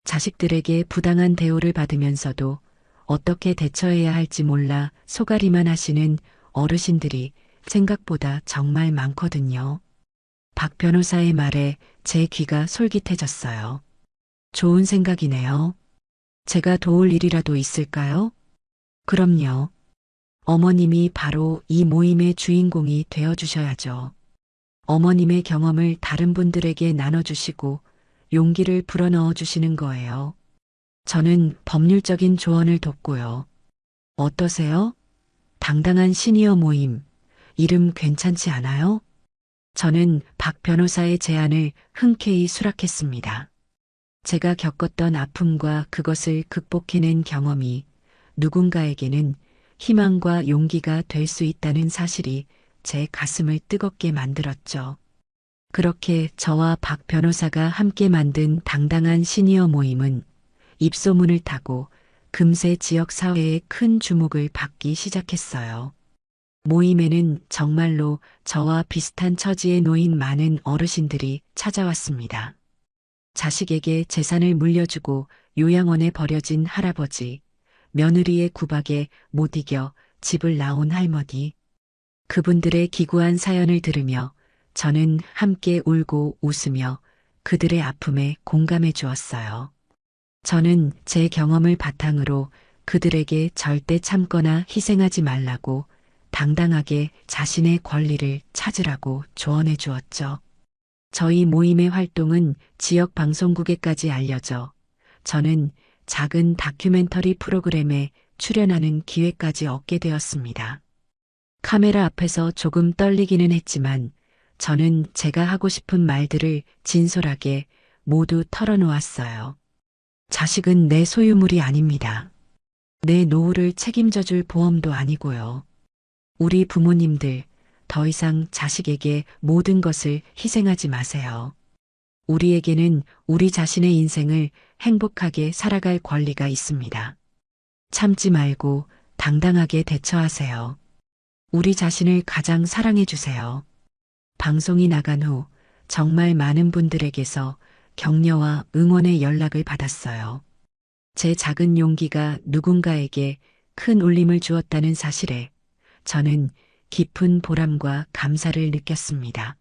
자식들에게 부당한 대우를 받으면서도 어떻게 대처해야 할지 몰라 소가리만 하시는 어르신들이 생각보다 정말 많거든요. 박 변호사의 말에 제 귀가 솔깃해졌어요. 좋은 생각이네요. 제가 도울 일이라도 있을까요? 그럼요. 어머님이 바로 이 모임의 주인공이 되어주셔야죠. 어머님의 경험을 다른 분들에게 나눠주시고 용기를 불어넣어 주시는 거예요. 저는 법률적인 조언을 돕고요. 어떠세요? 당당한 시니어 모임. 이름 괜찮지 않아요? 저는 박 변호사의 제안을 흔쾌히 수락했습니다. 제가 겪었던 아픔과 그것을 극복해낸 경험이 누군가에게는 희망과 용기가 될 수 있다는 사실이 제 가슴을 뜨겁게 만들었죠. 그렇게 저와 박 변호사가 함께 만든 당당한 시니어 모임은 입소문을 타고 금세 지역 사회에 큰 주목을 받기 시작했어요. 모임에는 정말로 저와 비슷한 처지에 놓인 많은 어르신들이 찾아왔습니다. 자식에게 재산을 물려주고 요양원에 버려진 할아버지, 며느리의 구박에 못 이겨 집을 나온 할머니. 그분들의 기구한 사연을 들으며 저는 함께 울고 웃으며 그들의 아픔에 공감해 주었어요. 저는 제 경험을 바탕으로 그들에게 절대 참거나 희생하지 말라고 당당하게 자신의 권리를 찾으라고 조언해 주었죠. 저희 모임의 활동은 지역 방송국에까지 알려져 저는 작은 다큐멘터리 프로그램에 출연하는 기회까지 얻게 되었습니다. 카메라 앞에서 조금 떨리기는 했지만 저는 제가 하고 싶은 말들을 진솔하게 모두 털어놓았어요. 자식은 내 소유물이 아닙니다. 내 노후를 책임져 줄 보험도 아니고요. 우리 부모님들 더 이상 자식에게 모든 것을 희생하지 마세요. 우리에게는 우리 자신의 인생을 행복하게 살아갈 권리가 있습니다. 참지 말고 당당하게 대처하세요. 우리 자신을 가장 사랑해 주세요. 방송이 나간 후 정말 많은 분들에게서 격려와 응원의 연락을 받았어요. 제 작은 용기가 누군가에게 큰 울림을 주었다는 사실에 저는 깊은 보람과 감사를 느꼈습니다.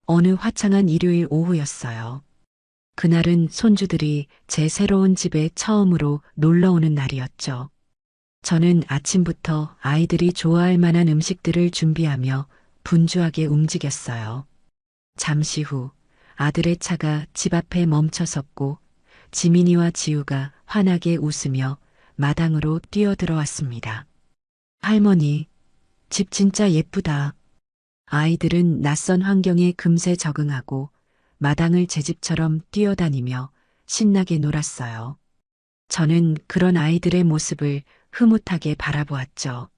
어느 화창한 일요일 오후였어요. 그날은 손주들이 제 새로운 집에 처음으로 놀러 오는 날이었죠. 저는 아침부터 아이들이 좋아할 만한 음식들을 준비하며 분주하게 움직였어요. 잠시 후 아들의 차가 집 앞에 멈춰 섰고 지민이와 지우가 환하게 웃으며 마당으로 뛰어들어왔습니다. 할머니, 집 진짜 예쁘다. 아이들은 낯선 환경에 금세 적응하고 마당을 제 집처럼 뛰어다니며 신나게 놀았어요. 저는 그런 아이들의 모습을 흐뭇하게 바라보았죠.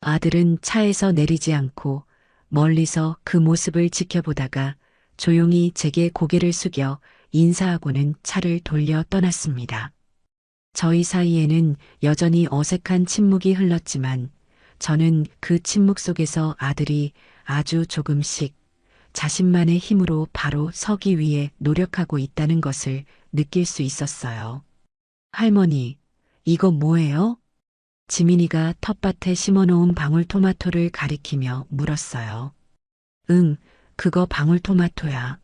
아들은 차에서 내리지 않고 멀리서 그 모습을 지켜보다가 조용히 제게 고개를 숙여 인사하고는 차를 돌려 떠났습니다. 저희 사이에는 여전히 어색한 침묵이 흘렀지만 저는 그 침묵 속에서 아들이 아주 조금씩 자신만의 힘으로 바로 서기 위해 노력하고 있다는 것을 느낄 수 있었어요. 할머니, 이거 뭐예요? 지민이가 텃밭에 심어놓은 방울토마토를 가리키며 물었어요. 응, 그거 방울토마토야.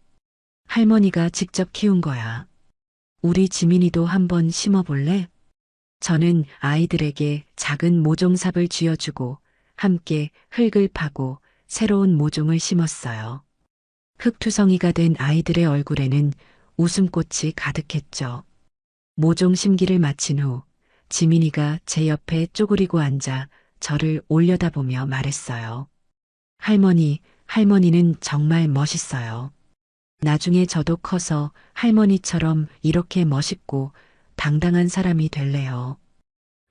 할머니가 직접 키운 거야. 우리 지민이도 한번 심어볼래? 저는 아이들에게 작은 모종삽을 쥐어주고 함께 흙을 파고 새로운 모종을 심었어요. 흙투성이가 된 아이들의 얼굴에는 웃음꽃이 가득했죠. 모종 심기를 마친 후 지민이가 제 옆에 쪼그리고 앉아 저를 올려다보며 말했어요. 할머니, 할머니는 정말 멋있어요. 나중에 저도 커서 할머니처럼 이렇게 멋있고 당당한 사람이 될래요.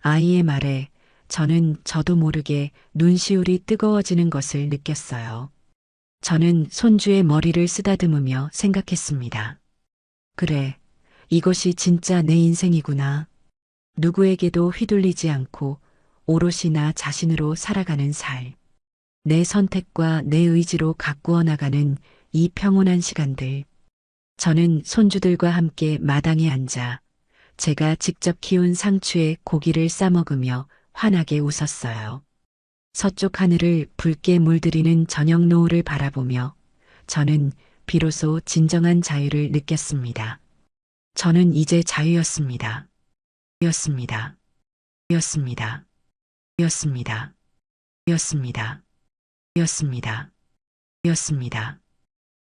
아이의 말에 저는 저도 모르게 눈시울이 뜨거워지는 것을 느꼈어요. 저는 손주의 머리를 쓰다듬으며 생각했습니다. 그래, 이것이 진짜 내 인생이구나. 누구에게도 휘둘리지 않고 오롯이 나 자신으로 살아가는 살. 내 선택과 내 의지로 가꾸어 나가는 이 평온한 시간들. 저는 손주들과 함께 마당에 앉아 제가 직접 키운 상추에 고기를 싸먹으며 환하게 웃었어요. 서쪽 하늘을 붉게 물들이는 저녁 노을을 바라보며 저는 비로소 진정한 자유를 느꼈습니다. 저는 이제 자유였습니다. 였습니다. 였습니다. 였습니다. 였습니다. 였습니다. 였습니다.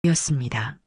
였습니다.